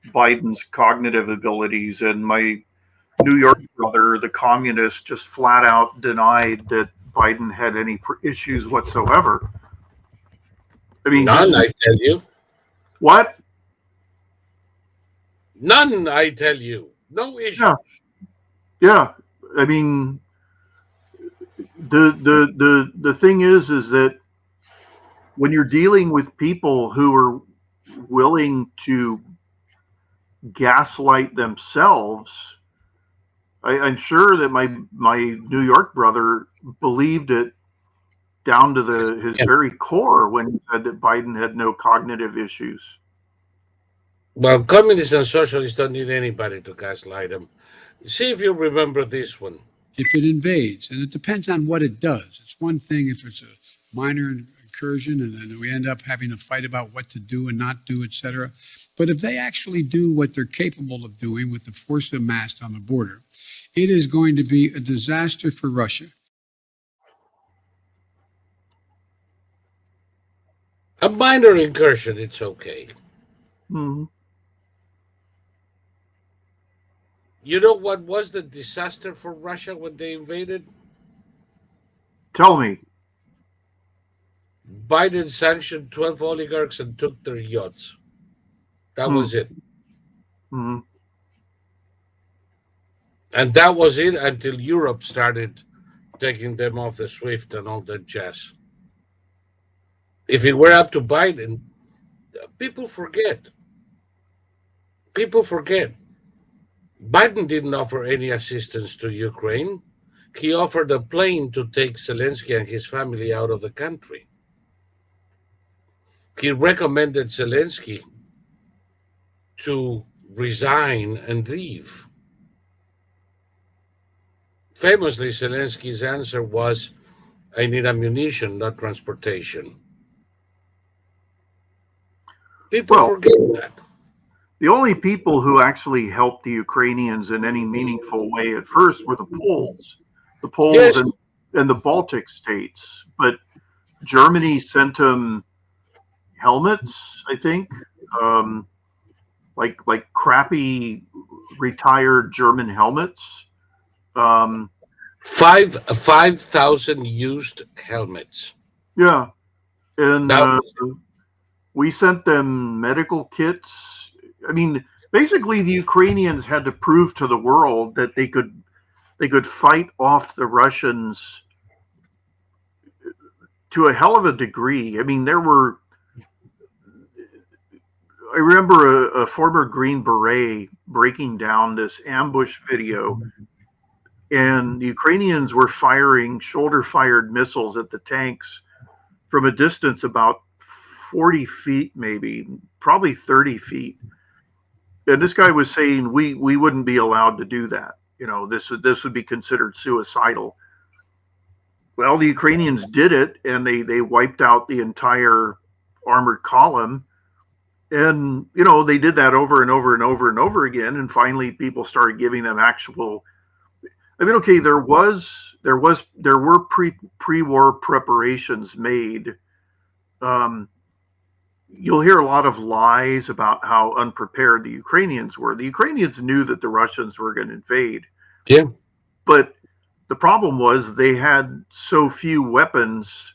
Biden's cognitive abilities, and my New York brother, the communist, just flat out denied that Biden had any issues whatsoever. I mean, none, I tell you. What? None, I tell you. No issues. Yeah. I mean, the thing is that when you're dealing with people who are willing to gaslight themselves, I'm sure that my New York brother believed it down to his very core when he said that Biden had no cognitive issues. Well, communists and socialists don't need anybody to gaslight them. See if you remember this one. If it invades, and it depends on what it does. It's one thing if it's a minor incursion and then we end up having a fight about what to do and not do, etc. But if they actually do what they're capable of doing with the force amassed on the border, it is going to be a disaster for Russia. A minor incursion, it's okay. Mm-hmm. You know what was the disaster for Russia when they invaded? Tell me. Biden sanctioned 12 oligarchs and took their yachts. That was it. Mm-hmm. And that was it until Europe started taking them off the SWIFT and all that jazz. If it were up to Biden, people forget. People forget. Biden didn't offer any assistance to Ukraine. He offered a plane to take Zelensky and his family out of the country. He recommended Zelensky to resign and leave. Famously, Zelensky's answer was, I need ammunition, not transportation. People forget that. The only people who actually helped the Ukrainians in any meaningful way at first were the Poles. The Poles Yes. and the Baltic states. But Germany sent them helmets, I think, like crappy retired German helmets. 5,000 used helmets. Yeah, and That we sent them medical kits. I mean, basically, the Ukrainians had to prove to the world that they could fight off the Russians to a hell of a degree. I mean, I remember a former Green Beret breaking down this ambush video, and the Ukrainians were firing shoulder-fired missiles at the tanks from a distance about 40 feet, maybe, probably 30 feet. And this guy was saying we wouldn't be allowed to do that. You know, this would be considered suicidal. Well, the Ukrainians did it, and they wiped out the entire armored column. And, you know, they did that over and over and over and over again. And finally, people started giving them actual. I mean, okay, there were pre-war preparations made. You'll hear a lot of lies about how unprepared the Ukrainians were. The Ukrainians knew that the Russians were going to invade. Yeah. But the problem was they had so few weapons,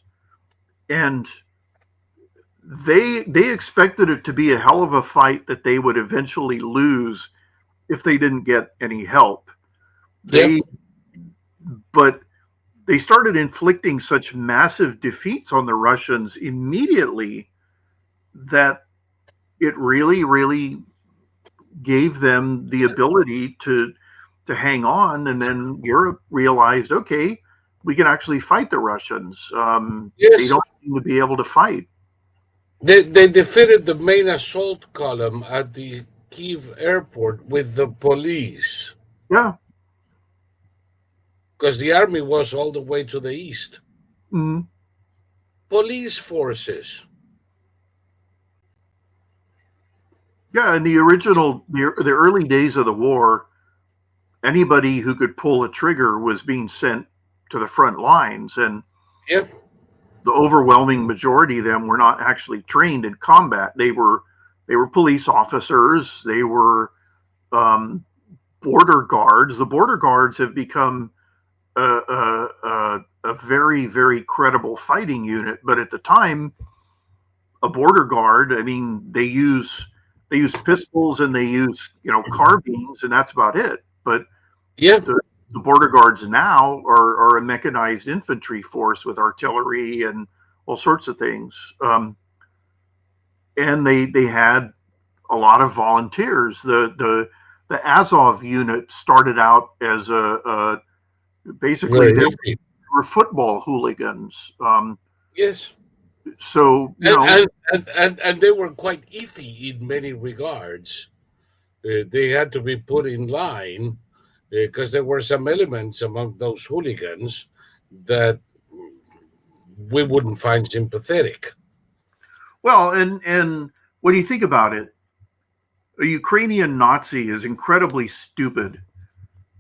and they expected it to be a hell of a fight that they would eventually lose if they didn't get any help. But they started inflicting such massive defeats on the Russians immediately that it really, really gave them the ability to hang on. And then Europe realized, okay, we can actually fight the Russians. They don't seem to be able to fight. They defeated the main assault column at the Kyiv airport with the police. Yeah. Because the army was all the way to the east. Mm-hmm. Police forces. Yeah, in the early days of the war, anybody who could pull a trigger was being sent to the front lines, and the overwhelming majority of them were not actually trained in combat. They were police officers. They were border guards. The border guards have become a very, very credible fighting unit. But at the time, a border guard, I mean, they use pistols and they use, carbines, and that's about it. But the border guards now are a mechanized infantry force with artillery and all sorts of things. And they had a lot of volunteers. The the Azov unit started out as basically they were football hooligans. Yes. So and they were quite iffy in many regards. They had to be put in line because there were some elements among those hooligans that we wouldn't find sympathetic. well, and when you think about it, a Ukrainian Nazi is incredibly stupid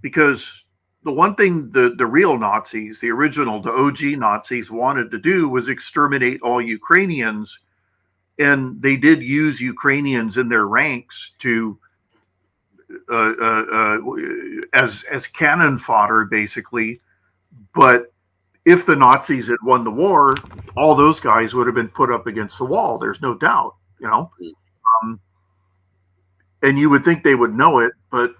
because the one thing the real Nazis, the original, the OG Nazis wanted to do was exterminate all Ukrainians. And they did use Ukrainians in their ranks to as cannon fodder, basically. But if the Nazis had won the war, all those guys would have been put up against the wall. There's no doubt, and you would think they would know it, but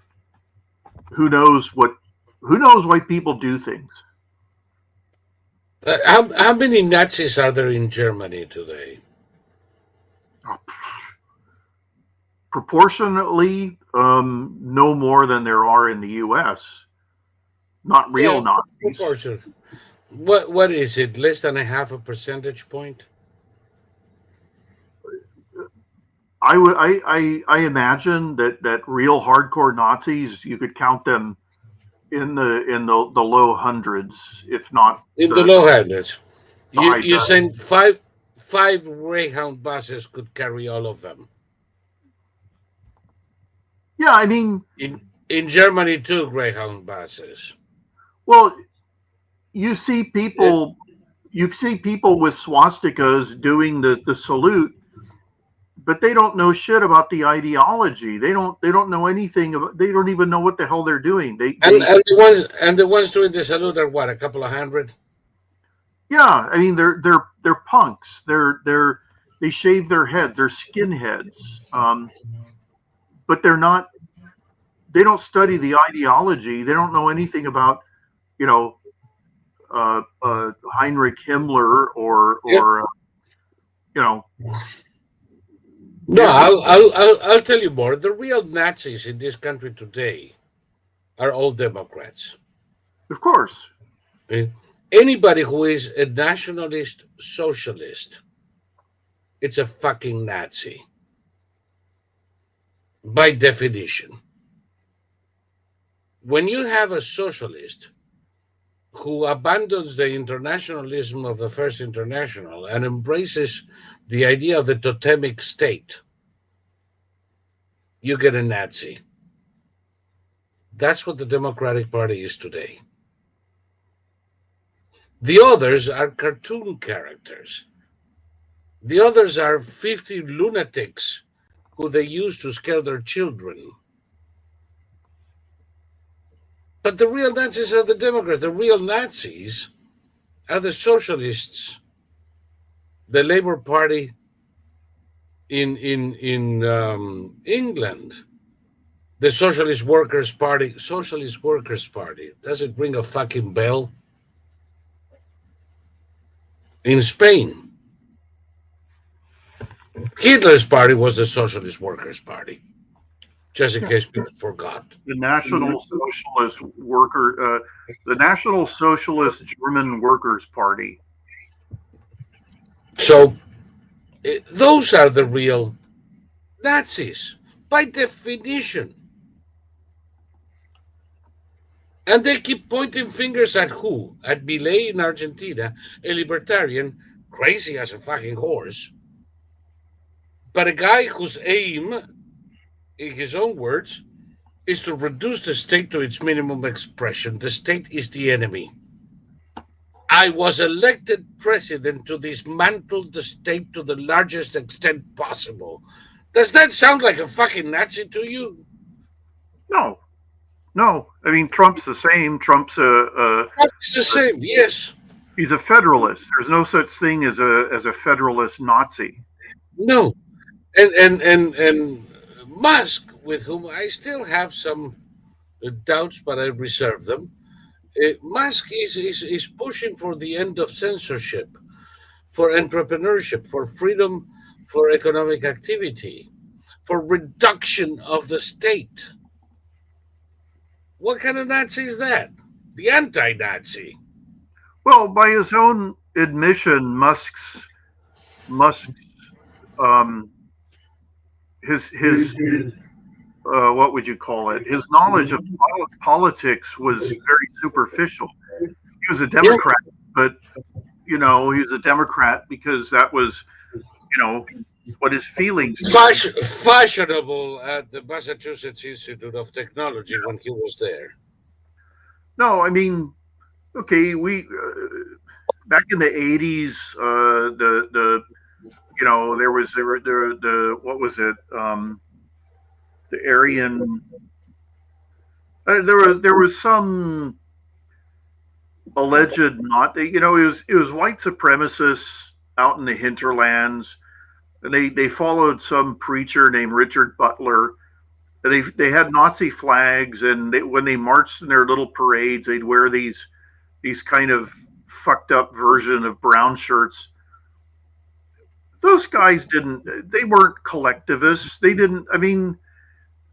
who knows why people do things. How many Nazis are there in Germany today? Proportionately, no more than there are in the U.S. Not real Nazis. Proportion. What is it? Less than a half a percentage point? I imagine that real hardcore Nazis, you could count them in the low hundreds, if not in the low hundreds. You saying five Greyhound buses could carry all of them? Yeah, I mean, in Germany, 2 Greyhound buses. Well, you see people with swastikas doing the salute, but they don't know shit about the ideology. They don't know anything about. They don't even know what the hell they're doing. And the ones doing the salute are what, a couple of hundred? Yeah, I mean they're punks. They shave their heads. They're skinheads. But they're not. They don't study the ideology. They don't know anything about, Heinrich Himmler or No, I'll tell you more. The real Nazis in this country today are all Democrats. Of course. Anybody who is a nationalist socialist, it's a fucking Nazi. By definition. When you have a socialist who abandons the internationalism of the First International and embraces the idea of the totemic state, you get a Nazi. That's what the Democratic Party is today. The others are cartoon characters. The others are 50 lunatics who they use to scare their children. But the real Nazis are the Democrats. The real Nazis are the socialists, the Labour Party in England, the Socialist Workers' Party. Socialist Workers' Party. Does it ring a fucking bell? In Spain, Hitler's party was the Socialist Workers' Party. Just in case people forgot. The National Socialist the National Socialist German Workers' Party. So, those are the real Nazis, by definition. And they keep pointing fingers at who? At Milei in Argentina, a libertarian, crazy as a fucking horse, but a guy whose aim, in his own words, is to reduce the state to its minimum expression. The state is the enemy. I was elected president to dismantle the state to the largest extent possible. Does that sound like a fucking Nazi to you? No. I mean, Trump's the same. Trump's the same, yes. He's a federalist. There's no such thing as a federalist Nazi. No. And Musk, with whom I still have some doubts, but I reserve them. Musk is pushing for the end of censorship, for entrepreneurship, for freedom, for economic activity, for reduction of the state. What kind of Nazi is that? The anti-Nazi. Well, by his own admission, Musk's um, his what would you call it? His knowledge of politics was very superficial. He was a Yeah. Democrat, but he was a Democrat because that was what his feelings were. Fashionable at the Massachusetts Institute of Technology when he was there. No, I mean, okay, we back in the '80s, the there was the what was it? The Aryan. There was some alleged not. It was white supremacists out in the hinterlands, and they followed some preacher named Richard Butler. They had Nazi flags, and when they marched in their little parades, they'd wear these kind of fucked up version of brown shirts. Those guys they weren't collectivists. They didn't. I mean,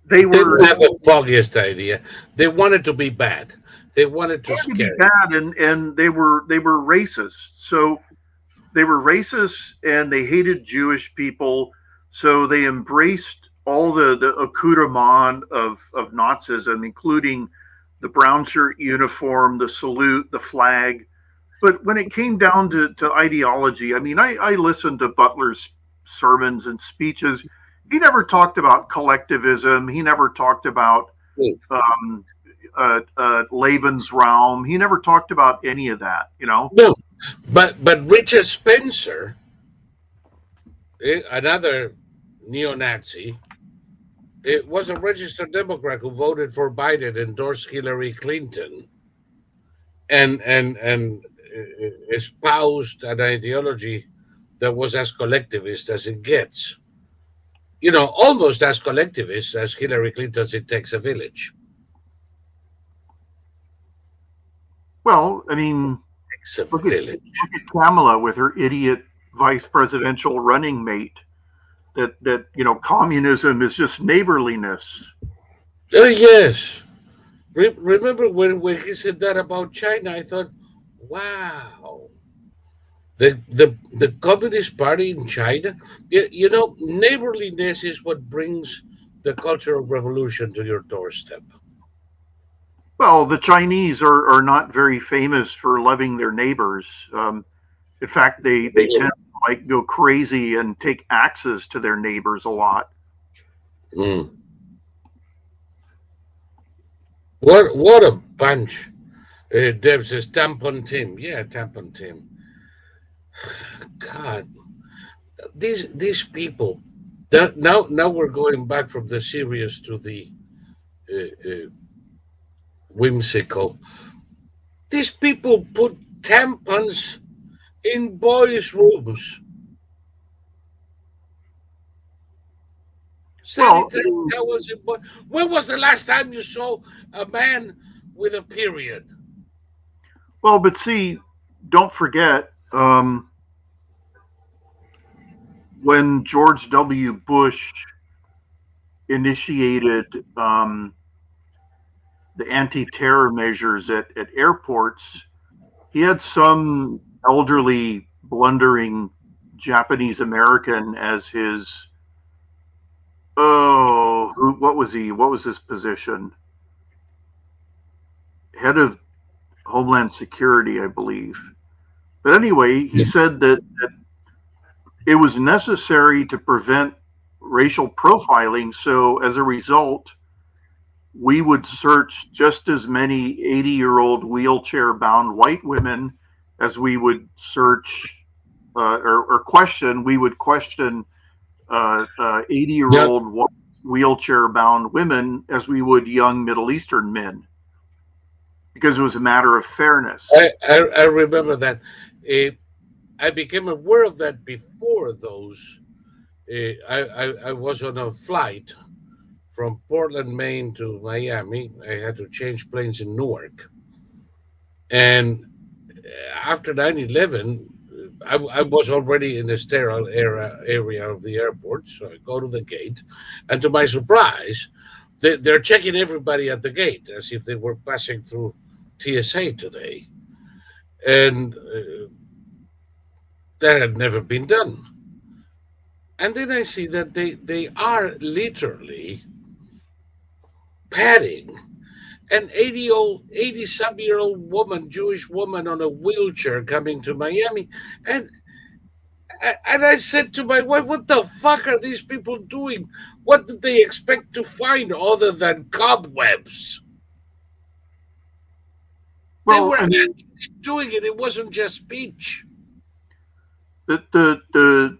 they were. Didn't have the foggiest idea. They wanted to be bad. They wanted to Be scare. bad, and they were racist. So they were racist, and they hated Jewish people. So they embraced all the accoutrement of Nazism, including the brown shirt uniform, the salute, the flag. But when it came down to ideology, I mean, I listened to Butler's sermons and speeches. He never talked about collectivism. He never talked about Lebensraum. He never talked about any of that, No, but Richard Spencer, another neo-Nazi, it was a registered Democrat who voted for Biden, endorsed Hillary Clinton, and espoused an ideology that was as collectivist as it gets. Almost as collectivist as Hillary Clinton's It Takes a Village. Well, I mean, look at Kamala with her idiot vice presidential running mate. That communism is just neighborliness. Yes. Remember when he said that about China? I thought, wow, the Communist Party in China. Neighborliness is what brings the Cultural Revolution to your doorstep. Well, the Chinese are not very famous for loving their neighbors. In fact, they tend to go crazy and take axes to their neighbors a lot. Mm. What a bunch. Deb says tampon Tim. Yeah, tampon Tim. God, these people. Now we're going back from the serious to the whimsical. These people put tampons in boys' rooms. Sanitary towels in boys. When was the last time you saw a man with a period? Well, but see, don't forget when George W. Bush initiated the anti-terror measures at airports, he had some elderly, blundering Japanese American as his. What was he? What was his position? Head of Homeland Security, I believe. But anyway, he said that it was necessary to prevent racial profiling. So as a result, we would search just as many 80-year-old wheelchair-bound white women as we would search or question. We would question 80-year-old wheelchair-bound women as we would young Middle Eastern men, because it was a matter of fairness. I remember that. I became aware of that before those. I was on a flight from Portland, Maine to Miami. I had to change planes in Newark. And after 9/11, I was already in the sterile area of the airport. So I go to the gate. And to my surprise, They're checking everybody at the gate as if they were passing through TSA today. And that had never been done. And then I see that they are literally patting an 80-some-year-old woman, Jewish woman on a wheelchair coming to Miami. And I said to my wife, what the fuck are these people doing? What did they expect to find other than cobwebs? They were actually doing it. It wasn't just speech. The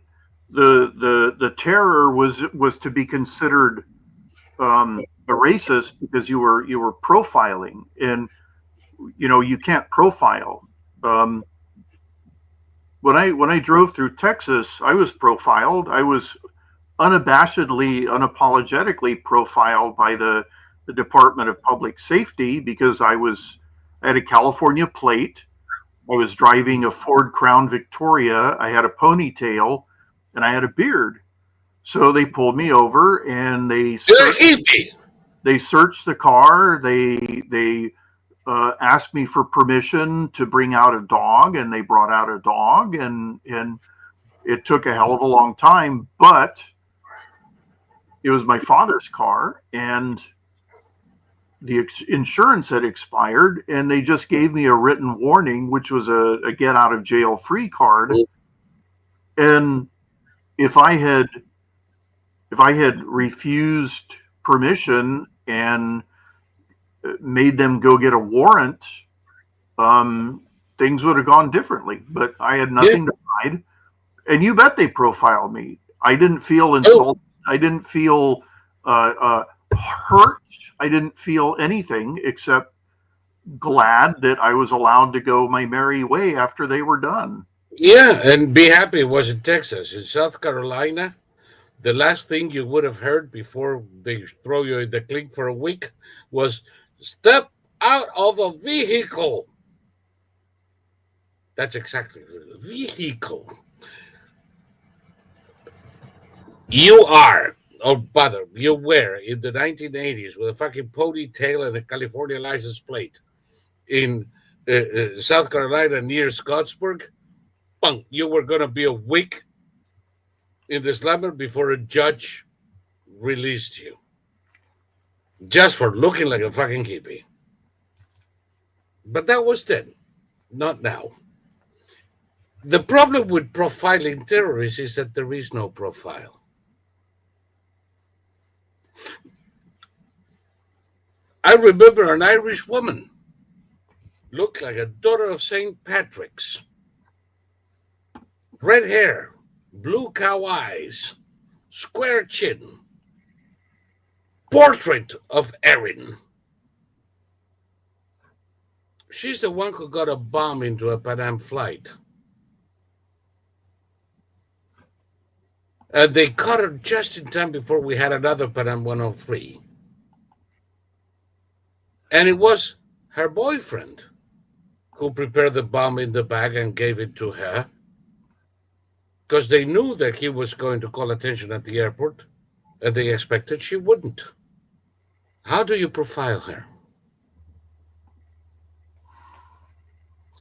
terror was to be considered a racist because you were profiling, and you can't profile. When I drove through Texas, I was profiled. I was unapologetically profiled by the Department of Public Safety because I had a California plate. I was driving a Ford Crown Victoria. I had a ponytail and I had a beard. So they pulled me over and they searched the car. They asked me for permission to bring out a dog, and they brought out a dog, and it took a hell of a long time, but it was my father's car, and the insurance had expired, and they just gave me a written warning, which was a get out of jail free card. And if I had refused permission and made them go get a warrant, things would have gone differently. But I had nothing to hide, and you bet they profiled me. I didn't feel insulted. I didn't feel hurt. I didn't feel anything except glad that I was allowed to go my merry way after they were done. Yeah, and be happy it was in Texas. In South Carolina, the last thing you would have heard before they throw you in the clink for a week was, step out of the vehicle. That's exactly the vehicle. You are, Blather, you were in the 1980s with a fucking ponytail and a California license plate in South Carolina near Scottsburg. Punk, you were going to be a week in the slammer before a judge released you. Just for looking like a fucking hippie. But that was then, not now. The problem with profiling terrorists is that there is no profile. I remember an Irish woman, looked like a daughter of St. Patrick's. Red hair, blue cow eyes, square chin, portrait of Erin. She's the one who got a bomb into a Pan Am flight. And they caught her just in time before we had another Pan Am 103. And it was her boyfriend who prepared the bomb in the bag and gave it to her, because they knew that he was going to call attention at the airport, and they expected she wouldn't. How do you profile her?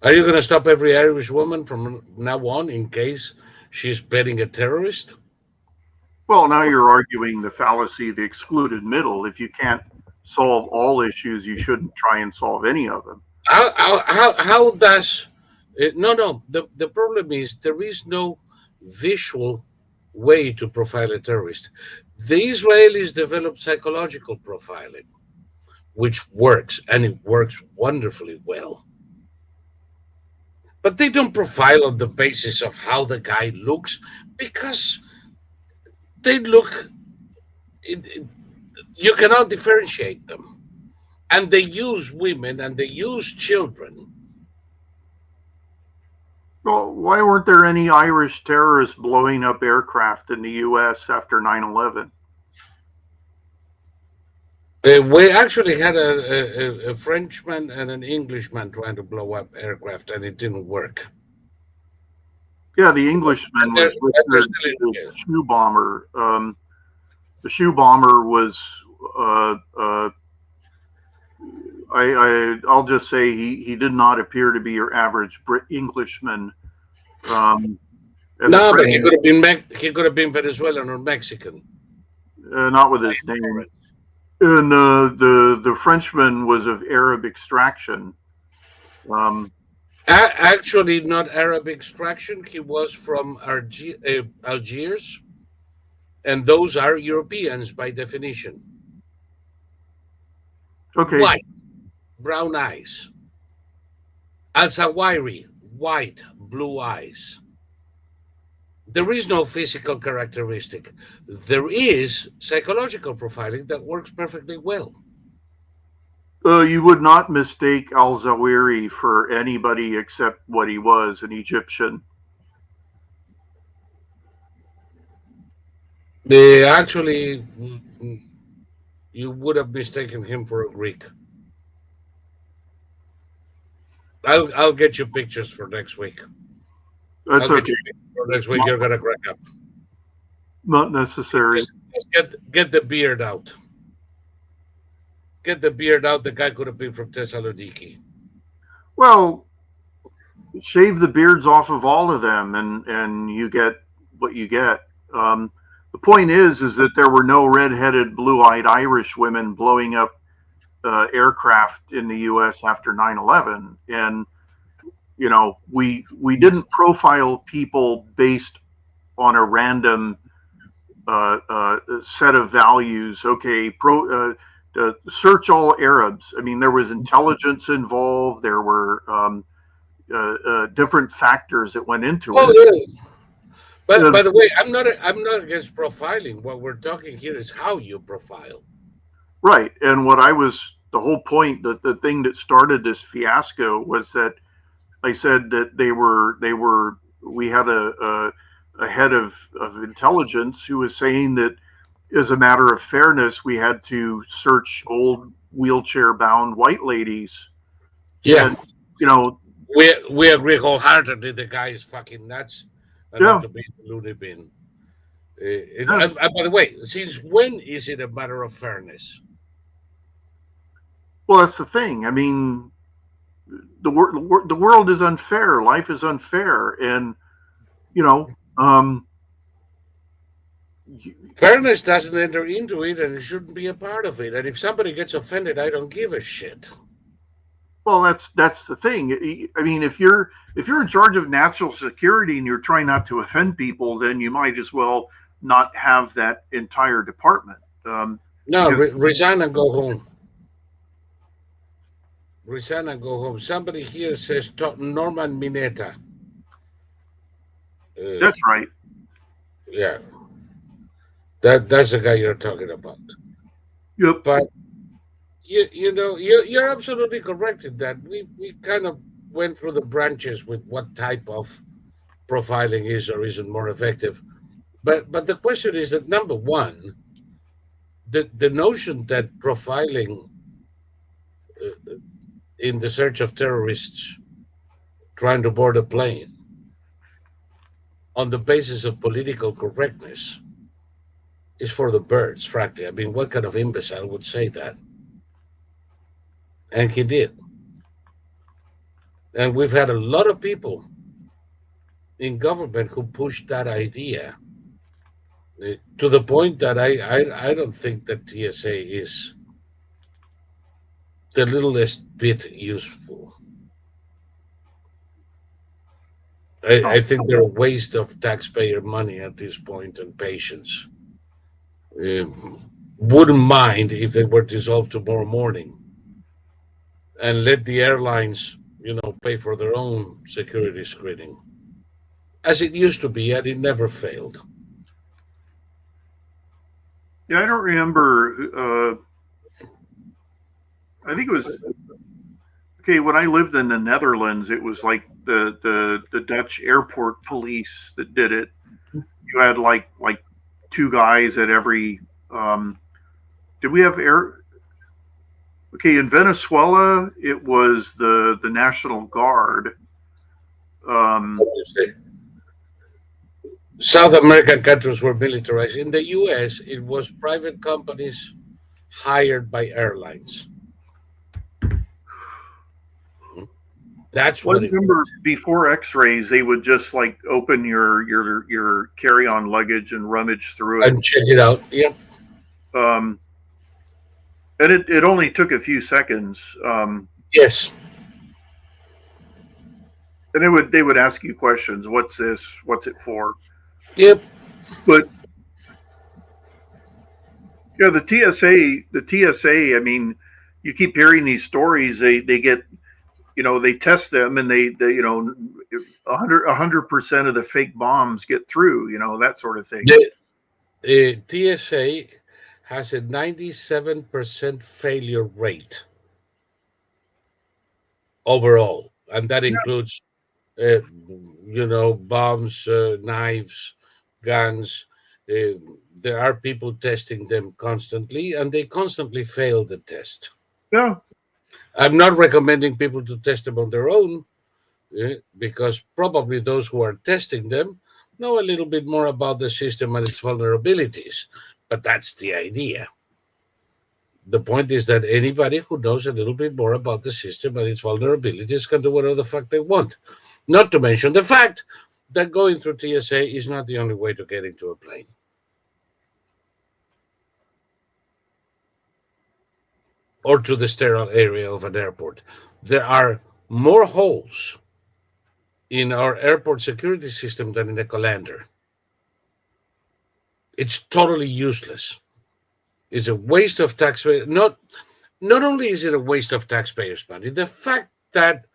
Are you going to stop every Irish woman from now on in case she's betting a terrorist? Well, now you're arguing the fallacy of the excluded middle. If you can't solve all issues, you shouldn't try and solve any of them. How does it, no, the problem is there is no visual way to profile a terrorist. The Israelis developed psychological profiling, which works, and it works wonderfully well. But they don't profile on the basis of how the guy looks, because they look, you cannot differentiate them. And they use women and they use children. Well, why weren't there any Irish terrorists blowing up aircraft in the U.S. after 9/11? We actually had a Frenchman and an Englishman trying to blow up aircraft, and it didn't work. Yeah, the Englishman was with the shoe bomber. The shoe bomber was I'll just say he did not appear to be your average Englishman. No, but he could have been Venezuelan or Mexican. Not with his name. And the Frenchman was of Arab extraction. Actually, not Arab extraction. He was from Algiers, and those are Europeans by definition. Okay. White, brown eyes. Al-Zawahiri, white, blue eyes. There is no physical characteristic. There is psychological profiling that works perfectly well. You would not mistake Al-Zawahiri for anybody except what he was, an Egyptian. Actually, you would have mistaken him for a Greek. I'll get you pictures for next week. That's okay. For next week, you're gonna crack up. Not necessary. Just get the beard out. Get the beard out. The guy could have been from Thessaloniki. Well, shave the beards off of all of them, and you get what you get. The point is that there were no red-headed, blue-eyed Irish women blowing up aircraft in the U.S. after 9/11, and you know we didn't profile people based on a random set of values. Okay, search all Arabs. I mean, there was intelligence involved. There were different factors that went into it. Yeah. But by the way, I'm not against profiling. What we're talking here is how you profile. Right, and the whole point, that the thing that started this fiasco was that I said that we had a head of intelligence who was saying that as a matter of fairness, we had to search old wheelchair-bound white ladies. Yeah, and, you know, we agree wholeheartedly. The guy is fucking nuts. Enough to be a loony bin. By the way, since when is it a matter of fairness? Well, that's the thing. I mean, the world is unfair. Life is unfair, and you know, fairness doesn't enter into it, and it shouldn't be a part of it. And if somebody gets offended, I don't give a shit. Well, that's the thing. I mean, if you're in charge of national security and you're trying not to offend people, then you might as well not have that entire department. No, resign and go home. Resign and go home. Somebody here says Norman Mineta. That's right. Yeah, that's the guy you're talking about. Yep. But you know, you're absolutely correct in that. We kind of went through the branches with what type of profiling is or isn't more effective. But the question is that, number one, the notion that profiling in the search of terrorists trying to board a plane on the basis of political correctness is for the birds, frankly. I mean, what kind of imbecile would say that? And he did. And we've had a lot of people in government who pushed that idea to the point that I don't think that TSA is the littlest bit useful. I think they're a waste of taxpayer money at this point and patience. Wouldn't mind if they were dissolved tomorrow morning and let the airlines, pay for their own security screening, as it used to be, and it never failed. Yeah, I don't remember. I think it was when I lived in the Netherlands. It was like the Dutch airport police that did it. You had like two guys at every. Did we have air? Okay, in Venezuela, it was the National Guard. South American countries were militarized. In the U.S., it was private companies hired by airlines. That's Well, what I it remember was. before X-rays, they would just like open your carry-on luggage and rummage through it. And check it out. Yeah. Um, and it only took a few seconds. Yes. And they would ask you questions. What's this? What's it for? Yep. But yeah, the TSA. I mean, you keep hearing these stories. They get, they test them, and they 100% of the fake bombs get through. That sort of thing. The TSA has a 97% failure rate overall, and that includes, uh, bombs, knives, guns. Uh, there are people testing them constantly, and they constantly fail the test. Yeah. I'm not recommending people to test them on their own, because probably those who are testing them know a little bit more about the system and its vulnerabilities. But that's the idea. The point is that anybody who knows a little bit more about the system and its vulnerabilities can do whatever the fuck they want. Not to mention the fact that going through TSA is not the only way to get into a plane. Or to the sterile area of an airport. There are more holes in our airport security system than in a colander. It's totally useless. It's a waste of taxpayer. Not only is it a waste of taxpayers' money, the fact that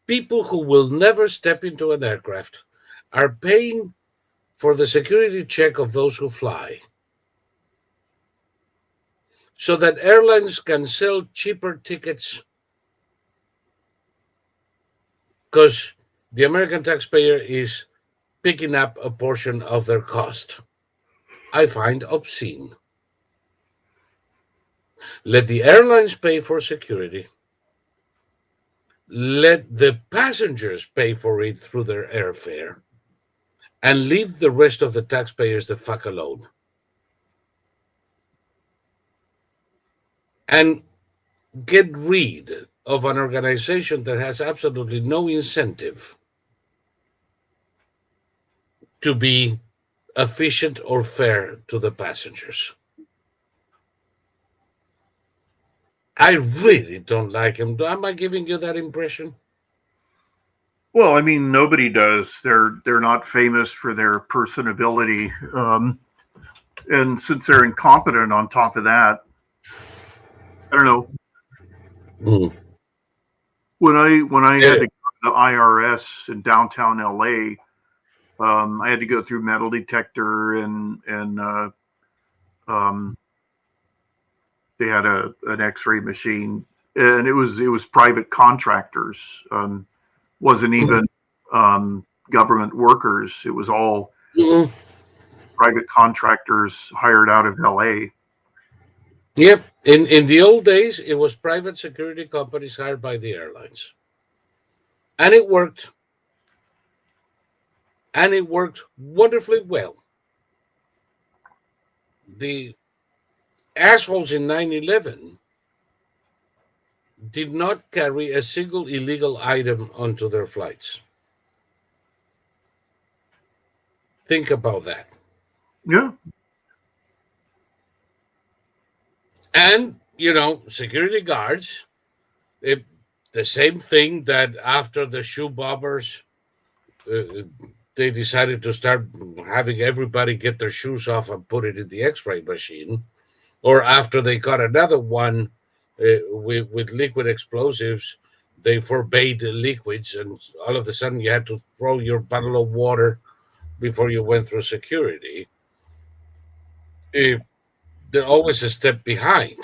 people who will never step into an aircraft are paying for the security check of those who fly, so that airlines can sell cheaper tickets, because the American taxpayer is picking up a portion of their cost. I find obscene. Let the airlines pay for security. Let the passengers pay for it through their airfare, and leave the rest of the taxpayers the fuck alone. And get rid of an organization that has absolutely no incentive to be efficient or fair to the passengers. I really don't like him. Am I giving you that impression? Well, I mean, nobody does. They're not famous for their personability, and since they're incompetent on top of that, I don't know. Mm. When I had to go to the IRS in downtown LA, I had to go through metal detector, and they had an X-ray machine, and it was private contractors. Wasn't even government workers. It was all private contractors hired out of LA. Yep. In the old days, it was private security companies hired by the airlines. And it worked. And it worked wonderfully well. The assholes in 9/11 did not carry a single illegal item onto their flights. Think about that. Yeah. And, security guards, the same thing that after the shoe bombers, they decided to start having everybody get their shoes off and put it in the X-ray machine, or after they got another one with liquid explosives, they forbade liquids, and all of a sudden you had to throw your bottle of water before you went through security. They're always a step behind.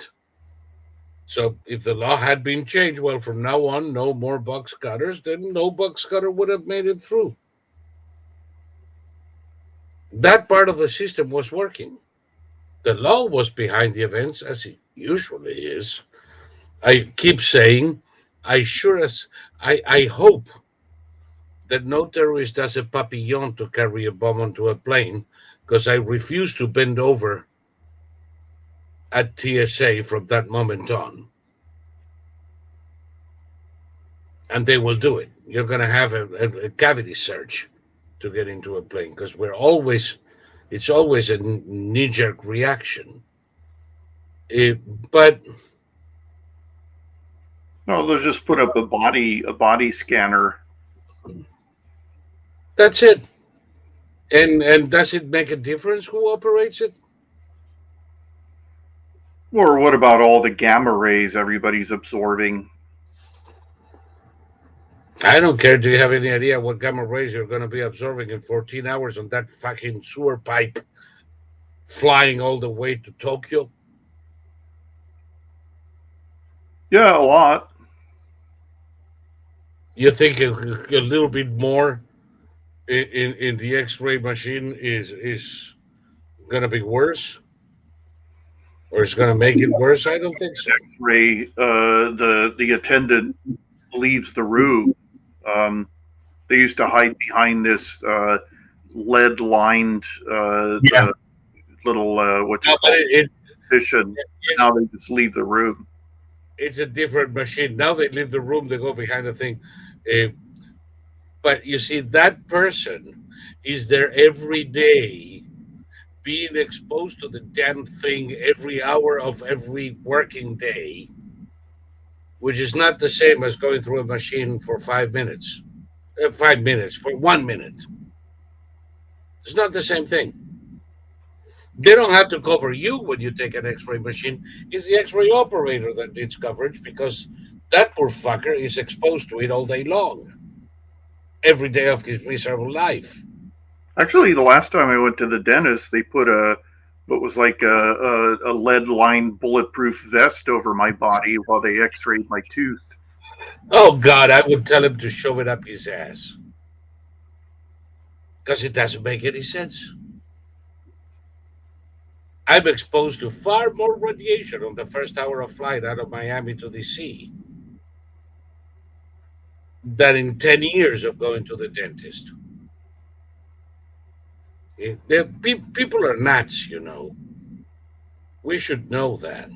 So if the law had been changed, well, from now on, no more box cutters, then no box cutter would have made it through. That part of the system was working. The law was behind the events, as it usually is. I keep saying, I hope that no terrorist does a papillon to carry a bomb onto a plane, because I refuse to bend over at TSA from that moment on. And they will do it. You're going to have a cavity search to get into a plane because it's always a knee-jerk reaction. But No, they'll just put up a body scanner. that's it. And does it make a difference who operates it? Or what about all the gamma rays everybody's absorbing? I don't care. Do you have any idea what gamma rays you're going to be absorbing in 14 hours on that fucking sewer pipe flying all the way to Tokyo? Yeah, a lot. You think a little bit more in the X-ray machine is going to be worse? Or it's going to make it worse? I don't think so. X-ray, the attendant leaves the room. They used to hide behind this lead-lined little what you call it, partition. Now they just leave the room. It's a different machine. Now they leave the room, they go behind the thing. But you see, that person is there every day, being exposed to the damn thing every hour of every working day, which is not the same as going through a machine for 5 minutes. 5 minutes, for 1 minute. It's not the same thing. They don't have to cover you when you take an X-ray machine. It's the X-ray operator that needs coverage because that poor fucker is exposed to it all day long, every day of his miserable life. Actually, the last time I went to the dentist, they put what was like a lead-lined bulletproof vest over my body while they X-rayed my tooth. Oh God, I would tell him to shove it up his ass because it doesn't make any sense. I'm exposed to far more radiation on the first hour of flight out of Miami to DC than in 10 years of going to the dentist. People are nuts, you know. We should know that.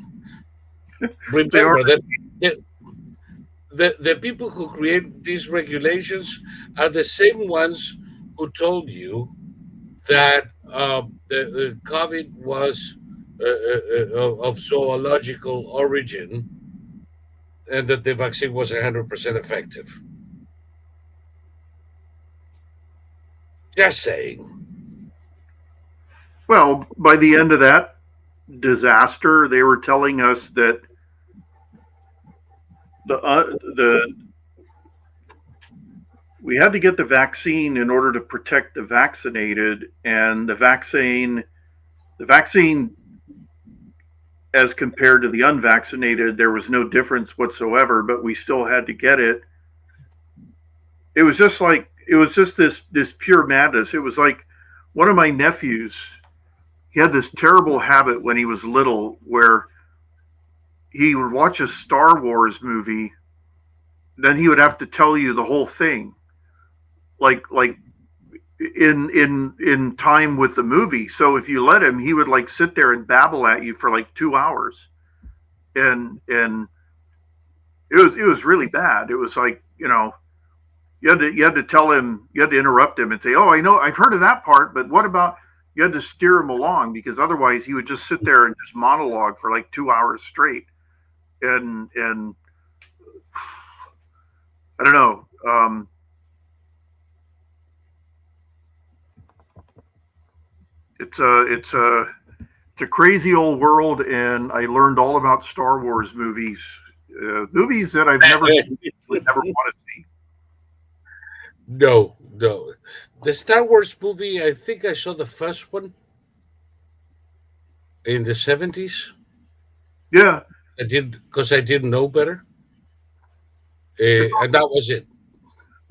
Remember that the people who create these regulations are the same ones who told you that the COVID was of zoological origin and that the vaccine was 100% effective. Just saying. Well, by the end of that disaster, they were telling us that we had to get the vaccine in order to protect the vaccinated, and the vaccine as compared to the unvaccinated, there was no difference whatsoever, but we still had to get it. It was just this pure madness. It was like one of my nephews, he had this terrible habit when he was little where he would watch a Star Wars movie, then he would have to tell you the whole thing. Like in time with the movie. So if you let him, he would like sit there and babble at you for like 2 hours. And it was really bad. It was like, you know, you had to tell him, you had to interrupt him and say, "Oh, I know, I've heard of that part, but what about," you had to steer him along because otherwise he would just sit there and just monologue for like 2 hours straight. And I don't know. It's a crazy old world, and I learned all about Star Wars movies, movies that I've never want to see. No. The Star Wars movie, I think I saw the first one in the 70s. Yeah. I did, because I didn't know better. And that was it.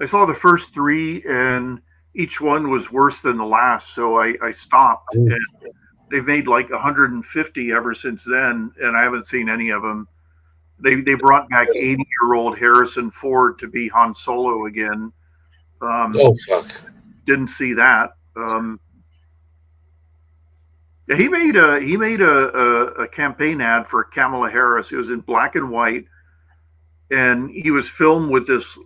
I saw the first 3, and each one was worse than the last, so I stopped. And they've made like 150 ever since then, and I haven't seen any of them. They brought back 80-year-old Harrison Ford to be Han Solo again. Oh fuck! Didn't see that. Yeah, he made a campaign ad for Kamala Harris. It was in black and white, and he was filmed with this.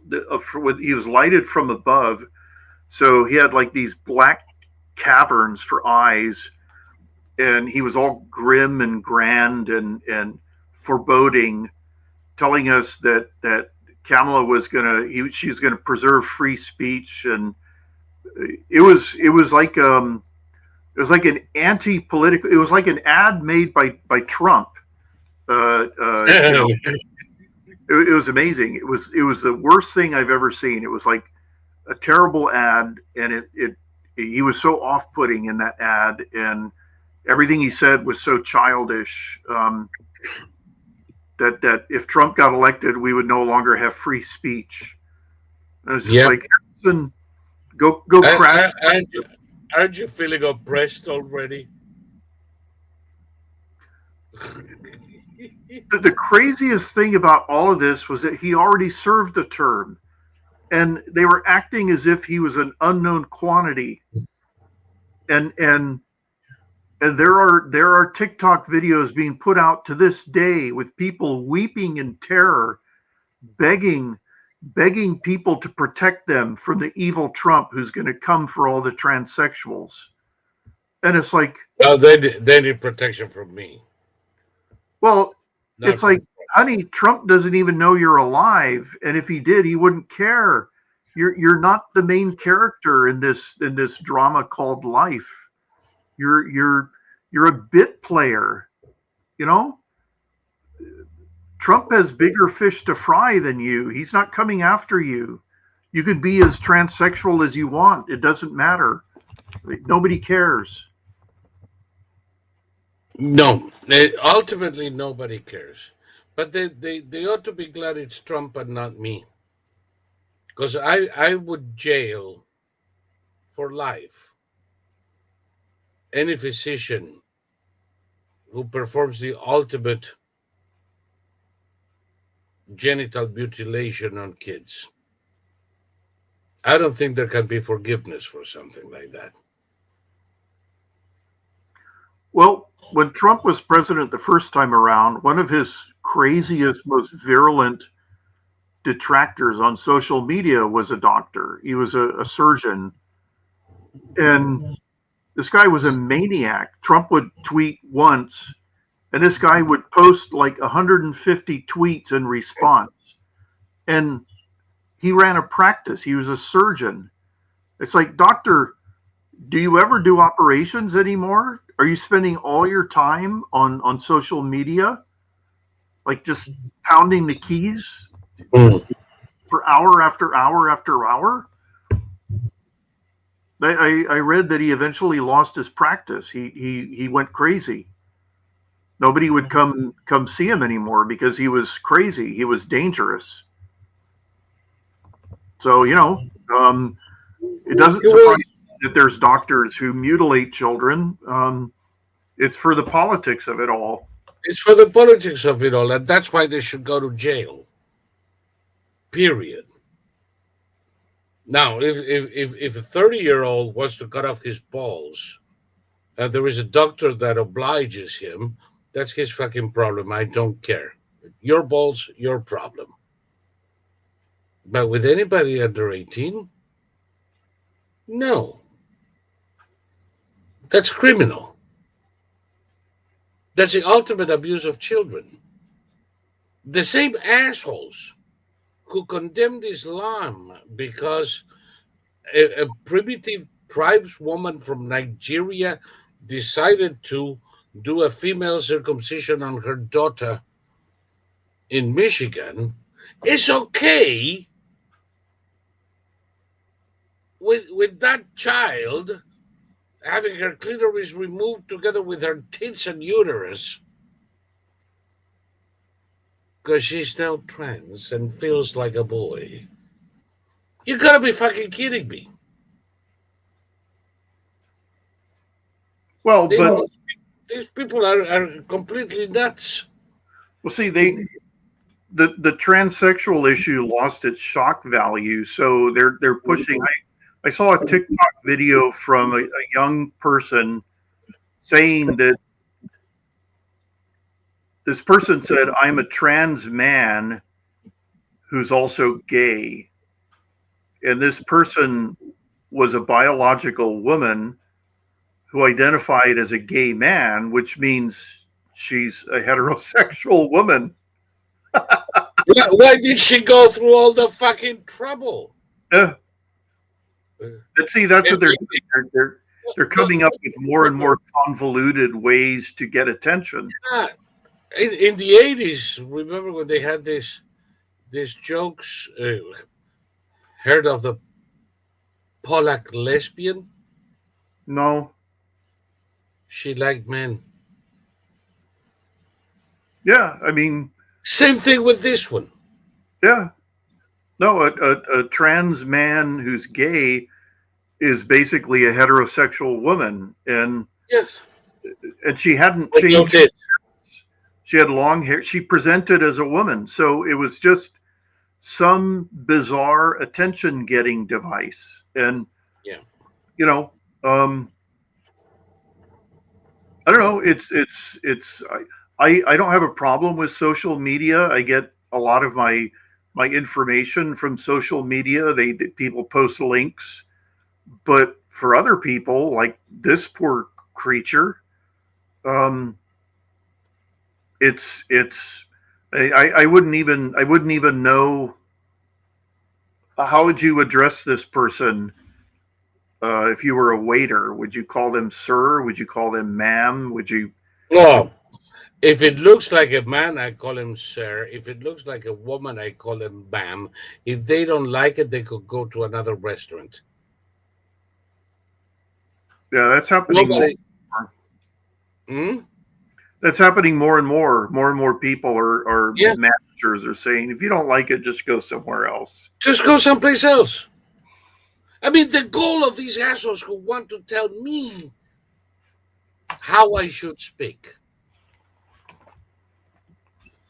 He was lighted from above, so he had like these black caverns for eyes, and he was all grim and grand and foreboding, telling us that Kamala was she's gonna preserve free speech, and it was like an anti-political. It was like an ad made by Trump. You know, it was amazing. It was the worst thing I've ever seen. It was like a terrible ad, and he was so off-putting in that ad, and everything he said was so childish. That if Trump got elected, we would no longer have free speech. And it's just like, Harrison, go crash. Aren't you feeling oppressed already? The craziest thing about all of this was that he already served a term, and they were acting as if he was an unknown quantity. And there are TikTok videos being put out to this day with people weeping in terror, begging people to protect them from the evil Trump who's going to come for all the transsexuals. And it's like, well, they need protection from me. Well, it's like, honey, Trump doesn't even know you're alive, and if he did, he wouldn't care. You're not the main character in this drama called life. You're a bit player, you know? Trump has bigger fish to fry than you. He's not coming after you. You could be as transsexual as you want. It doesn't matter. Nobody cares. No, ultimately nobody cares. But they ought to be glad it's Trump and not me. Because I would jail for life any physician who performs the ultimate genital mutilation on kids. I don't think there can be forgiveness for something like that. Well, when Trump was president the first time around, one of his craziest, most virulent detractors on social media was a doctor. He was a surgeon. And this guy was a maniac. Trump would tweet once, and this guy would post like 150 tweets in response. And he ran a practice. He was a surgeon. It's like, doctor, do you ever do operations anymore? Are you spending all your time on social media? Like just pounding the keys for hour after hour after hour? I read that he eventually lost his practice. He went crazy. Nobody would come see him anymore because he was crazy. He was dangerous. So, it doesn't surprise me that there's doctors who mutilate children. It's for the politics of it all. It's for the politics of it all, and that's why they should go to jail. Period. Now, if a 30-year-old wants to cut off his balls, and there is a doctor that obliges him, that's his fucking problem. I don't care. Your balls, your problem. But with anybody under 18, no. That's criminal. That's the ultimate abuse of children. The same assholes who condemned Islam because a primitive tribeswoman from Nigeria decided to do a female circumcision on her daughter in Michigan, it's okay with that child having her clitoris removed together with her tits and uterus because she's now trans and feels like a boy. You gotta be fucking kidding me. Well, but these people are completely nuts. Well, see, the transsexual issue lost its shock value, so they're pushing. I saw a TikTok video from a young person saying that this person said, "I'm a trans man who's also gay," and this person was a biological woman who identified as a gay man, which means she's a heterosexual woman. Why did she go through all the fucking trouble? Yeah. And see, that's what they're doing. They're coming up with more and more convoluted ways to get attention. In the 80s, remember when they had these jokes? Heard of the Polak lesbian? No. She liked men. Yeah, I mean, same thing with this one. Yeah. No, a trans man who's gay is basically a heterosexual woman, and yes, and she hadn't changed. She had long hair. She presented as a woman, so it was just some bizarre attention-getting device. And yeah, you know, I don't know. It's I don't have a problem with social media. I get a lot of my information from social media. People post links, but for other people, like this poor creature, I wouldn't even know how would you address this person. If you were a waiter, would you call them sir? Would you call them ma'am? Would you? No. If it looks like a man, I call him sir. If it looks like a woman, I call him ma'am. If they don't like it, they could go to another restaurant. Yeah, that's happening. That's happening more and more. More and more people are managers are saying, if you don't like it, just go somewhere else. Just go someplace else. I mean, the goal of these assholes who want to tell me how I should speak.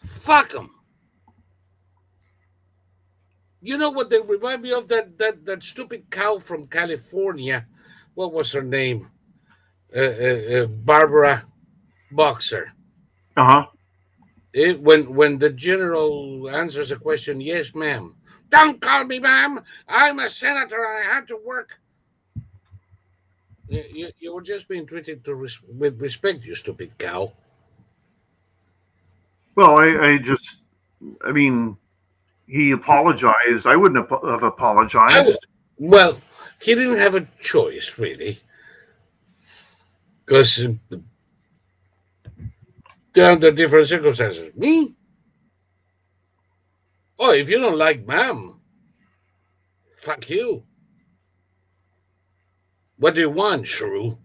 Fuck them. You know what they remind me of? That stupid cow from California. What was her name? Barbara Boxer. Uh-huh. When the general answers a question, yes, ma'am. Don't call me ma'am. I'm a senator and I have to work. You were just being treated with respect, you stupid cow. Well, I mean, he apologized. I wouldn't have apologized. Well, he didn't have a choice, really. Because they're under different circumstances. Me? Oh, if you don't like ma'am, fuck you. What do you want, shrew?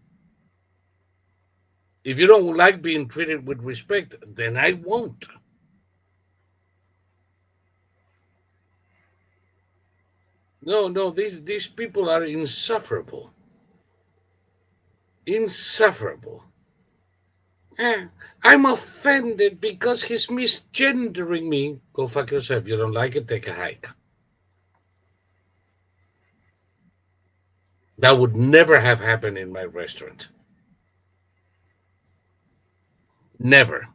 If you don't like being treated with respect, then I won't. No, these people are insufferable. Insufferable. I'm offended because he's misgendering me. Go fuck yourself. You don't like it, take a hike. That would never have happened in my restaurant. Never.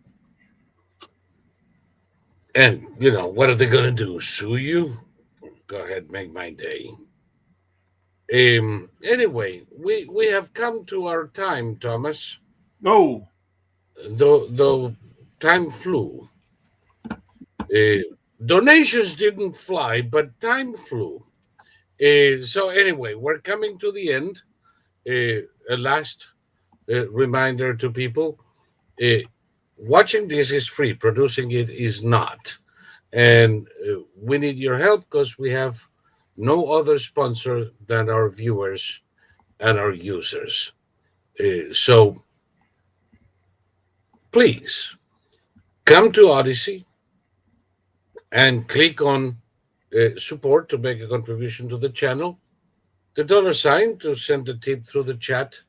And, what are they going to do? Sue you? Go ahead, make my day. Anyway, we have come to our time, Thomas. No. Though time flew. Donations didn't fly, but time flew. So anyway, we're coming to the end. A last reminder to people. Watching this is free. Producing it is not. And we need your help because we have no other sponsor than our viewers and our users. So please come to Odyssey and click on support to make a contribution to the channel, the $sign to send a tip through the chat,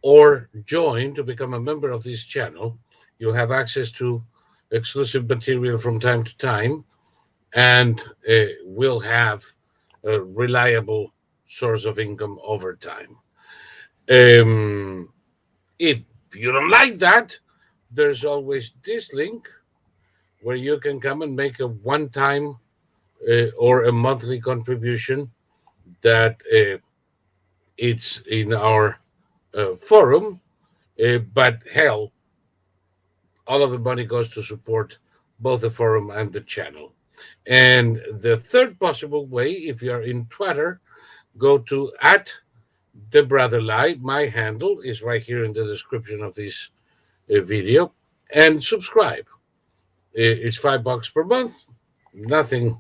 or join to become a member of this channel. You'll have access to exclusive material from time to time, and we'll have a reliable source of income over time. If you don't like that, there's always this link where you can come and make a one-time or a monthly contribution that it's in our forum. But hell, all of the money goes to support both the forum and the channel. And the third possible way, if you are in Twitter, go to at the brother lie. My handle is right here in the description of this video, and subscribe. It's $5 per month, nothing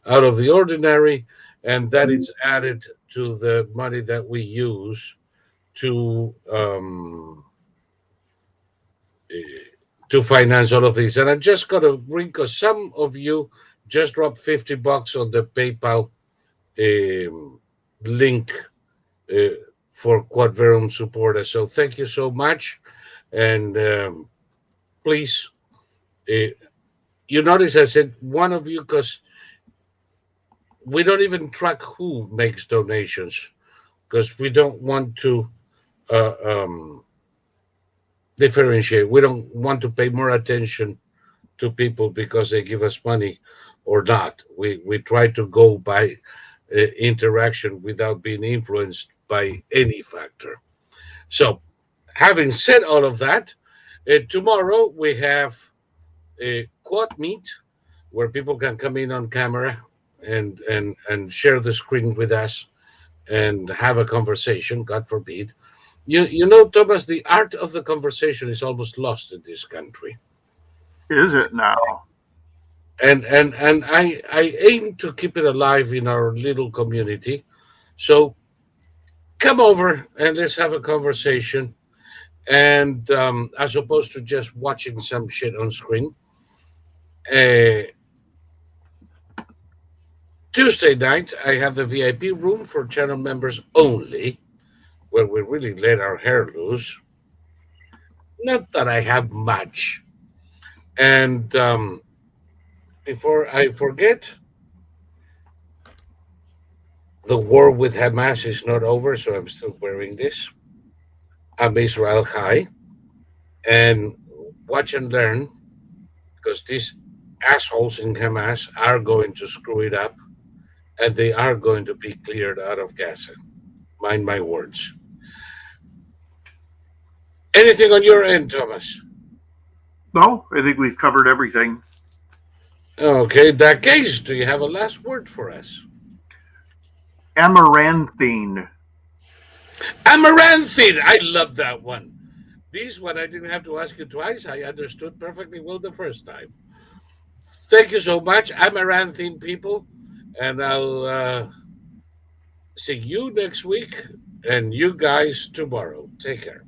out of the ordinary, and that is added to the money that we use to finance all of this. And I just got to bring, because some of you just dropped $50 on the PayPal link for Quad Verum supporters. So thank you so much. And please, you notice I said one of you, because we don't even track who makes donations, because we don't want to differentiate. We don't want to pay more attention to people because they give us money or not. We try to go by interaction without being influenced by any factor. So, having said all of that, tomorrow we have a quad meet where people can come in on camera and share the screen with us and have a conversation. God forbid. You know, Thomas, the art of the conversation is almost lost in this country. Is it now? And I aim to keep it alive in our little community. So come over and let's have a conversation. And as opposed to just watching some shit on screen. Tuesday night, I have the VIP room for channel members only, where we really let our hair loose. Not that I have much. And before I forget, the war with Hamas is not over, so I'm still wearing this. I'm Israel High. And watch and learn, because these assholes in Hamas are going to screw it up, and they are going to be cleared out of Gaza. Mind my words. Anything on your end, Thomas? No, I think we've covered everything. Okay, in that case, do you have a last word for us? Amaranthine. Amaranthine! I love that one. This one I didn't have to ask you twice. I understood perfectly well the first time. Thank you so much, Amaranthine people. And I'll see you next week and you guys tomorrow. Take care.